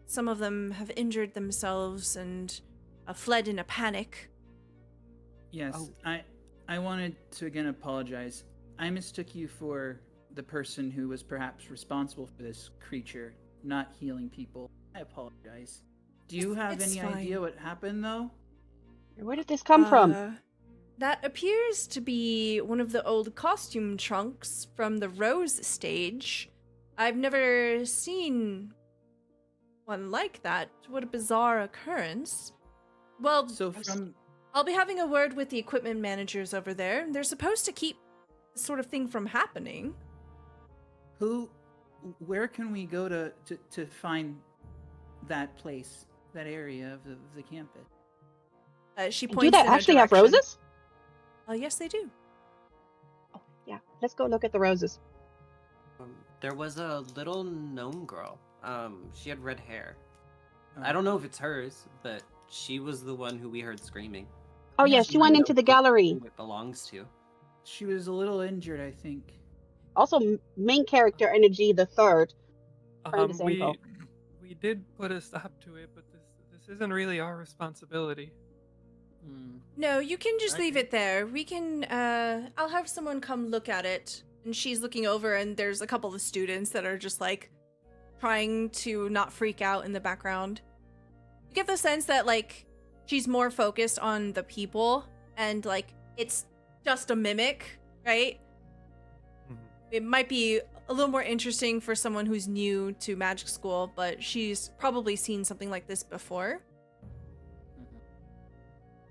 Some of them have injured themselves and fled in a panic. Yes, Oh. I wanted to again apologize. I mistook you for the person who was perhaps responsible for this creature not healing people. I apologize. Do you have It's any fine. idea what happened, though? Where did this come from? That appears to be one of the old costume trunks from the Rose stage. I've never seen one like that. What a bizarre occurrence. Well, So from I'll be having a word with the equipment managers over there. They're supposed to keep this sort of thing from happening. where can we go to find that place, that area of the campus? She Do points they in a actually have direction. roses? Yes, they do. Oh, yeah. Let's go look at the roses. There was a little gnome girl. She had red hair. I don't know if it's hers, but she was the one who we heard screaming. Oh, yeah, Yes, she went into the gallery. Who it belongs to. She was a little injured, I think. Also, main character energy, the third. Sprained his ankle. We did put a stop to it, but this isn't really our responsibility. No, you can just leave Okay. it there. We can, I'll have someone come look at it. And she's looking over, and there's a couple of students that are just like trying to not freak out in the background. You get the sense that like she's more focused on the people, and like it's just a mimic, right? It might be a little more interesting for someone who's new to magic school, but she's probably seen something like this before.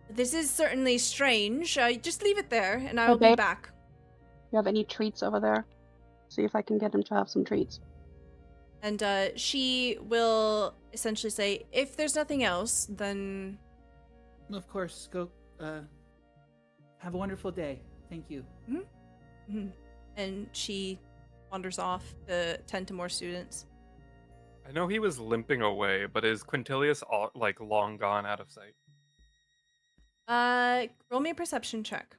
This is certainly strange. Just leave it there, and I will be babe. back. You have any treats over there? See if I can get him to have some treats. And she will essentially say, if there's nothing else, then... Of course, go. Have a wonderful day. Thank you. And she wanders off to tend to more students. I know he was limping away, but is Quintilius like long gone out of sight? Roll me a perception check.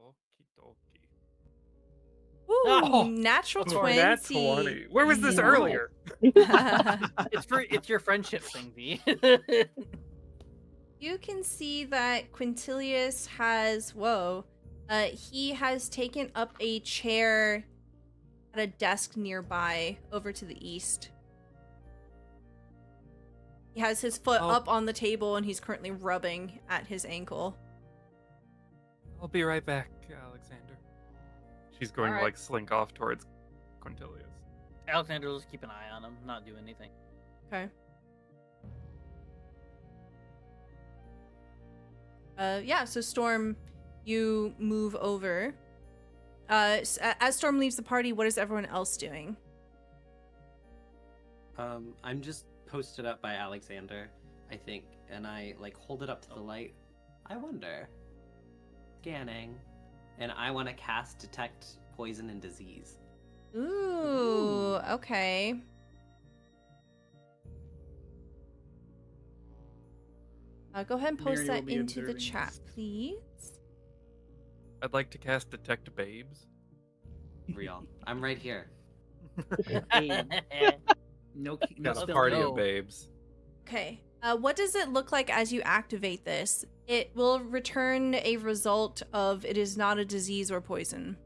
Okie dokie. Ooh, Oh, natural of 20. course. Nat 20. Where was this Yeah. earlier? It's your friendship thing, V. You can see that Quintilius has, he has taken up a chair at a desk nearby over to the east. He has his foot Oh. up on the table and he's currently rubbing at his ankle. I'll be right back, Alexander. She's going to Alright. like slink off towards Quintilius. Alexander will just keep an eye on him, not do anything. Okay. Yeah, so Storm, you move over As Storm leaves the party, what is everyone else doing? I'm just posted up by Alexander, I think, and I like hold it up to the light. I wonder. Scanning. And I want to cast Detect Poison and Disease. Ooh, okay. Go ahead and post Mary will that be into the observing chat, this. please. I'd like to cast Detect Babes. Real. I'm right here. No Got a spelling. party no. of babes. Okay. What does it look like as you activate this? It will return a result of it is not a disease or poison.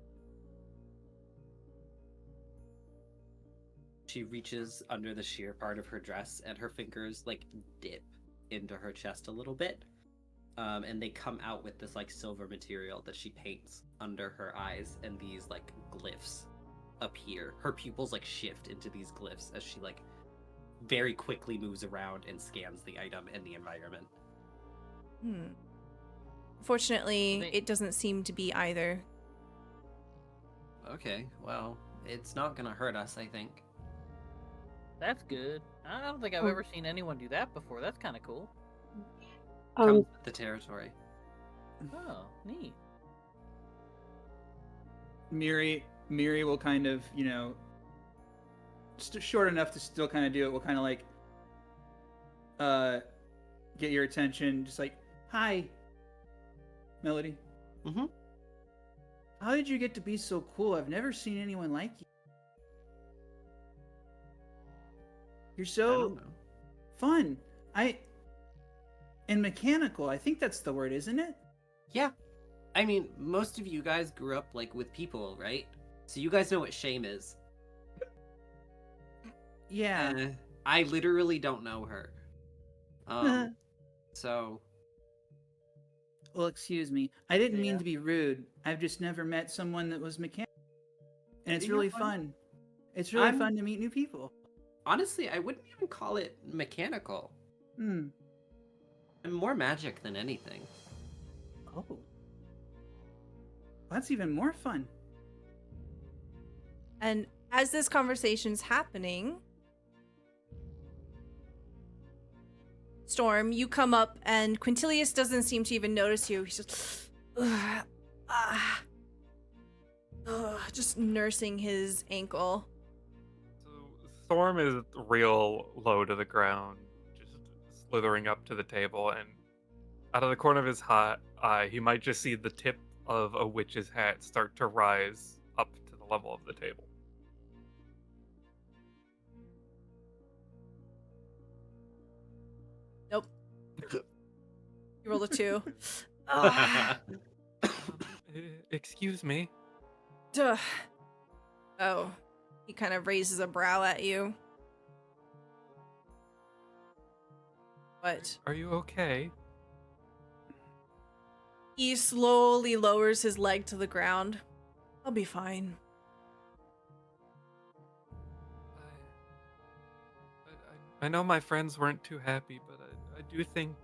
She reaches under the sheer part of her dress, and her fingers like dip into her chest a little bit, and they come out with this like silver material that she paints under her eyes, and these like glyphs appear. Her pupils like shift into these glyphs as she like very quickly moves around and scans the item and the environment. Fortunately, it doesn't seem to be either. Okay, well, it's not gonna hurt us, I think. That's good. I don't think I've ever seen anyone do that before. That's kind of cool. Comes with the territory. Oh, neat. Miri will kind of, short enough to still kind of do it. Will kind of like get your attention, just like, hi, Melody. Mm-hmm. How did you get to be so cool? I've never seen anyone like you. You're I so don't know. fun. And mechanical. I think that's the word, isn't it? Yeah. I mean, most of you guys grew up like with people, right? So you guys know what shame is. Yeah. I literally don't know her. So Well, excuse me. I didn't mean Yeah. to be rude. I've just never met someone that was mechanical. And it's You're really fine. fun. It's really I'm- fun to meet new people. honestly, I wouldn't even call it mechanical. Hmm. I'm more magic than anything. Oh. That's even more fun. And as this conversation's happening, Storm, you come up and Quintilius doesn't seem to even notice you. He's just nursing his ankle. So Storm is real low to the ground, just slithering up to the table, and out of the corner of his eye, he might just see the tip of a witch's hat start to rise up to the level of the table. Nope. You rolled a 2. Ugh. Excuse me. Duh. Oh. He kind of raises a brow at you. What? Are you okay? He slowly lowers his leg to the ground. I'll be fine. I know my friends weren't too happy, but I do think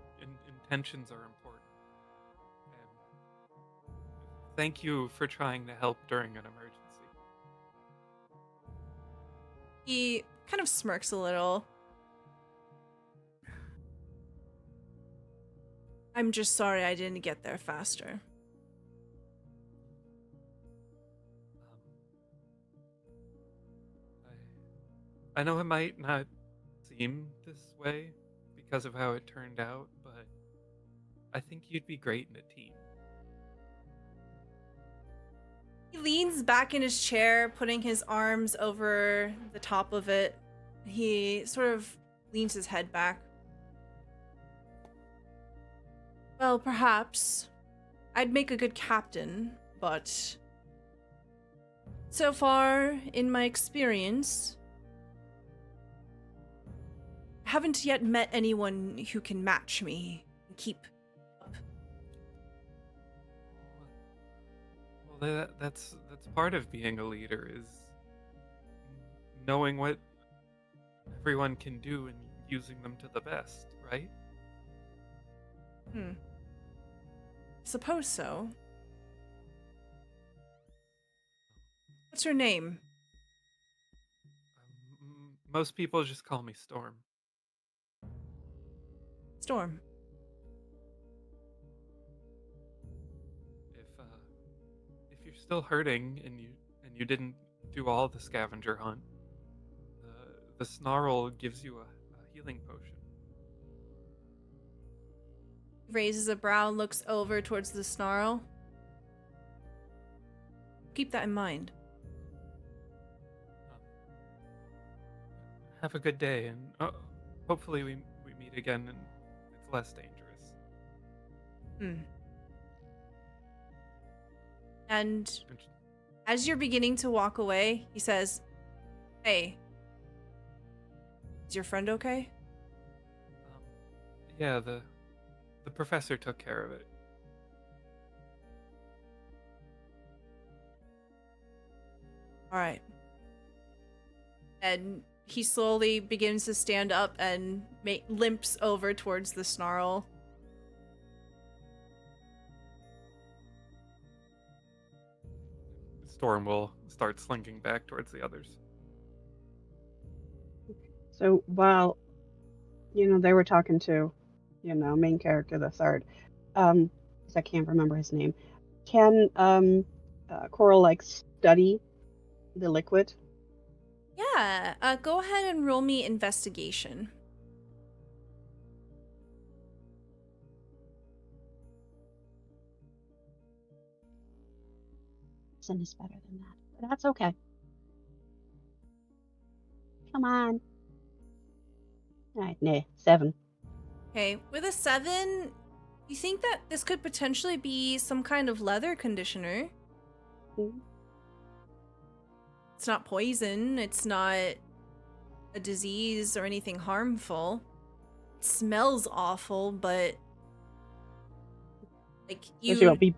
intentions are important. And thank you for trying to help during an emergency. He kind of smirks a little. I'm just sorry I didn't get there faster. I know it might not seem this way because of how it turned out, but I think you'd be great in a team. He leans back in his chair, putting his arms over the top of it. He sort of leans his head back. Well, perhaps. I'd make a good captain, but so far, in my experience, I haven't yet met anyone who can match me and keep up. Well, that's part of being a leader, is knowing what everyone can do and using them to the best, right? Suppose so. What's her name? Most people just call me Storm. Storm. If you're still hurting and you didn't do all the scavenger hunt, the snarl gives you a healing potion. Raises a brow, looks over towards the snarl. Keep that in mind. Have a good day, and hopefully we meet again and it's less dangerous. And as you're beginning to walk away, he says, "Hey, is your friend okay?" Yeah, the professor took care of it. All right. And he slowly begins to stand up and limps over towards the snarl. Storm will start slinking back towards the others. So while, they were talking to, main character, the third, 'cause I can't remember his name, can Coral, study the liquid? Yeah, go ahead and roll me investigation. Sin is better than that, but that's okay. Come on. All right, nah, 7. Okay, with a 7, you think that this could potentially be some kind of leather conditioner. Mhm. It's not poison, it's not a disease or anything harmful. It smells awful, but So she won't be.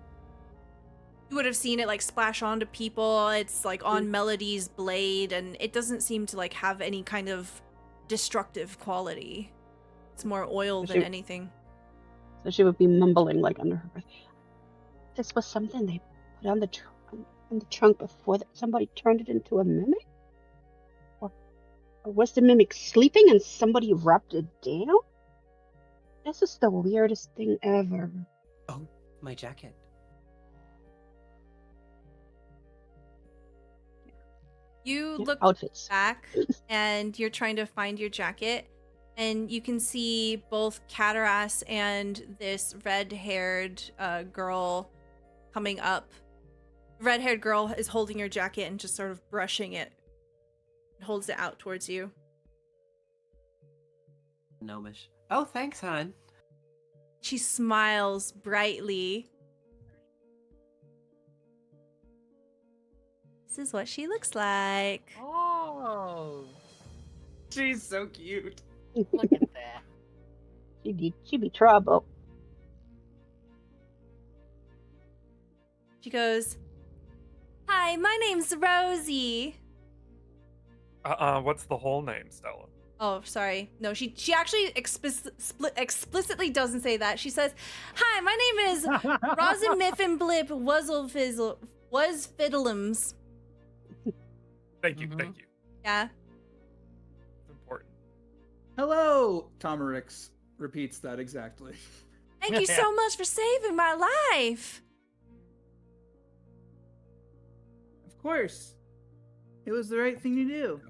you would have seen it splash onto people. It's on Melody's blade, and it doesn't seem to have any kind of destructive quality. It's more oil than anything. So she would be mumbling under her breath. This was something they put on the trunk before somebody turned it into a mimic? Or was the mimic sleeping and somebody wrapped it down? This is the weirdest thing ever. Oh, my jacket. You look outfits back and you're trying to find your jacket, and you can see both Cataras and this red-haired girl coming up. The red-haired girl is holding your jacket and just sort of brushing it. Holds it out towards you. Gnomish. Oh, thanks, hon. She smiles brightly. This is what she looks like. Oh, She's so cute. look at that. She'd be trouble. She goes, "Hi, my name's Rosie." What's the whole name, Stella? Oh, sorry. No, she actually explicitly doesn't say that. She says, "Hi, my name is Rosin Blip was Fiddleums." Thank you, thank you. Yeah. It's important. Hello, Tomerix repeats that exactly. Thank you so much for saving my life. Of course. It was the right thing to do.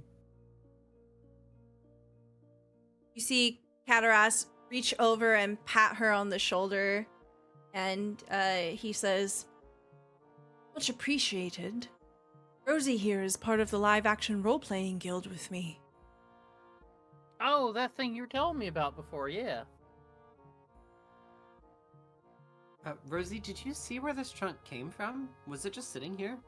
You see Cataras reach over and pat her on the shoulder, and he says, "Much appreciated. Rosie here is part of the live-action role-playing guild with me." Oh, that thing you were telling me about before, yeah. Rosie, did you see where this trunk came from? Was it just sitting here?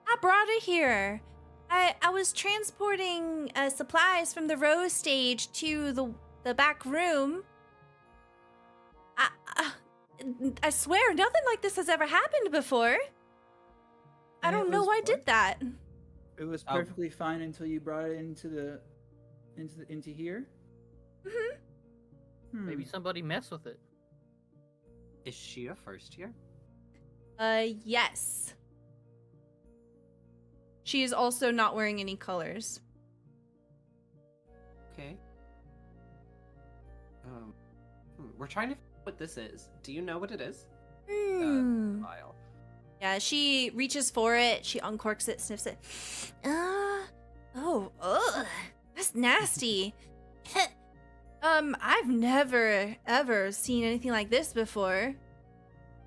I brought it here. I was transporting supplies from the Rose stage to the back room. I swear nothing like this has ever happened before. I And it don't know was why I what? did that. It was perfectly fine until you brought it into here. Mm-hmm. Maybe somebody messed with it. Is she a first year? Yes. She is also not wearing any colors. Okay. We're trying to figure out what this is. Do you know what it is? Vial. Yeah, she reaches for it. She uncorks it, sniffs it. Ugh, that's nasty. I've never ever seen anything like this before.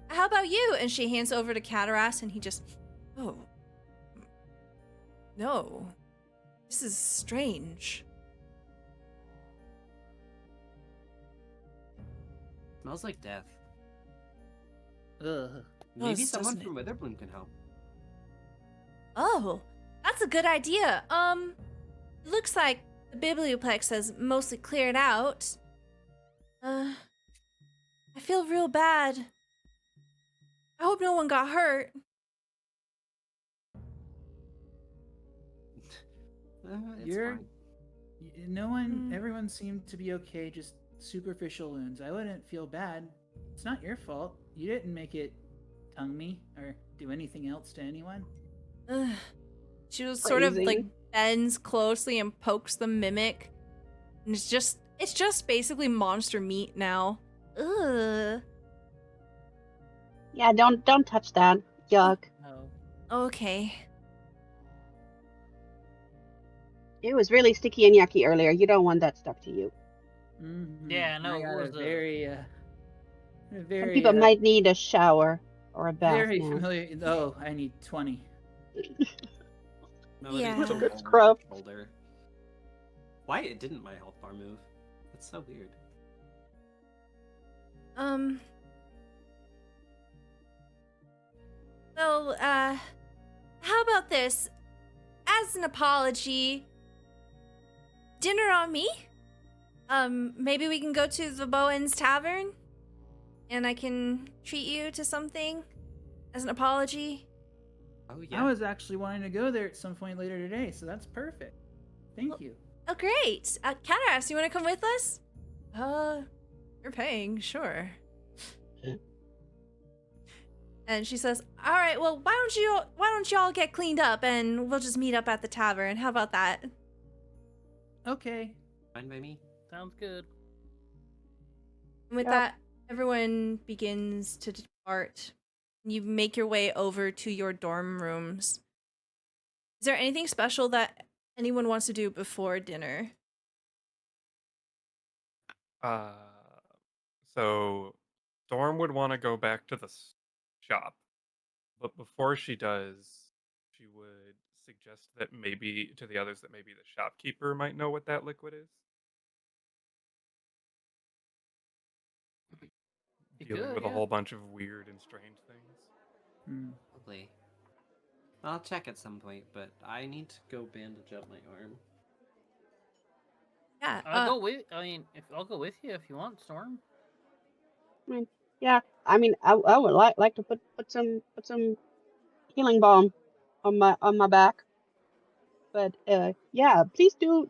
How about you? And she hands over to Cataras, and he just, oh, no, this is strange. Smells like death. Ugh. Maybe Does, someone doesn't from Witherbloom can help. Oh, that's a good idea. Looks like the biblioplex has mostly cleared out. I feel real bad. I hope no one got hurt. It's You're- fine. No one, everyone seemed to be okay, just superficial wounds. I wouldn't feel bad. It's not your fault. You didn't make it tongue me or do anything else to anyone. She was sort of like Phrasing. bends closely and pokes the mimic. And it's just basically monster meat now. Ugh. Yeah, don't touch that. Yuck. No. Okay. It was really sticky and yucky earlier. You don't want that stuck to you. Mm-hmm. Yeah, no, I it got was a very, Some people might need a shower or a bath very now. familiar. Oh, I need 20. Melody Yeah. put her Good hand on scrub. her shoulder. Why it didn't my health bar move? That's so weird. Well, how about this? As an apology, dinner on me? Maybe we can go to the Bowen's Tavern? And I can treat you to something as an apology? Oh yeah. I was actually wanting to go there at some point later today, so that's perfect. Thank you. Oh, great. Cataras, you want to come with us? You're paying, sure. And she says, all right, well, why don't you all get cleaned up and we'll just meet up at the tavern. How about that? Okay. Fine by me. Sounds good. And with Yep. that, everyone begins to depart. You make your way over to your dorm rooms. Is there anything special that anyone wants to do before dinner? So Storm would want to go back to the shop, but before she does, she would suggest that maybe to the others that maybe the shopkeeper might know what that liquid is. He Dealing could, with a yeah. whole bunch of weird and strange things. Hmm. Probably. I'll check at some point, but I need to go bandage up my arm. Yeah. I'll go with you if you want, Storm. Yeah, I mean, I would like to put some healing balm on my back. But yeah, please do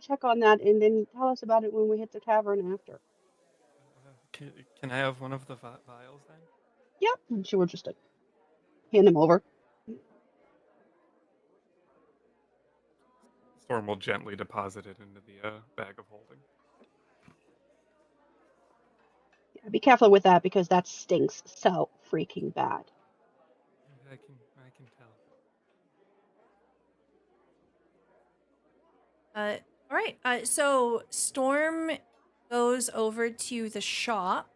check on that and then tell us about it when we hit the tavern after. Can I have one of the vials then? Yep. And she will just hand them over. Storm will gently deposit it into the bag of holding. Yeah, be careful with that because that stinks so freaking bad. I can tell. All right. So Storm goes over to the shop,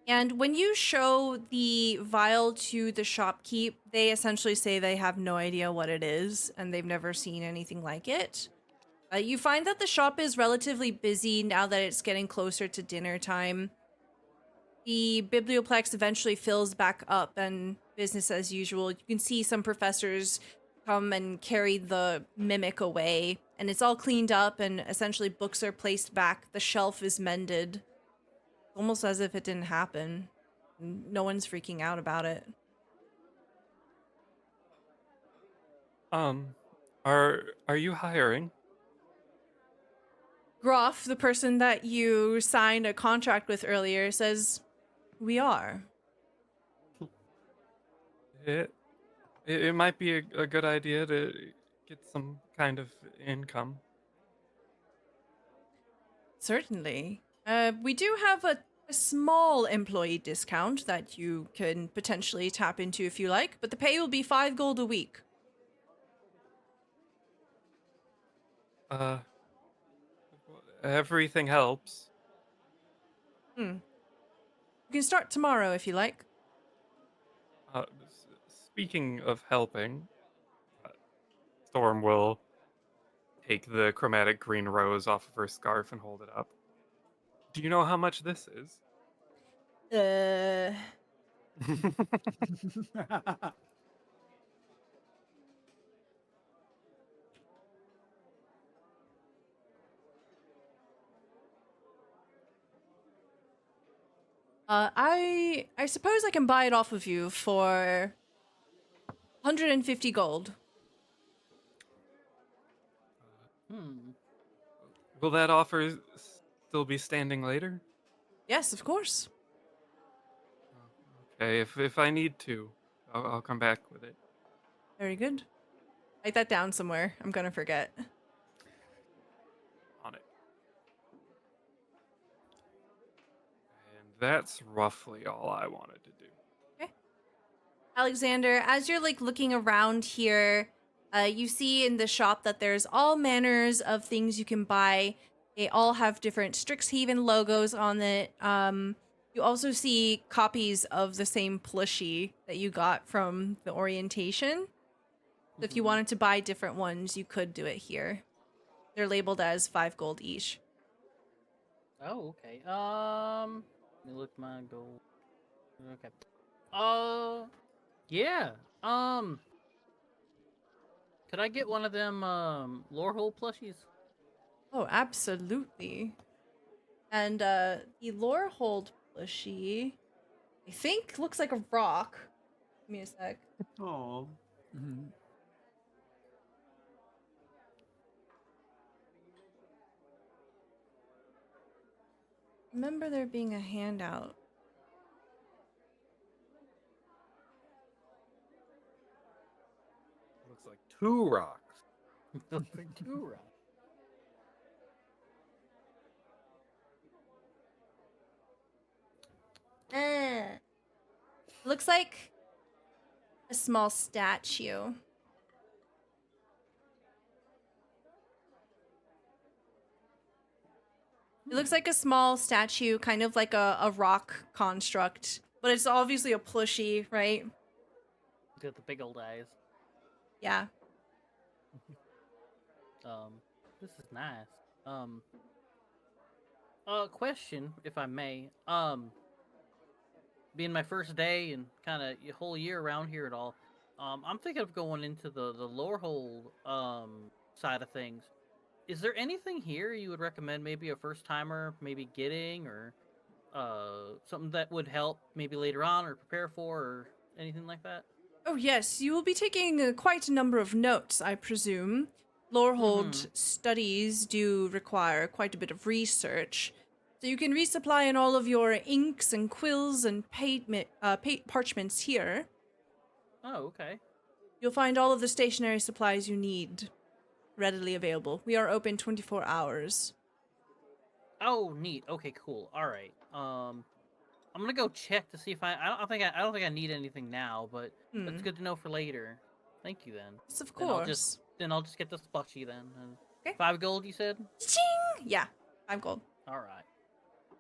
and when you show the vial to the shopkeep, they essentially say they have no idea what it is and they've never seen anything like it. You find that the shop is relatively busy now that it's getting closer to dinner time. The biblioplex eventually fills back up and business as usual. You can see some professors come and carry the mimic away, and it's all cleaned up and essentially books are placed back. The shelf is mended. Almost as if it didn't happen. No one's freaking out about it. Are you hiring? Groff, the person that you signed a contract with earlier, says, we are. it might be a good idea to get some kind of income. Certainly. We do have a small employee discount that you can potentially tap into if you like, but the pay will be 5 gold a week. Uh, Everything helps. You can start tomorrow if you like. Speaking of helping, Storm will take the chromatic green rose off of her scarf and hold it up. Do you know how much this is? Uh, I suppose I can buy it off of you for 150 gold. Hmm. Will that offer still be standing later? Yes, of course. Okay, if I need to, I'll come back with it. Very good. Write that down somewhere. I'm gonna forget. On it. And that's roughly all I wanted to do. Okay. Alexander, as you're like looking around here, you see in the shop that there's all manners of things you can buy. They all have different Strixhaven logos on it. You also see copies of the same plushie that you got from the orientation. So if you wanted to buy different ones, you could do it here. They're labeled as 5 gold each. Oh, okay. Let me look my gold. Okay. Yeah. Could I get one of them lore hole plushies? Oh, absolutely. And the lore hold plushie, I think looks like a rock. Give me a sec. Oh. Mhm. Remember there being a handout. Looks like 2 rocks. Looks like two rocks. Looks like a small statue. It looks like a small statue, kind of like a rock construct, but it's obviously a plushie, right? Got the big old eyes. Yeah. This is nice. Question, if I may. Being my first day and kind of your whole year around here at all, I'm thinking of going into the lore hole side of things. Is there anything here you would recommend maybe a first timer maybe getting, or something that would help maybe later on or prepare for, or anything like that? Oh, yes, you will be taking quite a number of notes, I presume. Lorehold studies do require quite a bit of research, so you can resupply in all of your inks and quills and parchments here. Oh, okay. You'll find all of the stationery supplies you need readily available. We are open 24 hours. Oh, neat. Okay, cool. All right. I'm gonna go check to see if I don't think I need anything now, but that's good to know for later. Thank you then. Yes, of Then course. I'll just get the plushie then. Okay. 5 gold, you said? Ching! Yeah, 5 gold. All right.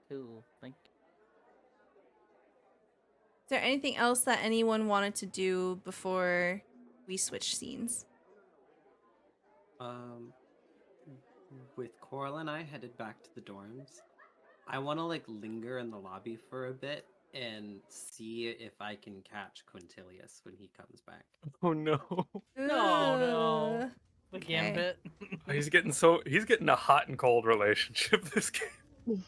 Cool. Thank you. Is there anything else that anyone wanted to do before we switch scenes? With Coral and I headed back to the dorms, I want to like linger in the lobby for a bit and see if I can catch Quintilius when he comes back. Oh no. No. The Okay. gambit. He's getting a hot and cold relationship this game.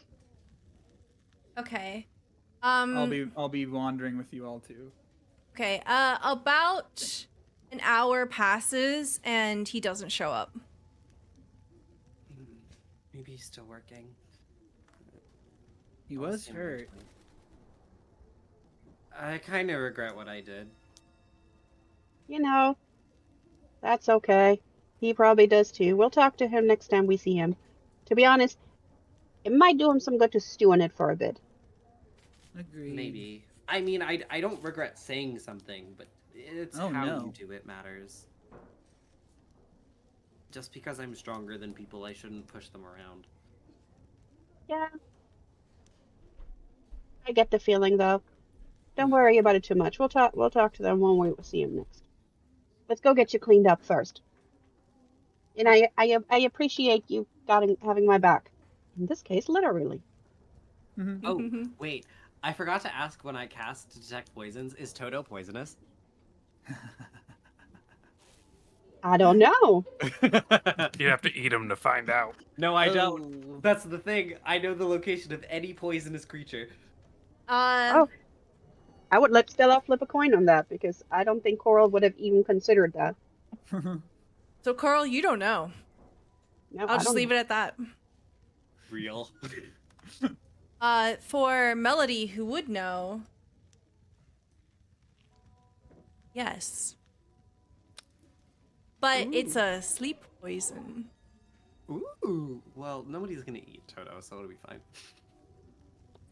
Okay. I'll be wandering with you all too. Okay, about an hour passes and he doesn't show up. Maybe he's still working. He I'll was see him hurt. eventually. I kind of regret what I did. You know, that's okay. He probably does too. We'll talk to him next time we see him. To be honest, it might do him some good to stew on it for a bit. Agreed. Maybe. I mean, I don't regret saying something, but it's Oh, how no. you do it matters. Just because I'm stronger than people, I shouldn't push them around. Yeah. I get the feeling though. Don't worry about it too much. We'll talk to them when we see him next. Let's go get you cleaned up first. And I appreciate you having my back. In this case, literally. Oh, wait. I forgot to ask when I cast Detect Poisons, is Toto poisonous? I don't know. You have to eat him to find out. No, I don't. Oh. That's the thing. I know the location of any poisonous creature. Oh, I would let Stella flip a coin on that because I don't think Coral would have even considered that. So, Carl, you don't know. No, I'll I just don't leave know. it at that. Real. For Melody, who would know, yes. But it's a sleep poison. Ooh. Well, nobody's gonna eat Toto, so it'll be fine.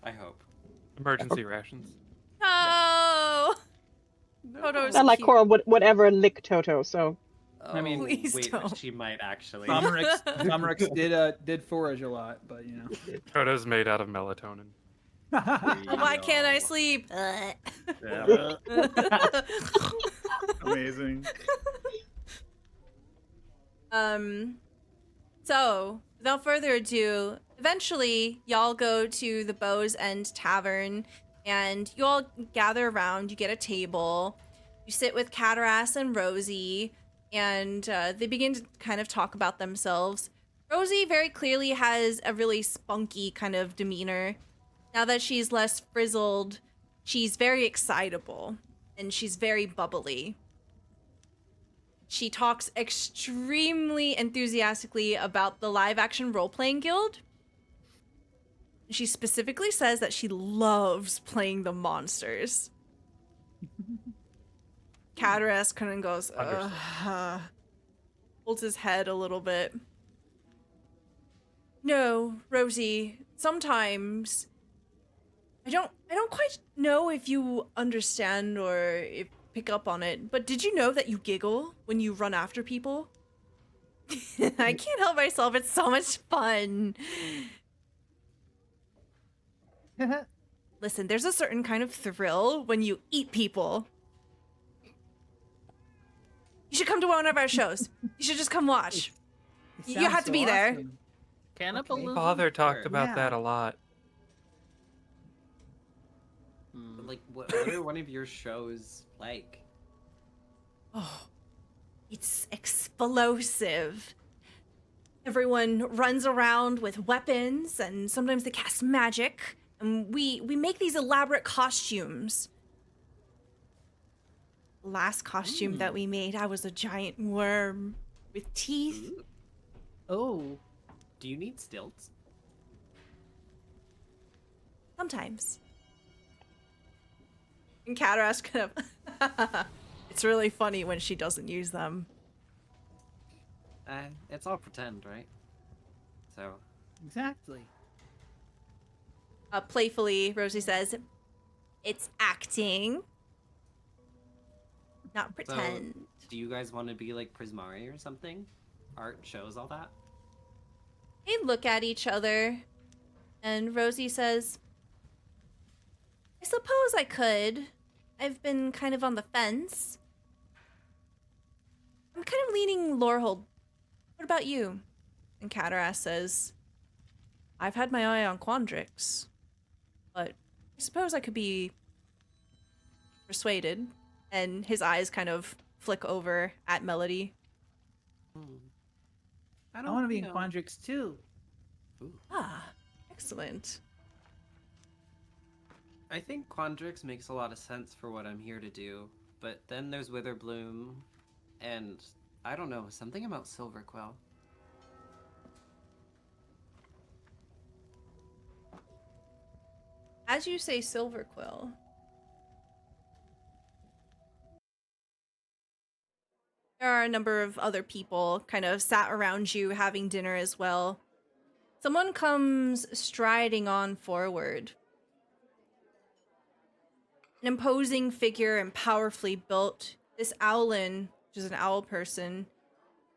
I hope. Emergency rations. No! Toto's Not like cute. Coral would ever lick Toto, so I mean, Please wait, don't. she might actually. Comrex did forage a lot, but you know. Toto's made out of melatonin. Why can't I sleep? Amazing. So, without further ado, eventually y'all go to the Bow's End Tavern and you all gather around, you get a table, you sit with Cataras and Rosie, and they begin to kind of talk about themselves. Rosie very clearly has a really spunky kind of demeanor. Now that she's less frizzled, she's very excitable and she's very bubbly. She talks extremely enthusiastically about the live action role-playing guild. She specifically says that she loves playing the monsters. Cataras kind of goes, holds his head a little bit. No, Rosie, sometimes I don't quite know if you understand or if pick up on it, but did you know that you giggle when you run after people? I can't help myself, it's so much fun. Listen, there's a certain kind of thrill when you eat people. You should come to one of our shows. You should just come watch. It You have sounds to be there. awesome. Cannibalism? Father talked about Yeah. that a lot. Like, what are one of your shows like? Oh, it's explosive. Everyone runs around with weapons, and sometimes they cast magic. And we make these elaborate costumes. The last costume that we made, I was a giant worm with teeth. Ooh. Oh. Do you need stilts? Sometimes. And Cataras kind of... It's really funny when she doesn't use them. It's all pretend, right? So. Exactly. Playfully, Rosie says, it's acting, not pretend. So, do you guys want to be like Prismari or something? Art shows all that? They look at each other, and Rosie says, I suppose I could. I've been kind of on the fence. I'm kind of leaning Lorehold. What about you? And Cataras says, I've had my eye on Quandrix, but I suppose I could be persuaded. And his eyes kind of flick over at Melody. I want to be in Quandrix too. Ah, excellent. I think Quandrix makes a lot of sense for what I'm here to do, but then there's Witherbloom, and I don't know, something about Silverquill. As you say Silverquill, There are a number of other people kind of sat around you having dinner as well. Someone comes striding on forward. An imposing figure and powerfully built. This owlin, which is an owl person,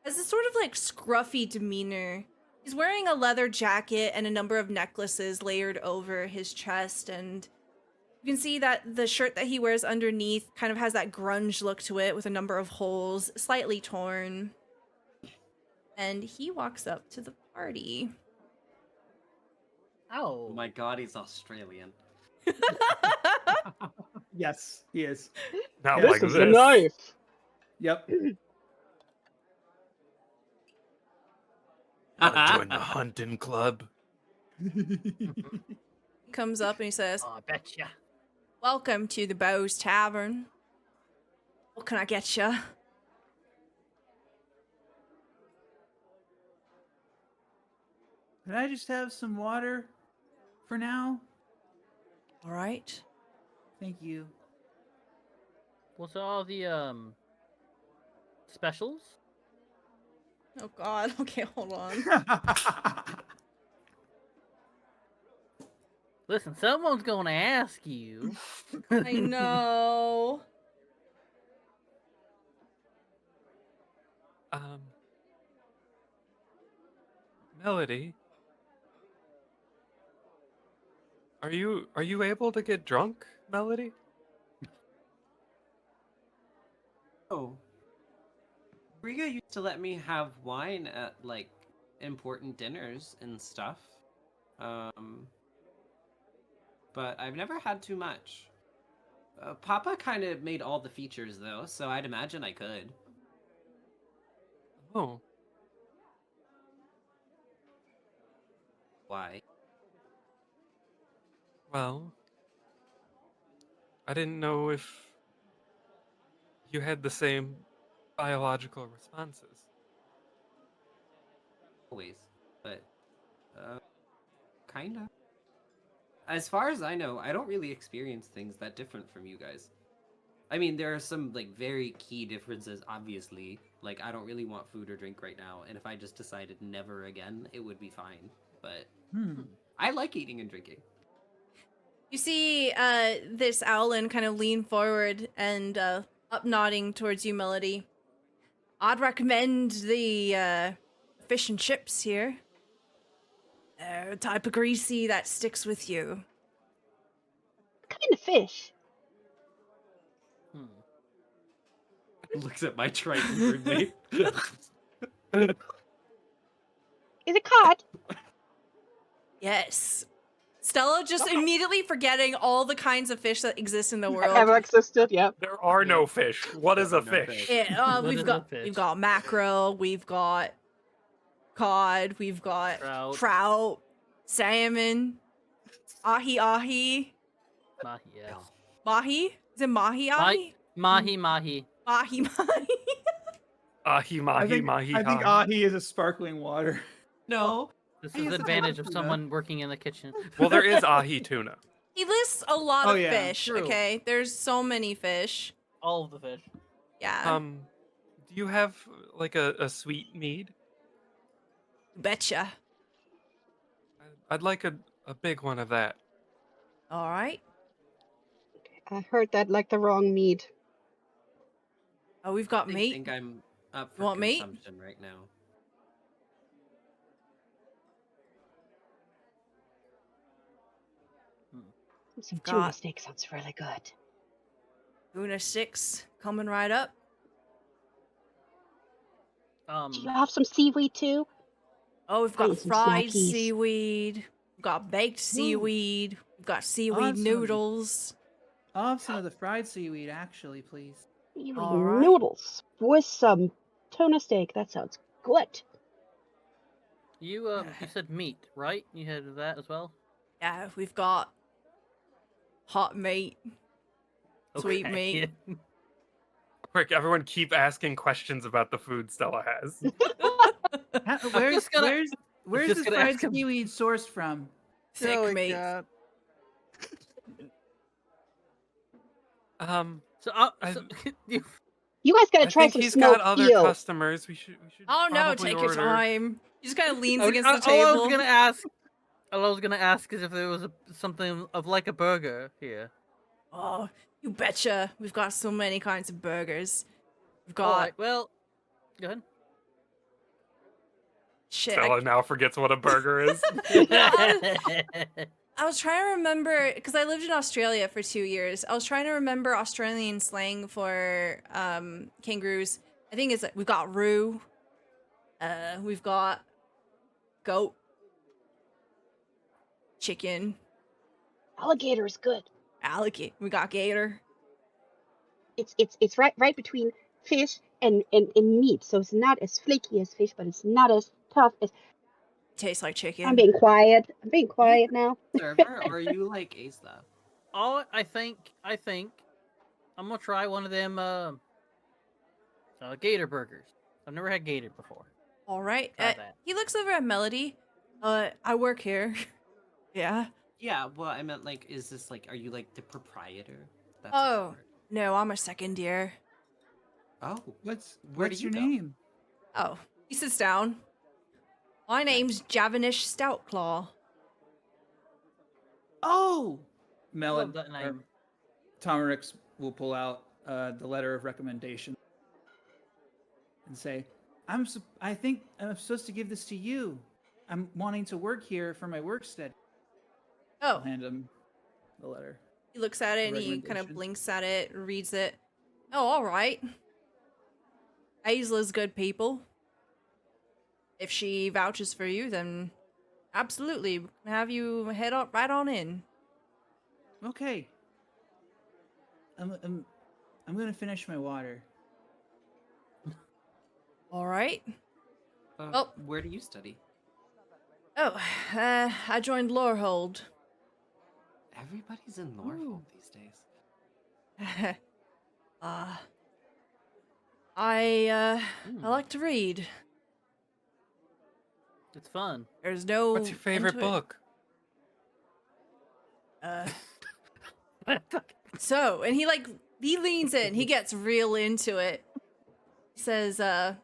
has this sort of like scruffy demeanor. He's wearing a leather jacket and a number of necklaces layered over his chest, and you can see that the shirt that he wears underneath kind of has that grunge look to it with a number of holes, slightly torn. And he walks up to the party. Oh Oh. my god, he's Australian. Yes, he is. Not This like This is this. the knife. Yep. Wanna join the hunting club? He comes up and he says, Oh, I betcha. "Welcome to the Bows Tavern. What can I get you?" Could I just have some water for now? All right. Thank you. What's all the specials? Oh God. Okay, hold on. Listen, someone's gonna ask you. I know. Melody, are you able to get drunk, Melody? Oh. Riga used to let me have wine at, like, important dinners and stuff. But I've never had too much. Papa kind of made all the features, though, so I'd imagine I could. Oh, Why? well, I didn't know if you had the same biological responses. Always. But, kinda. As far as I know, I don't really experience things that different from you guys. I mean, there are some, like, very key differences, obviously. Like, I don't really want food or drink right now, and if I just decided never again, it would be fine. But I like eating and drinking. You see this owlin kind of lean forward and up nodding towards you, Melody. I'd recommend the fish and chips here. They're a type of greasy that sticks with you. What kind of fish? Looks at my trident roommate. Is it cod? Yes. Stella just immediately forgetting all the kinds of fish that exist in the world. Ever existed? Yep. There are no fish. What is a No fish? fish. Yeah, What is we've a got fish? we've got mackerel, we've got cod, we've got trout, salmon, ahi ahi, Yes. mahi. Is it mahi ahi? Mahi. Mahi mahi. Ahi mahi mahi. I think ha. ahi is a sparkling water. No. This Hey, is is the it advantage of tuna? someone working in the kitchen. Well, there is ahi tuna. He lists a lot Oh, of yeah, fish. true. Okay, there's so many fish. All of the fish. Yeah, Do you have like a sweet mead? betcha. I'd like a big one of that. All right. I heard that like the wrong meat. Oh, we've got I meat. think I'm up You for want meat? consumption right now. Some Got- tuna steak sounds really good. Tuna sticks coming right up. Do you have some seaweed too? Oh, we've I got need some fried snackies. seaweed. We've got baked seaweed. We've got seaweed Awesome. noodles. I'll have some of the fried seaweed, actually, please. Seaweed All right. noodles with some tuna steak. That sounds good. You said meat, right? You had that as well? Yeah, we've got hot meat. Sweet Okay. meat. Quick, everyone, keep asking questions about the food Stella has. Where's just gonna- where's just this gonna fried ask him- seaweed sourced from? Thick Oh my meat. God. So, I- you, You guys gotta I try think some he's smoked got other eel. customers. We should Oh no, probably take order. your time. He just kind of leans I- against the all I table. was gonna ask, all I was gonna ask is if there was something of like a burger here. Oh, you betcha. We've got so many kinds of burgers. We've All got right, well, go ahead. shit. Stella now forgets what a burger is. I was trying to remember because I lived in Australia for 2 years. I was trying to remember Australian slang for kangaroos. I think it's like we've got roo. We've got goat, chicken, Alligator is good. alligator. We got gator. It's right between fish and meat, so it's not as flaky as fish, but it's not as tough as. Tastes like chicken. I'm being quiet. I'm being quiet now. Server, or are you like Asa? Oh, I think I'm gonna try one of them gator burgers. I've never had gator before. All right. Try that. He looks over at Melody. I work here. Yeah. Yeah, well, I meant like, is this like, are you like the proprietor? That's Oh. the word. No, I'm a second year. Oh, What's Where do what's you your go? name? Oh, he sits down. My name's Javanish Stoutclaw. Oh, I Melon. love that name. Tomerix will pull out the letter of recommendation and say, I think I'm supposed to give this to you. I'm wanting to work here for my work study." I'll Oh, hand him the letter. he looks at it and A he kind of recommendation. blinks at it, reads it. Oh, all right. Aisla's good people. If she vouches for you, then absolutely have you head up right on in. Okay. I'm gonna finish my water. All right. Oh. Where do you study? Oh, I joined Lorehold. Everybody's in Norfolk these days. I like to read. It's fun. There's no. What's your favorite end to it. book? So, and he leans in, he gets real into it. He says, on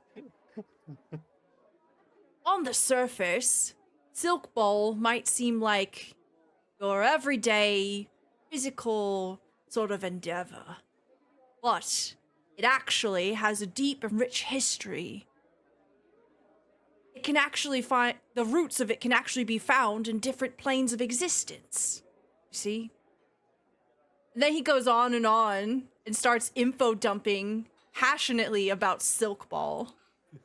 the surface, Silk Ball might seem like your everyday physical sort of endeavor, but it actually has a deep and rich history. It can actually the roots of it can actually be found in different planes of existence. You see? And then he goes on and starts info dumping passionately about Silk Ball.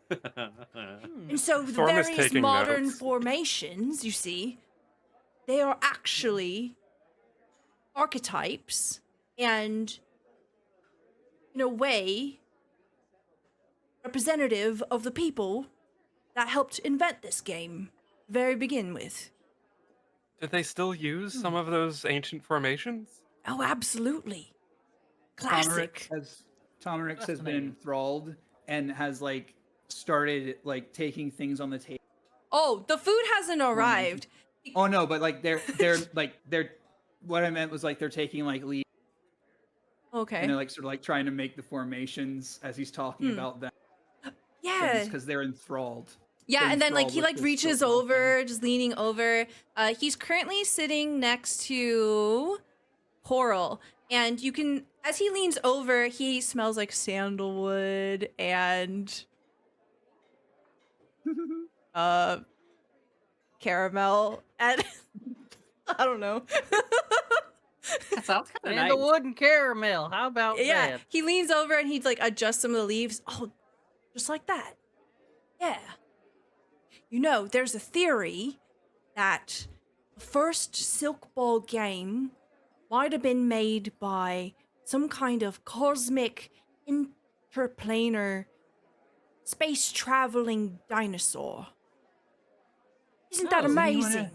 And so the Storm is various taking modern notes. formations, you see, they are actually archetypes and, in a way, representative of the people that helped invent this game, very begin with. Did they still use some of those ancient formations? Oh, absolutely. Classic. Tomerix has been Fascinating. enthralled and has like started like taking things on the table. Oh, the food hasn't arrived. Oh no, but like they're what I meant was like they're taking like lead Okay. and they're like sort of like trying to make the formations as he's talking about them. Yeah. Because they're enthralled. Yeah, and then like enthralled he with like this reaches Silk Ball thing. over, just leaning over. He's currently sitting next to Coral, and you can, as he leans over, he smells like sandalwood and caramel and I don't know. That sounds kind of nice. Sandalwood and caramel. How about Yeah, that? he leans over and he'd like adjust some of the leaves. Oh, just like that. Yeah. You know, there's a theory that the first Silk Ball game might have been made by some kind of cosmic interplanar space traveling dinosaur. Isn't that Oh, has amazing?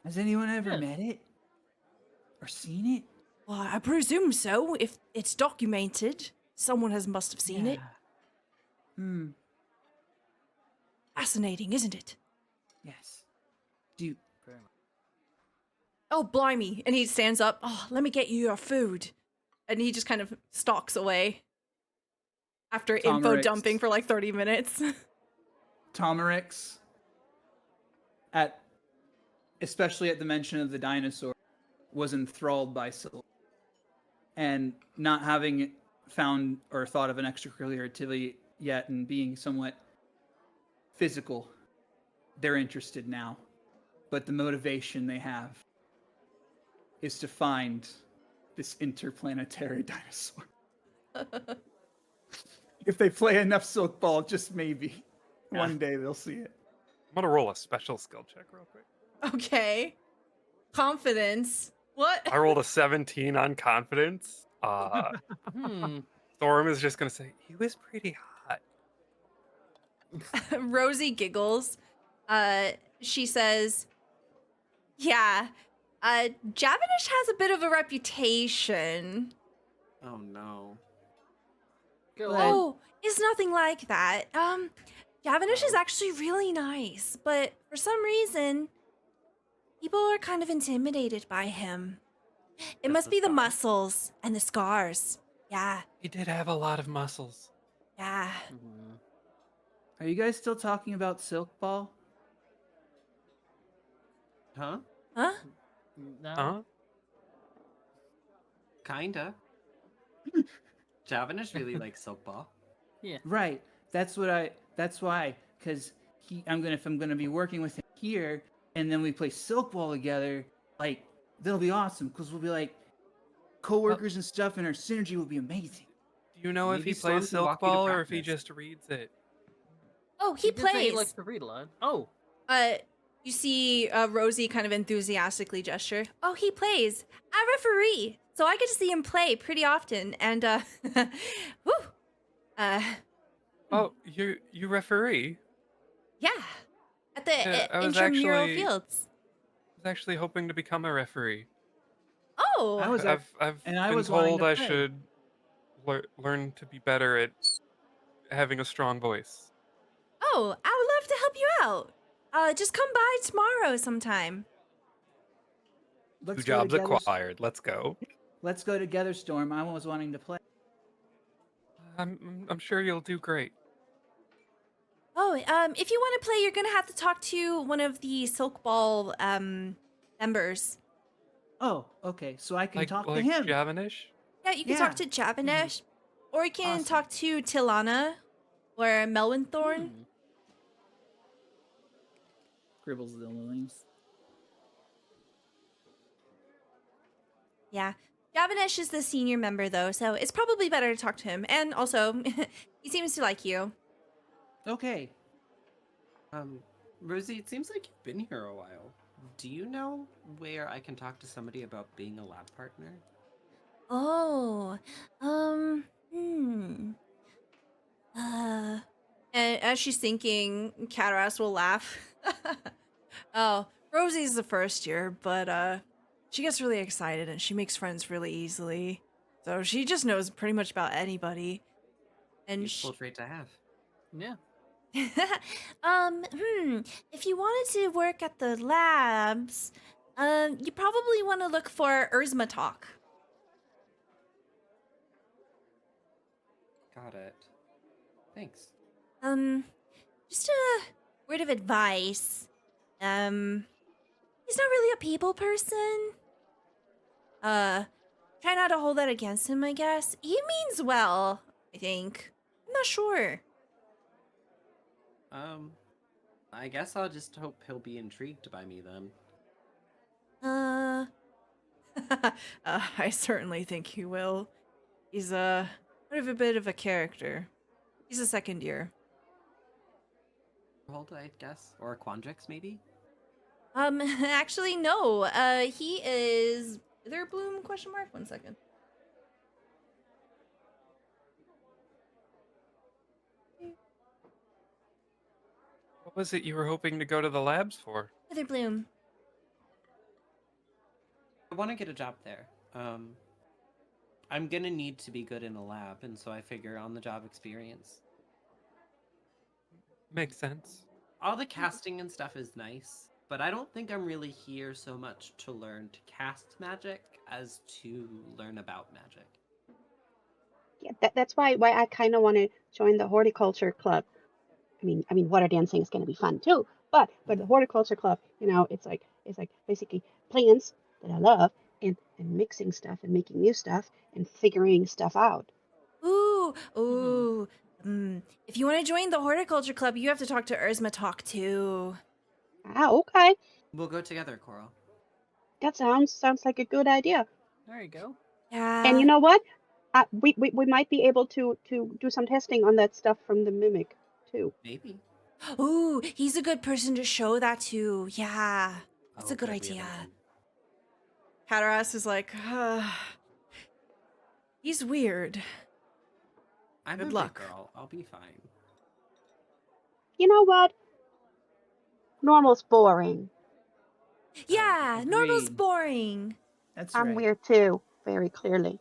Has anyone ever Yes. met it? Or seen it? Well, I presume so. If it's documented, someone must have seen it. Hmm. Fascinating, isn't it? Yes. Do Oh, blimey. And he stands up. Oh, let me get you your food. And he just kind of stalks away. After info Tomerix. dumping for like 30 minutes. Tomerix, especially at the mention of the dinosaur, was enthralled by Silk. And not having found or thought of an extracurricular activity yet and being somewhat physical, they're interested now. But the motivation they have is to find this interplanetary dinosaur. If they play enough Silk Ball, just maybe one day they'll see it. I'm gonna roll a special skill check real quick. Okay. Confidence. What? I rolled a 17 on confidence. Storm is just gonna say he was pretty hot. Rosie giggles. She says, yeah, Javanish has a bit of a reputation. Oh no. Go ahead. Oh, it's nothing like that. Javanish is actually really nice, but for some reason, people are kind of intimidated by him. It Just must the be the scars? muscles and the scars. Yeah, He did have a lot of muscles. yeah. Mhm. Are you guys still talking about Silk Ball? Huh? Huh? No. Huh? Kinda. Javanish really likes Silk Ball. Yeah. Right. That's why. Because if I'm gonna be working with him here, and then we play Silk Ball together, like that'll be awesome. Because we'll be like coworkers and stuff, and our synergy will be amazing. Do you know if Maybe he Storm plays can Silk walk you to Ball or if he practice. just reads it? Oh, he did say plays. He likes to read a lot. Oh. You see Rosie kind of enthusiastically gesture. Oh, he plays. I referee, so I get to see him play pretty often. And whew. Oh, you referee? Yeah, at the Yeah, I was intramural actually- fields. I was actually hoping to become a referee. Oh, I was I've and I been was wanting told to I play. should learn to be better at having a strong voice. oh, I would love to help you out. Just come by tomorrow sometime. Let's Two go jobs together. acquired. Let's go. Let's go together, Storm. I was wanting to play. I'm sure you'll do great. Oh, if you want to play, you're gonna have to talk to one of the Silk Ball members. Oh, okay. So I can Like talk to him. Javanish? Yeah, you can Yeah. talk to Javanish, or you can Awesome. talk to Tilana or Melwinthorn. Hmm. Scribbles the lilies. Yeah. Javanish is the senior member, though, so it's probably better to talk to him. And also, he seems to like you. Okay. Rosie, it seems like you've been here a while. Do you know where I can talk to somebody about being a lab partner? Oh, And as she's thinking, Cataras will laugh. Oh, Rosie's the first year, but she gets really excited and she makes friends really easily. So she just knows pretty much about anybody. And Useful trait to have. Yeah. if you wanted to work at the labs, you probably want to look for Urzma Talk. Got it. Thanks. Just a word of advice. He's not really a people person. Try not to hold that against him, I guess. He means well, I think. I'm not sure. I guess I'll just hope he'll be intrigued by me then. I certainly think he will. He's a bit of a character. He's a second year. Hold, I guess, or a Quandrix maybe. Actually, no. He is Witherbloom? Question mark. 1 second. What was it you were hoping to go to the labs for? Witherbloom. I want to get a job there. I'm gonna need to be good in a lab, and so I figure on-the-job experience. Makes sense. All the casting and stuff is nice, but I don't think I'm really here so much to learn to cast magic as to learn about magic. Yeah, that's why I kind of want to join the horticulture club. I mean, water dancing is going to be fun too. But the horticulture club, it's like basically plants that I love and mixing stuff and making new stuff and figuring stuff out. Ooh, ooh. If you want to join the horticulture club, you have to talk to Urzma Talk too. Ah, okay. We'll go together, Coral. That sounds like a good idea. There you go. And you Yeah. know what? We might be able to do some testing on that stuff from the mimic too. Maybe. Ooh, he's a good person to show that to. Yeah. That's a Oh, good good, we idea. haven't been- Hatteras is like, he's weird. I'm Good a luck. big girl. I'll be fine. You know what? Normal's boring. Yeah, normal's agreed. boring. That's I'm right. weird too, very clearly.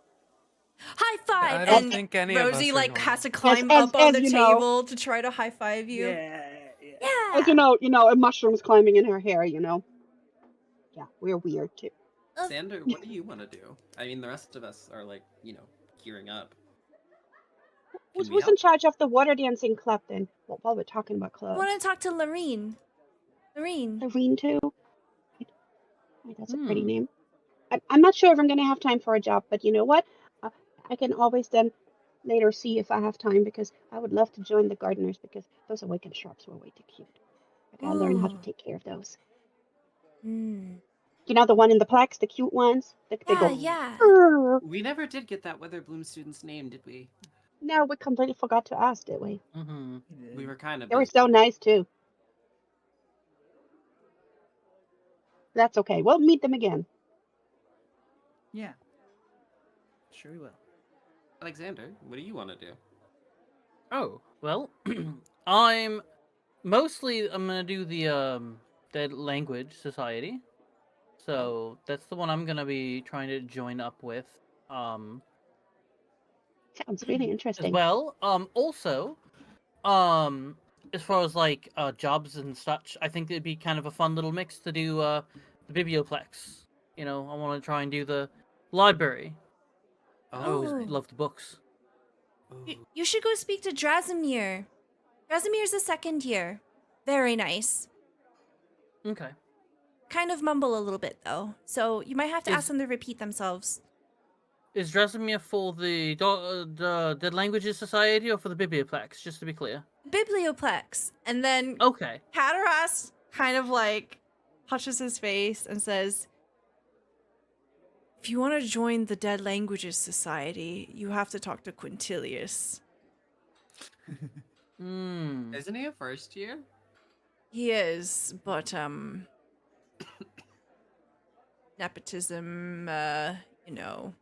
High five. I don't And think any of us Rosie are like normal. has to climb as up on as the you know, table to try to high five you. Yeah. as Yeah. you know, a mushroom's climbing in her hair. Yeah, we're weird too. Of- Sander, what do you want to do? I mean, the rest of us are like, gearing up. Can we Who's in help? charge of the water dancing club then? Well, while we're talking about I clubs, want to talk to Lorene. Lorene. Lorene too. Wait, that's a pretty Hmm. name. I'm not sure if I'm gonna have time for a job, but you know what? Uh, I can always then later see if I have time because I would love to join the gardeners because those awakened shrubs were way too cute. I gotta learn how to Ooh. take care of those. Mm. You know the one in the plaques, the cute ones? They Yeah, go. yeah. "Grrr." We never did get that Weatherbloom student's name, did we? No, we completely forgot to ask, did we? Mm-hmm. We were kind of They were busy. so nice too. That's okay. We'll meet them again. Yeah. Sure we will. Alexander, what do you want to do? Oh, well, I'm gonna do the Dead Language Society. So that's the one I'm gonna be trying to join up with. Um Sounds really as interesting. well. Also, um as far as like jobs and such, I think it'd be kind of a fun little mix to do the biblioplex. I want to try and do the library. I always Oh. loved the books. You should go speak to Drasimir. Drazimir's the second year. Very nice. Okay. Kind of mumble a little bit though, so you might have to ask Is- them to repeat themselves. Is Drasimir for the Dead Languages Society or for the biblioplex? Just to be clear. Biblioplex. And then Okay. Hatteras kind of like hushes his face and says, if you want to join the Dead Languages Society, you have to talk to Quintilius. Hmm. Isn't he a first year? He is, but nepotism, you know.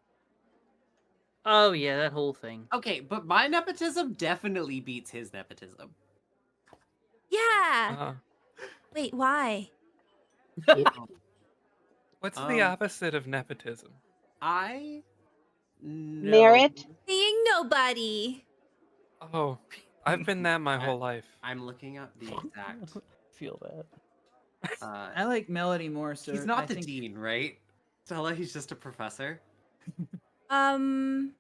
Oh yeah, that whole thing. Okay, but my nepotism definitely beats his nepotism. Yeah. Uh, Wait, why? what's Um, the opposite of nepotism? I know. Merit? Being nobody. Oh, I've been that my I- whole life. I'm looking up the exact. Feel that. I like Melody more, so He's not I the think dean, right? Stella, he's just a professor. Mr.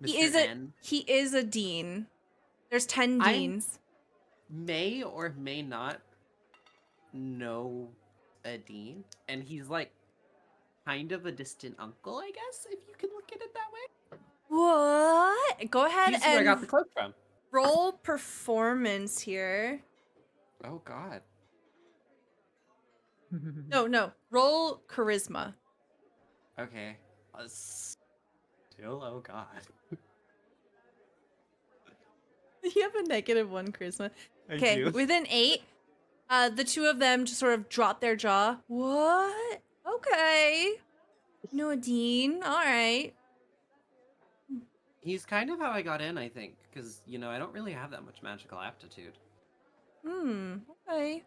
Mr. He is a dean. There's 10 I'm- deans. May or may not know a dean, and he's like kind of a distant uncle, I guess, if you can look at it that way. What? Go ahead He's where I got the and cloak from. roll performance here. Oh God. No. Roll charisma. Okay. Still, oh God. You have a -1 charisma. I Okay, do. within 8, the two of them just sort of drop their jaw. What? Okay. No, a dean. All right. He's kind of how I got in, I think, because I don't really have that much magical aptitude. Okay.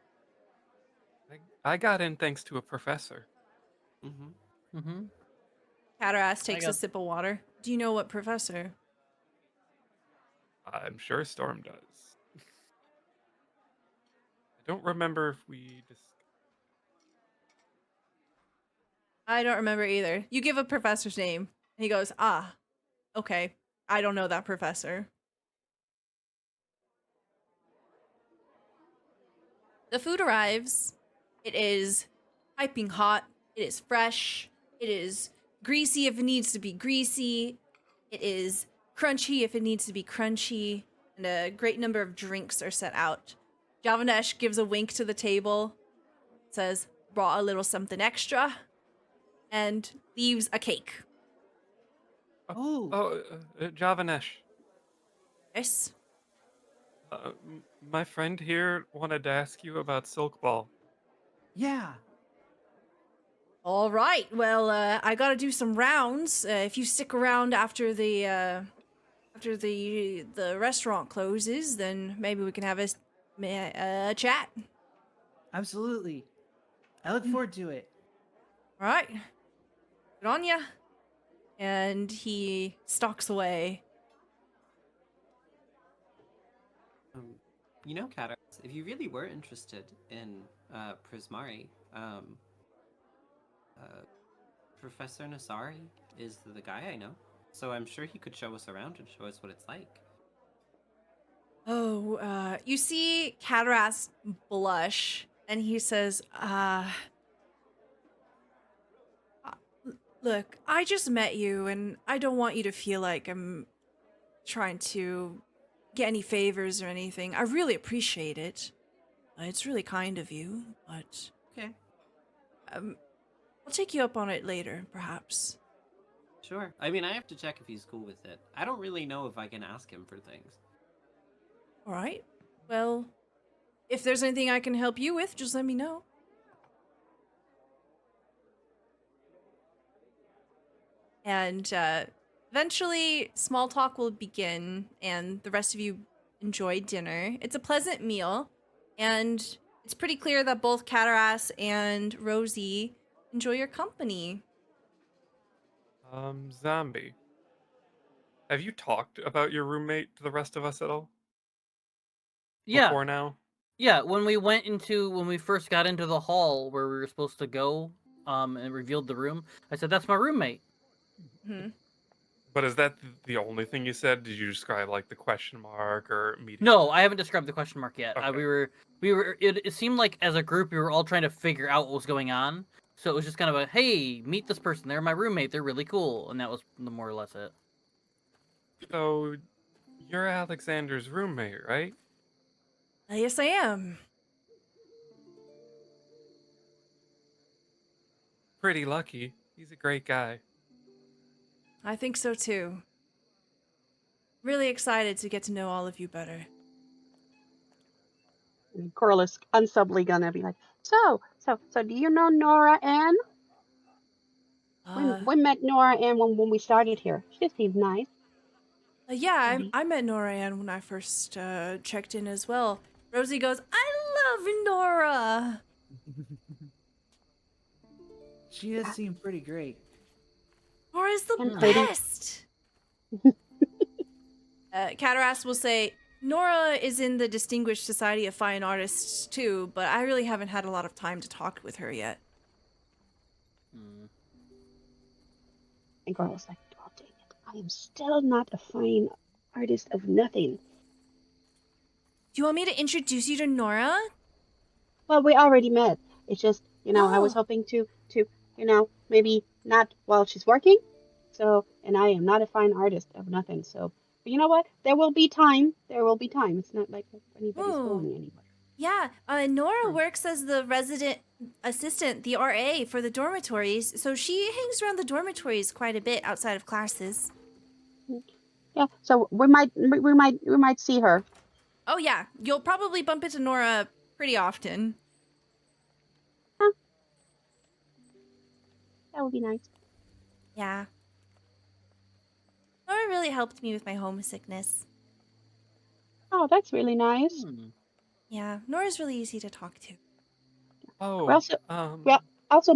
I got in thanks to a professor. Mm-hmm. Mm-hmm. Hatteras takes a got- sip of water. Do you know what professor? I'm sure Storm does. I don't remember if we just. I don't remember either. You give a professor's name, and he goes, ah. Okay, I don't know that professor. The food arrives. It is piping hot. It is fresh. It is greasy if it needs to be greasy. It is crunchy if it needs to be crunchy. And a great number of drinks are set out. Javanesh gives a wink to the table, says, brought a little something extra, and leaves a cake. Oh, Javanesh, Yes? my friend here wanted to ask you about Silk Ball. yeah. All right. Well, I gotta do some rounds. If you stick around after the restaurant closes, then maybe we can have a chat. Absolutely. I look forward to it. All right. Good on ya. And he stalks away. You know, Kataras, if you really were interested in Prismari, Professor Nasari is the guy I know. So I'm sure he could show us around and show us what it's like. Oh, you see Cataras blush, and he says, look, I just met you, and I don't want you to feel like I'm trying to get any favors or anything. I really appreciate it. It's really kind of you, but Okay, I'll take you up on it later, perhaps. sure. I mean, I have to check if he's cool with it. I don't really know if I can ask him for things. All right. Well, if there's anything I can help you with, just let me know. And eventually, small talk will begin, and the rest of you enjoy dinner. It's a pleasant meal, and it's pretty clear that both Cataras and Rosie enjoy your company. Zombie, have you talked about your roommate to the rest of us at all? Yeah, Before now? yeah. When we first got into the hall where we were supposed to go, and revealed the room, I said, "That's my roommate." Hmm. But is that the only thing you said? Did you describe like the question mark or meeting? No, I haven't described the question mark yet. Okay. We were. It seemed like as a group we were all trying to figure out what was going on. So it was just kind of a, hey, meet this person. They're my roommate. They're really cool, and that was more or less it. So you're Alexander's roommate, right? Yes, I am. Pretty lucky. He's a great guy. I think so too. Really excited to get to know all of you better. And Coral is unsubtly gonna be like, so, do you know Nora Ann? Uh, We met Nora Ann when we started here. She seems nice. yeah, Maybe. I met Nora Ann when I first checked in as well. Rosie goes, I love Nora. She does seem pretty great. Nora's the And pretty. best. Cataras will say, Nora is in the Distinguished Society of Fine Artists too, but I really haven't had a lot of time to talk with her yet. And Coral's like, oh dang it, I am still not a fine artist of nothing. Do you want me to introduce you to Nora? Well, we already met. It's just, I was Oh. hoping to, maybe not while she's working. So, and I am not a fine artist of nothing. So, but you know what? There will be time. There will be time. It's not like anybody's Oh. going anywhere. Yeah, Nora works as the resident assistant, the RA for the dormitories, so she hangs around the dormitories quite a bit outside of classes. Yeah. So we might see her. Oh yeah, you'll probably bump into Nora pretty often. Huh. That would be nice. Yeah. Nora really helped me with my homesickness. Oh, that's really nice. Yeah, Nora's really easy to talk to. Oh, We also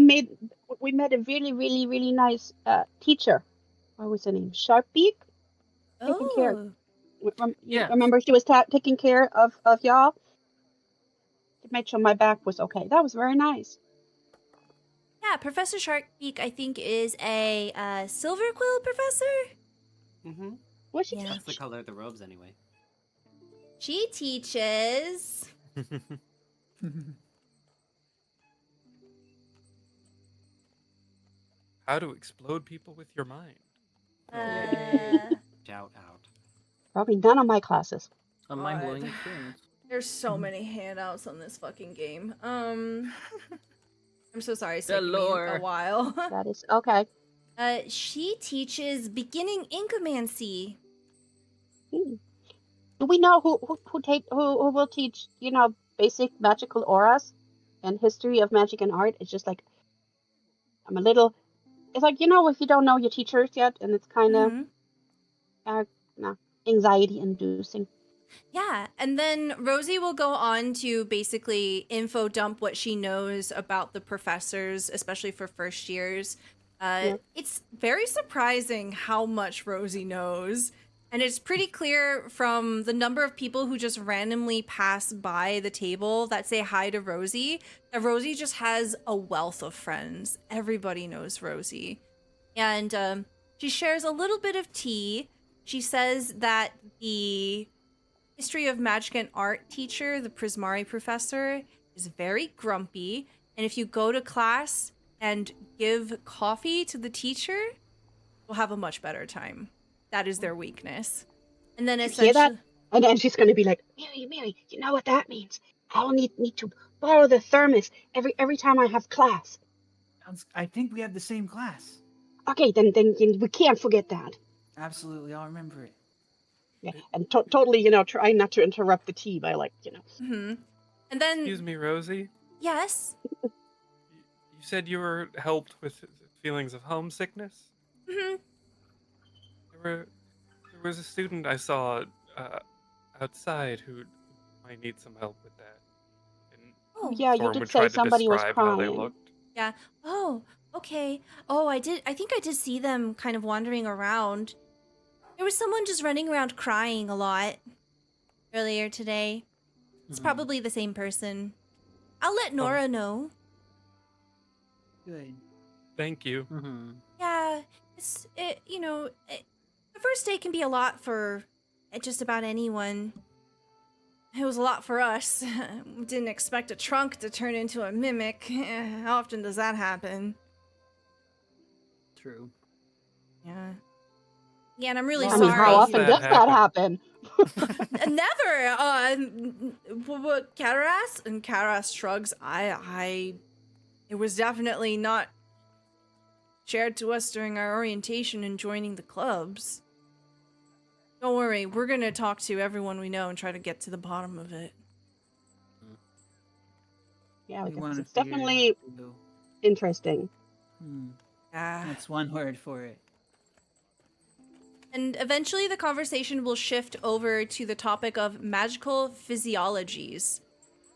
we met a really, really, really nice teacher. What was her name? Sharpbeak. Taking care. Yeah. Remember she was taking care of y'all to make sure my back was okay. That was very nice. Yeah, Professor Sharkbeak, I think, is a silver quill professor. Mm-hmm. What's she Yeah. That's the teach? color of the robes anyway. She teaches. How to explode people with your mind. Shout out. Probably none of my classes. A mind-blowing God. experience. There's so many handouts on this fucking game. I'm so sorry. It's The taking me a lore. while. That is okay. She teaches beginning incomancy. Hmm. Do we know who will teach, basic magical auras and history of magic and art? It's just like I'm a little. It's like if you don't know your teachers yet, and it's kind of Mhm. anxiety inducing. Yeah, and then Rosie will go on to basically info dump what she knows about the professors, especially for first years. Yeah. It's very surprising how much Rosie knows. And it's pretty clear from the number of people who just randomly pass by the table that say hi to Rosie, that Rosie just has a wealth of friends. Everybody knows Rosie. And she shares a little bit of tea. She says that the history of magic and art teacher, the Prismari professor, is very grumpy. And if you go to class and give coffee to the teacher, you'll have a much better time. That is their weakness. And then You hear that? essentially, And then she's going to be like, Mary, you know what that means? I'll need to borrow the thermos every time I have class. I think we have the same class. Okay, then we can't forget that. Absolutely, I'll remember it. Yeah, and totally, try not to interrupt the tea by and then, Excuse me, Rosie. yes, You said you were helped with feelings of homesickness. mhm. There was a student I saw outside who might need some help with that. And Oh, Yeah, you Storm did would say try to somebody was describe how they crying. looked. yeah. Oh, okay. Oh, I think I did see them kind of wandering around. There was someone just running around crying a lot earlier today. It's probably the same person. I'll let Nora know. Good. Thank you. Mm-hmm. Yeah, the first day can be a lot for just about anyone. It was a lot for us. Didn't expect a trunk to turn into a mimic. How often does that happen? True. Yeah. Yeah, and I'm really Well, I mean, sorry. how does often that does that happen? Never. Kararas and Kararas shrugs. It was definitely not shared to us during our orientation and joining the clubs. Don't worry, we're gonna talk to everyone we know and try to get to the bottom of it. Yeah, We because wanna it's figure it definitely out, too. interesting. Ah. That's one word for it. And eventually the conversation will shift over to the topic of magical physiologies.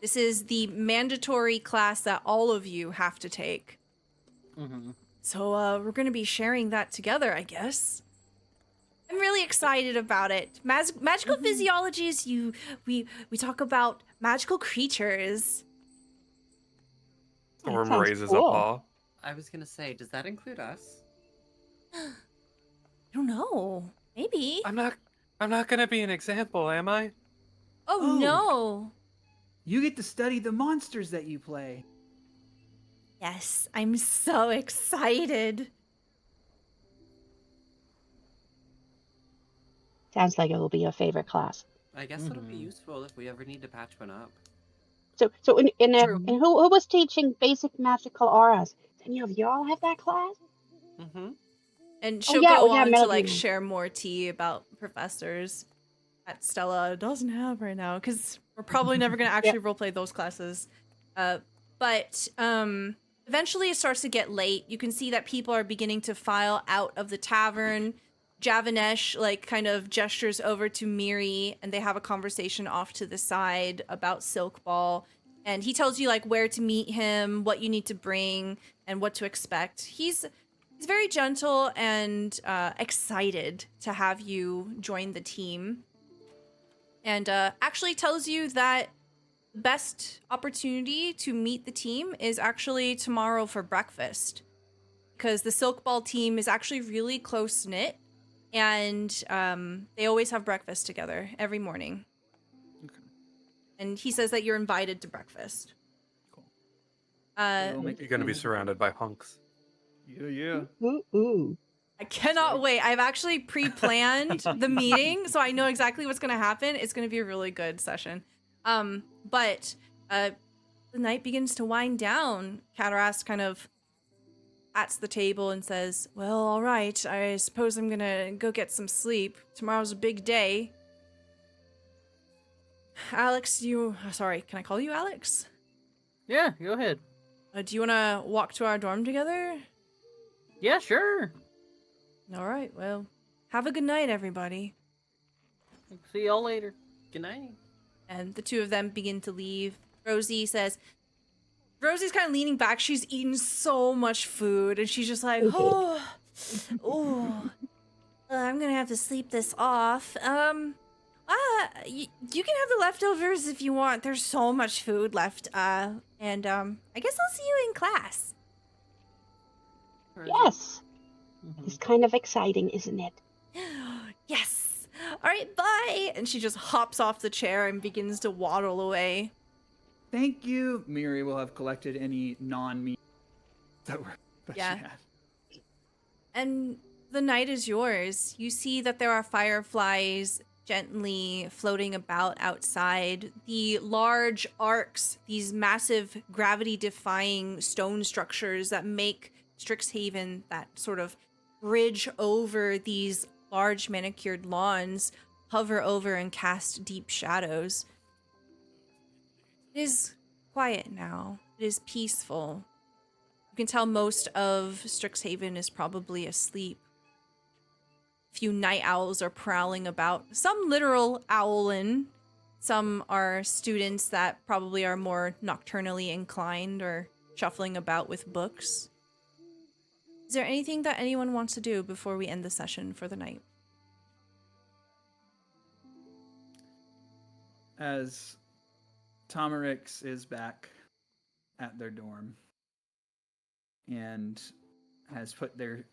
This is the mandatory class that all of you have to take. Mm-hmm. So we're going to be sharing that together, I guess. I'm really excited about it. Magical physiologies, we talk about magical creatures. That Storm sounds raises a cool. paw. I was gonna say, does that include us? I don't know. Maybe. I'm not gonna be an example, am I? Oh, Oh. no. You get to study the monsters that you play. Yes, I'm so excited. Sounds like it will be your favorite class. I guess it'll be useful if we ever need to patch one up. So True. and who was teaching basic magical auras? Any of y'all have that class? Mm-hmm. And Oh, she'll yeah, go oh, yeah, on to Melody like knows. share more tea about professors that Stella doesn't have right now because we're probably never going to actually roleplay those classes. But eventually it starts to get late. You can see that people are beginning to file out of the tavern. Javanesh like kind of gestures over to Miri and they have a conversation off to the side about Silk Ball. And he tells you like where to meet him, what you need to bring, and what to expect. He's very gentle and excited to have you join the team. And actually tells you that the best opportunity to meet the team is actually tomorrow for breakfast. Because the Silk Ball team is actually really close-knit. and they always have breakfast together every morning. Okay. And he says that you're invited to breakfast. Cool. Uh, We'll make You're gonna be food. surrounded by hunks. Yeah. Ooh. I cannot Right. wait. I've actually pre-planned the meeting, so I know exactly what's going to happen. It's going to be a really good session. But the night begins to wind down. Catarast kind of pats the table and says, "Well, all right. I suppose I'm going to go get some sleep. Tomorrow's a big day." Alex, sorry, can I call you Alex? Yeah, go ahead. Do you want to walk to our dorm together? Yeah, sure. All right. Well, have a good night, everybody. See y'all later. Good night. And the two of them begin to leave. Rosie's kind of leaning back. She's eaten so much food, and she's just like, oh, I'm gonna have to sleep this off. You can have the leftovers if you want. There's so much food left. I guess I'll see you in class. Yes. It's kind of exciting, isn't it? Yes. All right, bye. And she just hops off the chair and begins to waddle away. Thank you. Miri will have collected any non-meat that she had. And the night is yours. You see that there are fireflies gently floating about outside. The large arcs, these massive gravity-defying stone structures that make Strixhaven that sort of bridge over these large manicured lawns, hover over and cast deep shadows. It is quiet now. It is peaceful. You can tell most of Strixhaven is probably asleep. A few night owls are prowling about. Some literal owlin. Some are students that probably are more nocturnally inclined or shuffling about with books. Is there anything that anyone wants to do before we end the session for the night? As Tomerix is back at their dorm and has put their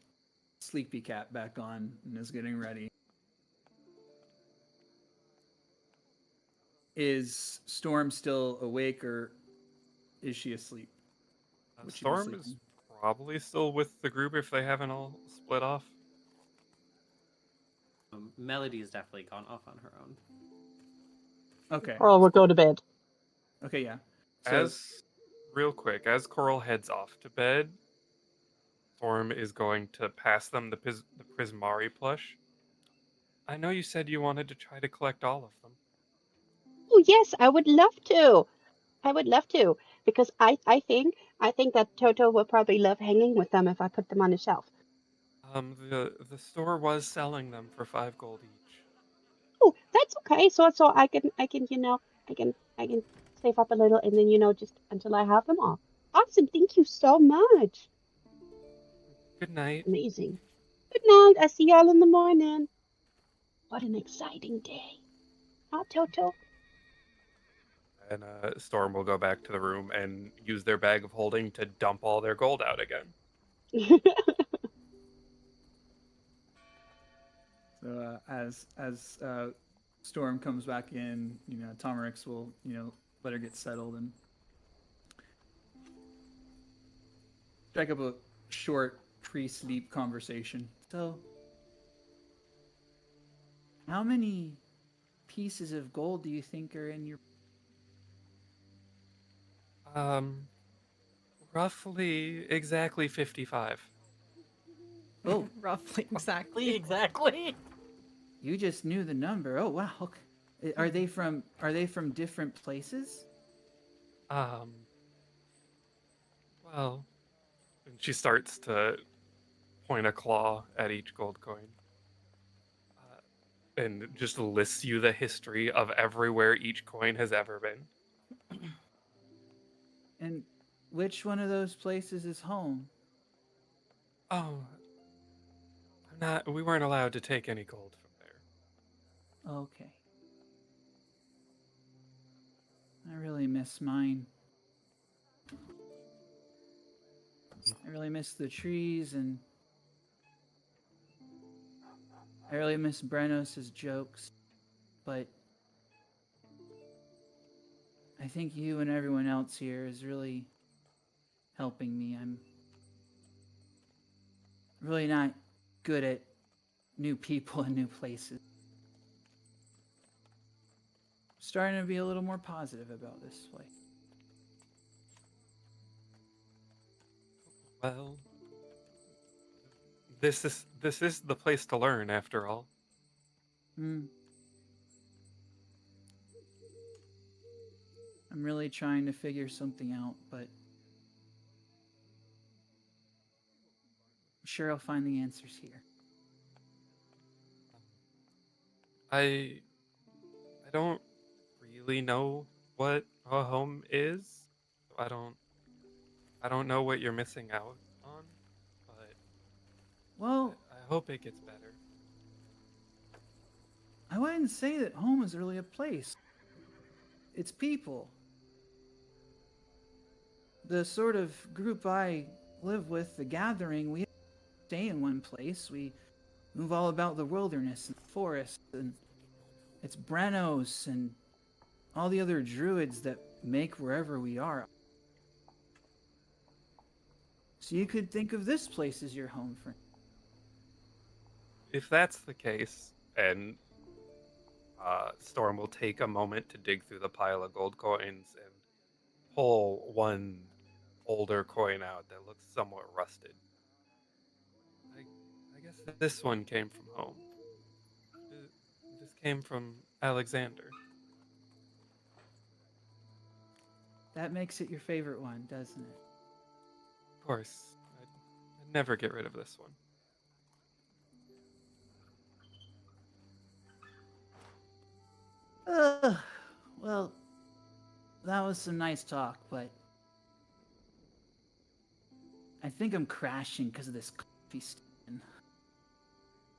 sleepy cap back on and is getting ready. Is Storm still awake or is she asleep? Would she be Storm is sleeping? probably still with the group if they haven't all split off. Melody has definitely gone off on her own. Okay. Or we'll go to bed. Okay, yeah. So, Real quick, as Coral heads off to bed, Storm is going to pass them the Prismari plush. I know you said you wanted to try to collect all of them. Oh yes, I would love to. I would love to because I think that Toto would probably love hanging with them if I put them on a shelf. The store was selling them for 5 gold each. Oh, that's okay. So I can I can save up a little and then just until I have them all. Awesome. Thank you so much. Good night. Amazing. Good night. I see y'all in the morning. What an exciting day. Huh, Toto? And Storm will go back to the room and use their bag of holding to dump all their gold out again. So as Storm comes back in, Tomerix will let her get settled and strike up a short pre-sleep conversation. So, how many pieces of gold do you think are in your? Roughly exactly 55. Oh, Roughly, exactly. Exactly. you just knew the number. Oh wow. Okay. Are they from different places? Well, and she starts to point a claw at each gold coin. And just lists you the history of everywhere each coin has ever been. And which one of those places is home? Oh, we weren't allowed to take any gold from there. Okay. I really miss mine. I really miss the trees, and I really miss Brenos' jokes, but I think you and everyone else here is really helping me. I'm really not good at new people and new places. Starting to be a little more positive about this place. Well, this is the place to learn, after all. I'm really trying to figure something out, but I'm sure I'll find the answers here. I don't really know what a home is. I don't know what you're missing out on, but Well, I hope it gets better. I wouldn't say that home is really a place. It's people. The sort of group I live with, the gathering, we stay in one place. We move all about the wilderness and the forest, and it's Brenos and all the other druids that make wherever we are. So you could think of this place as your home, for If that's the case, and Storm will take a moment to dig through the pile of gold coins and pull one older coin out that looks somewhat rusted. I guess this one came from home. This came from Alexander. that makes it your favorite one, doesn't it? Of course, I'd never get rid of this one. Well, that was some nice talk, but I think I'm crashing because of this coffee stand.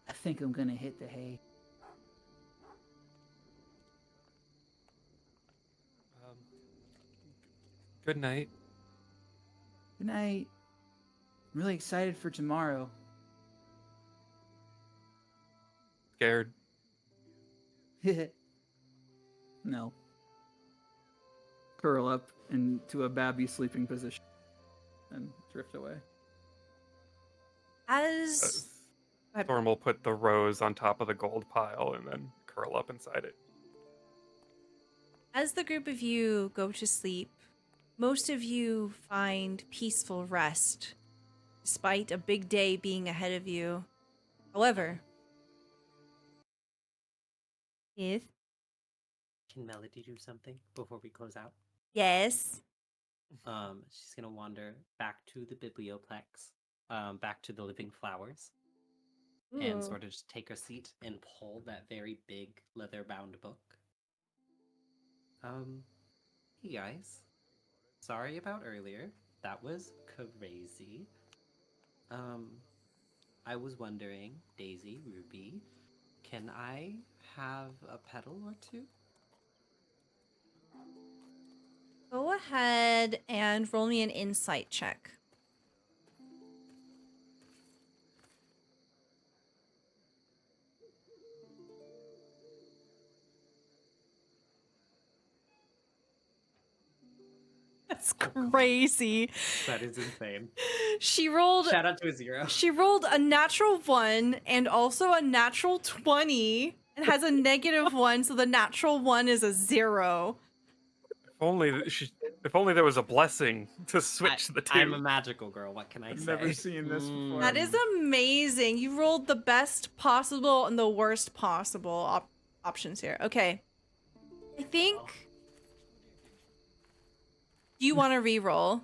I think I'm gonna hit the hay. Good night. Good night. I'm really excited for tomorrow. Scared. No. Curl up into a babby sleeping position and drift away. As Storm will put the rose on top of the gold pile and then curl up inside it. As the group of you go to sleep, most of you find peaceful rest, despite a big day being ahead of you. However, if Can Melody do something before we close out? yes, She's gonna wander back to the biblioplex, back to the living flowers, and Ooh. sort of just take her seat and pull that very big leather-bound book. Hey guys, sorry about earlier. That was crazy. I was wondering, Daisy, Ruby, can I have a petal or two? Go ahead and roll me an insight check. That's crazy. That is insane. She rolled Shout out to a 0. She rolled a natural 1 and also a natural 20 and has a -1, so the natural 1 is a 0. If only there was a blessing to switch the two. I'm a magical girl. What can I I've say? never seen this before. That is amazing. You rolled the best possible and the worst possible options here. Okay. I think... Do you want to re-roll?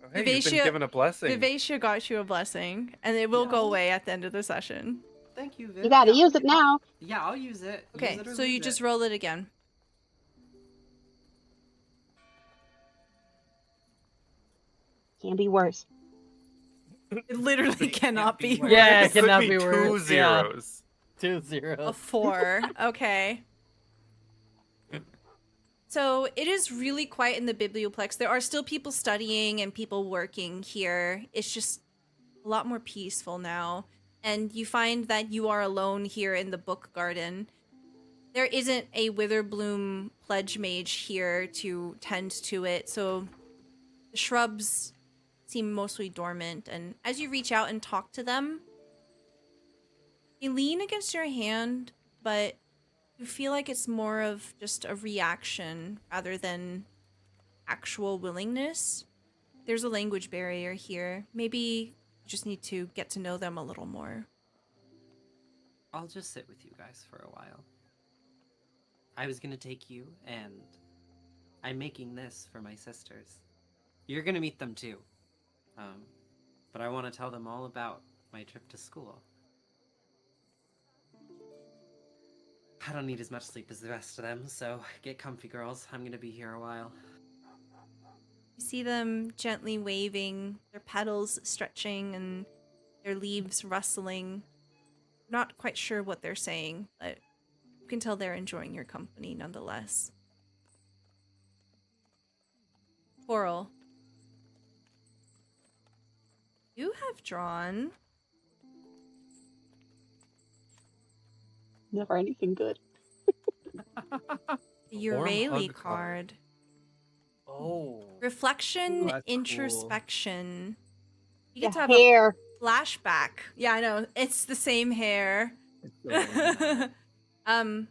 Oh, hey, you've been given a blessing. Vivacia got you a blessing, and it will go away at the end of the session. Thank you, Viv. You gotta use it now. Yeah, I'll use it. Okay, Use it or so you lose just it. roll it again. Can be worse. It literally cannot be be worse. worse. Yeah, It it could cannot be be worse. 2 Yeah. zeros. 2 0. A 4. Okay. So it is really quiet in the biblioplex. There are still people studying and people working here. It's just a lot more peaceful now. and you find that you are alone here in the book garden. There isn't a Witherbloom pledge mage here to tend to it, so the shrubs seem mostly dormant, and as you reach out and talk to them, they lean against your hand, but you feel like it's more of just a reaction rather than actual willingness. There's a language barrier here. Maybe you just need to get to know them a little more. I'll just sit with you guys for a while. I was gonna take you, and I'm making this for my sisters. You're gonna meet them too. But I want to tell them all about my trip to school. I don't need as much sleep as the rest of them, so get comfy, girls. I'm gonna be here a while. You see them gently waving, their petals stretching and their leaves rustling. Not quite sure what they're saying, but you can tell they're enjoying your company nonetheless. Coral, you have drawn Never anything good. a Warm Urayli hug card. Oh. Reflection, Ooh, that's cool. introspection. You The get to have hair. a flashback. Yeah, I know. It's the same hair. It's so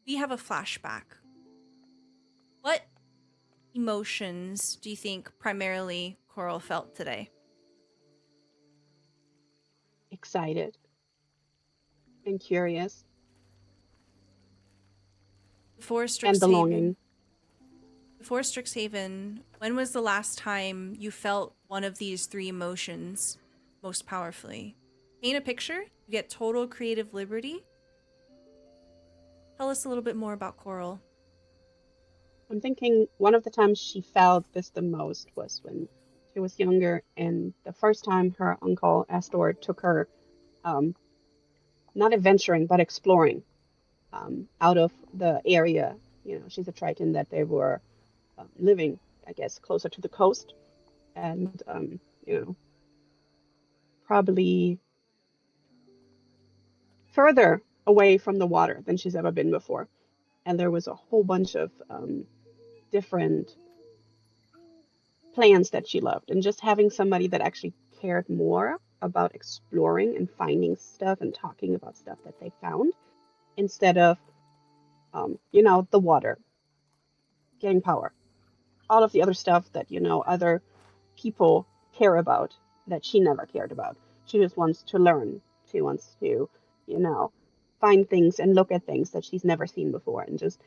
We have a flashback. What emotions do you think primarily Coral felt today? Excited. And curious. Before And Strixhaven, belonging. when was the last time you felt one of these three emotions most powerfully? Paint a picture. You get total creative liberty. Tell us a little bit more about Coral. I'm thinking one of the times she felt this the most was when she was younger, and the first time her uncle Astor took her, not adventuring, but exploring, out of the area. You know, she's a Triton that they were living, I guess, closer to the coast, and you know, probably further away from the water than she's ever been before. And there was a whole bunch of different plans that she loved, and just having somebody that actually cared more about exploring and finding stuff and talking about stuff that they found instead of you know, the water, getting power, all of the other stuff that, you know, other people care about that she never cared about. She just wants to learn. She wants to, you know, find things and look at things that she's never seen before, and just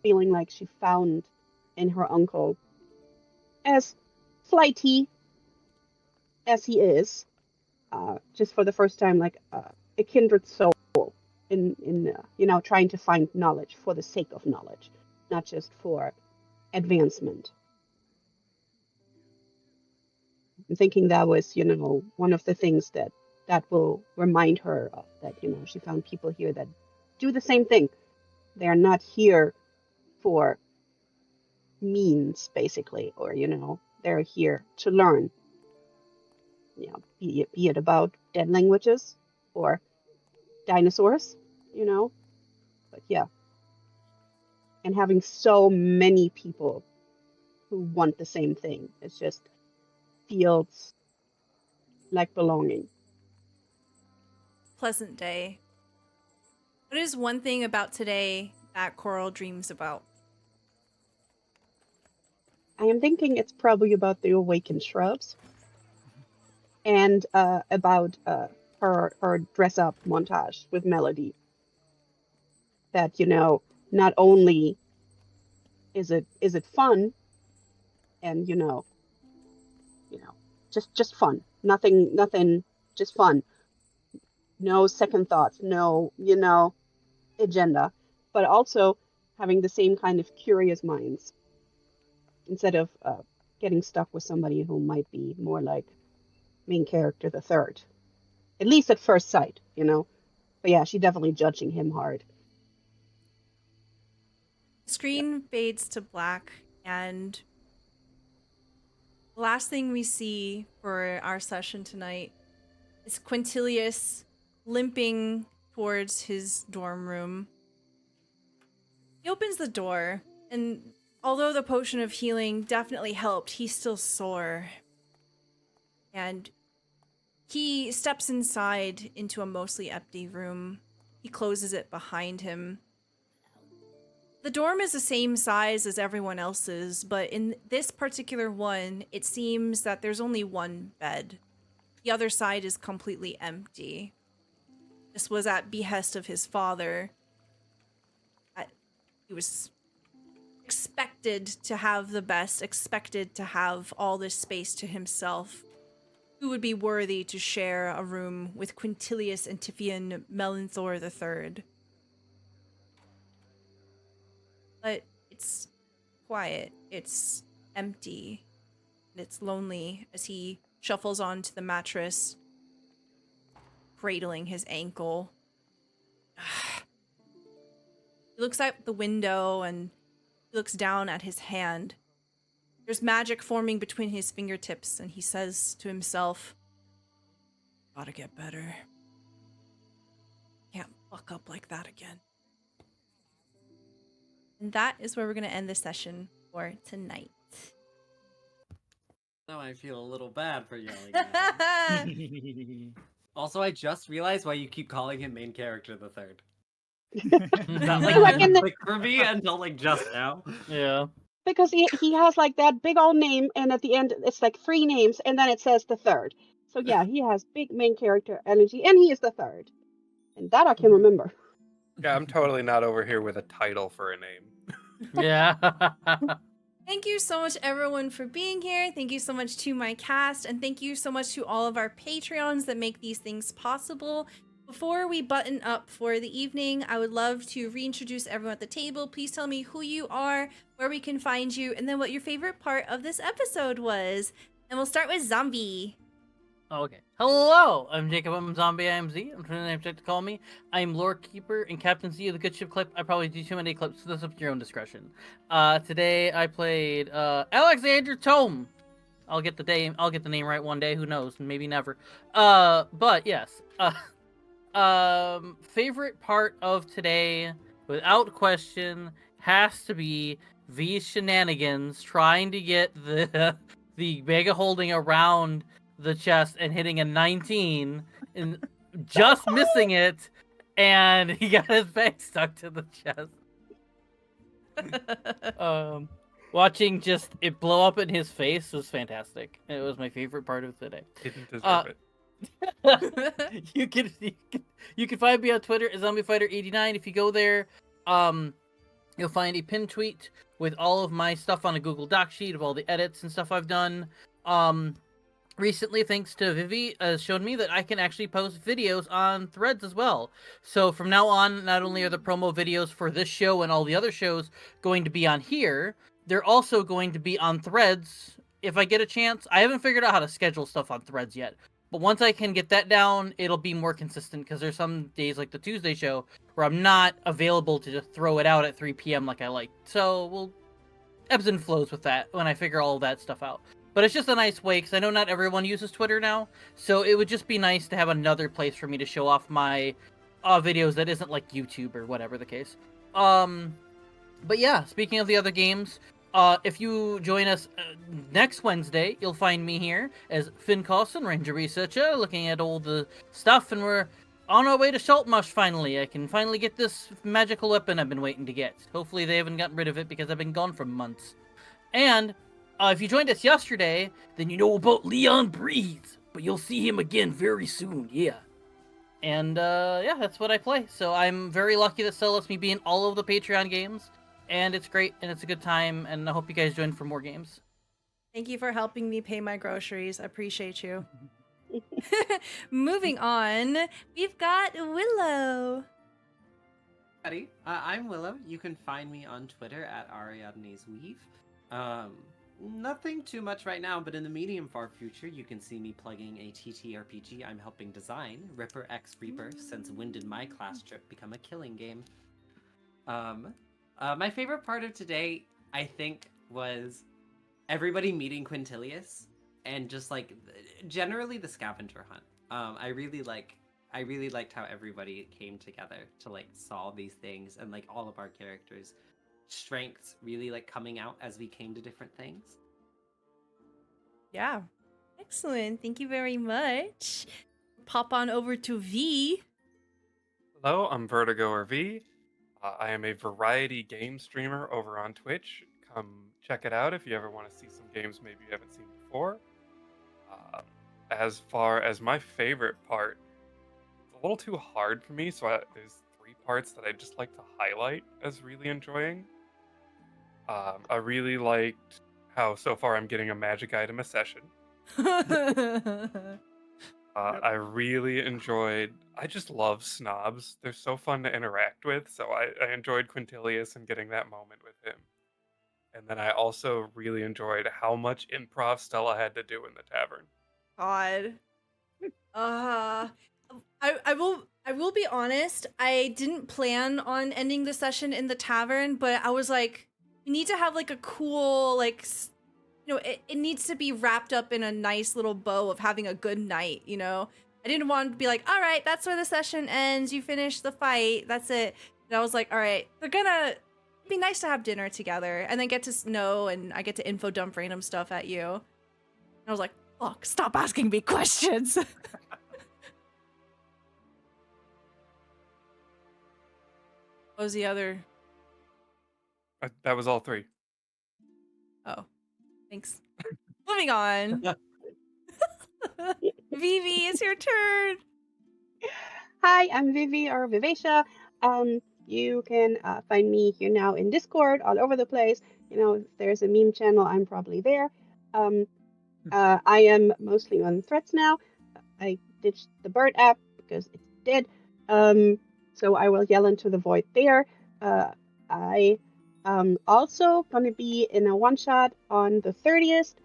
feeling like she found in her uncle, as flighty as he is, just for the first time, like a kindred soul in you know, trying to find knowledge for the sake of knowledge, not just for advancement. I'm thinking that was, you know, one of the things that will remind her of that, you know, she found people here that do the same thing. They're not here for means, basically, or, you know, they're here to learn. You know, be it about dead languages or dinosaurs, you know. But yeah, and having so many people who want the same thing, it just feels like belonging. Pleasant day. What is one thing about today that Coral dreams about? I am thinking it's probably about the awakened shrubs and about her dress up montage with Melody. That, you know, not only is it fun, and you know, just fun, nothing, just fun, no second thoughts, no, you know, agenda, but also having the same kind of curious minds instead of getting stuck with somebody who might be more like main character the third, at least at first sight, you know. But yeah, she's definitely judging him hard. Screen fades to black, and the last thing we see for our session tonight It's Quintilius limping towards his dorm room. He opens the door, and although the potion of healing definitely helped, he's still sore. And he steps inside into a mostly empty room. He closes it behind him. The dorm is the same size as everyone else's, but in this particular one, it seems that there's only one bed. The other side is completely empty. This was at behest of his father. He was expected to have the best, expected to have all this space to himself. Who would be worthy to share a room with Quintilius and Tifian Melanthor III? But it's quiet, it's empty, and it's lonely as he shuffles onto the mattress, cradling his ankle. He looks out the window and he looks down at his hand. There's magic forming between his fingertips, and he says to himself, "Gotta get better. Can't fuck up like that again." And that is where we're going to end the session for tonight. Now I feel a little bad for yelling at him. Also, I just realized why you keep calling him main character the third. That Like in didn't the- click for me until like just now. Yeah. Because he has like that big old name, and at the end it's like 3 names, and then it says the third. So yeah, he has big main character energy, and he is the third. And that I can remember. Yeah, I'm totally not over here with a title for a name. Yeah. Thank you so much, everyone, for being here. Thank you so much to my cast, and thank you so much to all of our Patreons that make these things possible. Before we button up for the evening, I would love to reintroduce everyone at the table. Please tell me who you are, where we can find you, and then what your favorite part of this episode was. And we'll start with Zombie. Okay. Hello, I'm Jacob. I'm Zombie IMZ. I'm trying to name check to call me. I'm Lore Keeper and Captain Z of the Good Ship Clip. I probably do too many clips, so that's up to your own discretion. Today I played Alexander Tome. I'll get the name right one day. Who knows? Maybe never. But yes. Favorite part of today, without question, has to be V's shenanigans trying to get the mega holding around the chest and hitting a 19 and just missing it, and he got his bag stuck to the chest. Watching just it blow up in his face was fantastic. It was my favorite part of the day. Didn't deserve it. you can find me on Twitter at ZombieFighter89. If you go there, you'll find a pinned tweet with all of my stuff on a Google Doc sheet of all the edits and stuff I've done. Recently, thanks to Vivi, showed me that I can actually post videos on Threads as well. So from now on, not only are the promo videos for this show and all the other shows going to be on here, they're also going to be on Threads if I get a chance. I haven't figured out how to schedule stuff on Threads yet. But once I can get that down, it'll be more consistent, because there's some days like the Tuesday show where I'm not available to just throw it out at 3 p.m. like I like. So we'll ebbs and flows with that when I figure all of that stuff out. But it's just a nice way, because I know not everyone uses Twitter now, so it would just be nice to have another place for me to show off my videos that isn't like YouTube or whatever the case. But yeah, speaking of the other games, if you join us next Wednesday, you'll find me here as Finn Carlson, Ranger Researcher, looking at all the stuff, and we're on our way to Saltmarsh finally. I can finally get this magical weapon I've been waiting to get. Hopefully they haven't gotten rid of it, because I've been gone for months. And if you joined us yesterday, then you know about Leon Breeze, but you'll see him again very soon, yeah. And yeah, that's what I play. So I'm very lucky that Cell lets me be in all of the Patreon games. And it's great, and it's a good time, and I hope you guys join for more games. Thank you for helping me pay my groceries. I appreciate you. Moving on, we've got Willow. Howdy, I'm Willow. You can find me on Twitter at Ariadne's Weave. Nothing too much right now, but in the medium far future, you can see me plugging a TTRPG I'm helping design, Ripper X Reaper, since when did my class trip become a killing game? My favorite part of today, I think, was everybody meeting Quintilius, and just like generally the scavenger hunt. I really liked how everybody came together to like solve these things, and like all of our characters' strengths really like coming out as we came to different things. Yeah. Excellent. Thank you very much. Pop on over to V. Hello, I'm Vertigo or V. I am a variety game streamer over on Twitch. Come check it out if you ever want to see some games maybe you haven't seen before. As far as my favorite part, it's a little too hard for me, so there's 3 parts that I just like to highlight as really enjoying. I really liked how so far I'm getting a magic item a session. I really enjoyed. I just love snobs. They're so fun to interact with. So I enjoyed Quintilius and getting that moment with him. And then I also really enjoyed how much improv Stella had to do in the tavern. God. I will be honest, I didn't plan on ending the session in the tavern, but I was like, we need to have like a cool, like, it needs to be wrapped up in a nice little bow of having a good night, you know? I didn't want to be like, all right, that's where the session ends. You finish the fight. That's it. And I was like, all right, it'd be nice to have dinner together and then get to know, and I get to info dump random stuff at you. And I was like, fuck, stop asking me questions. What was the other? That was all 3. Oh, thanks. Moving on. Vivi, it's your turn. Hi, I'm Vivi or Vivacia. You can find me here now in Discord, all over the place. You know, if there's a meme channel, I'm probably there. I am mostly on Threads now. I ditched the Bird app because it's dead. So I will yell into the void there. I also gonna be in a one shot on the 30th.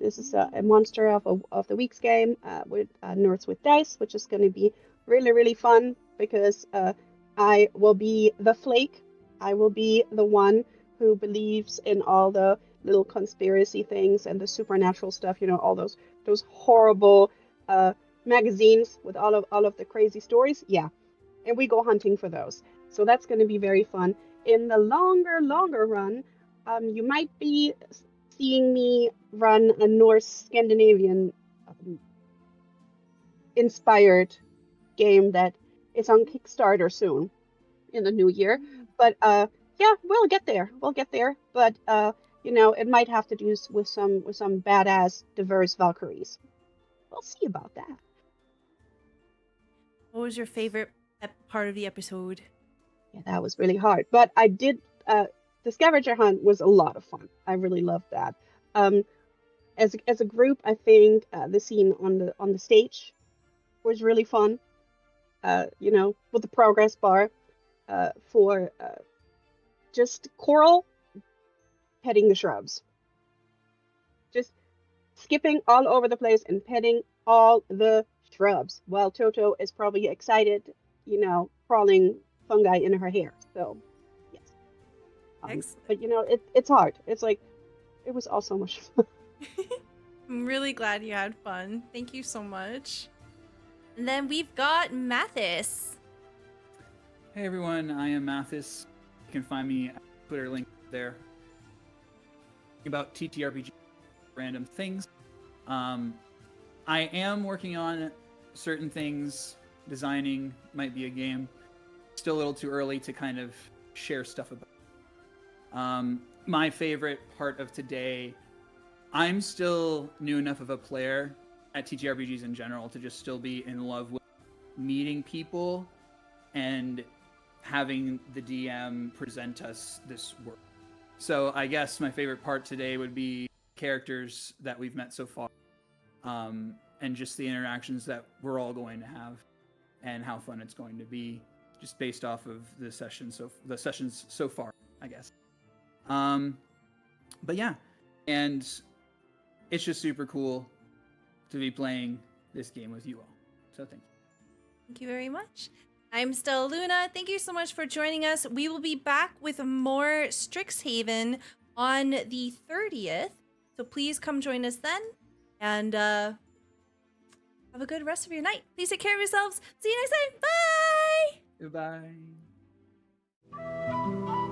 This is a monster of the week's game with Nerds with Dice, which is gonna be really, really fun because I will be the flake. I will be the one who believes in all the little conspiracy things and the supernatural stuff. You know, all those horrible magazines with all of the crazy stories. Yeah, and we go hunting for those. So that's going to be very fun. In the longer run, you might be seeing me run a Norse Scandinavian inspired game that is on Kickstarter soon in the new year. But yeah, we'll get there. But you know, it might have to do with some badass diverse Valkyries. We'll see about that. What was your favorite part of the episode? Yeah, that was really hard. But I did the scavenger hunt was a lot of fun. I really loved that. As a group, I think the scene on the stage was really fun. You know, with the progress bar for just Coral petting the shrubs. Just skipping all over the place and petting all the shrubs while Toto is probably excited, you know, crawling fungi in her hair. So, yes. But, you know, it's hard. It's like, it was all so much fun. I'm really glad you had fun. Thank you so much. And then we've got Mathis. Hey everyone, I am Mathis. You can find me at Twitter link there. About TTRPG random things. I am working on certain things, designing, might be a game. Still a little too early to kind of share stuff about. My favorite part of today, I'm still new enough of a player at TTRPGs in general to just still be in love with meeting people and having the DM present us this work. So I guess my favorite part today would be characters that we've met so far, and just the interactions that we're all going to have, and how fun it's going to be, just based off of the sessions so far, I guess. But yeah, and it's just super cool to be playing this game with you all. So thank you. Thank you very much. I'm Stella Luna. Thank you so much for joining us. We will be back with more Strixhaven on the 30th. So please come join us then. And have Have a good rest of your night. Please take care of yourselves. See you next time. Bye! Goodbye.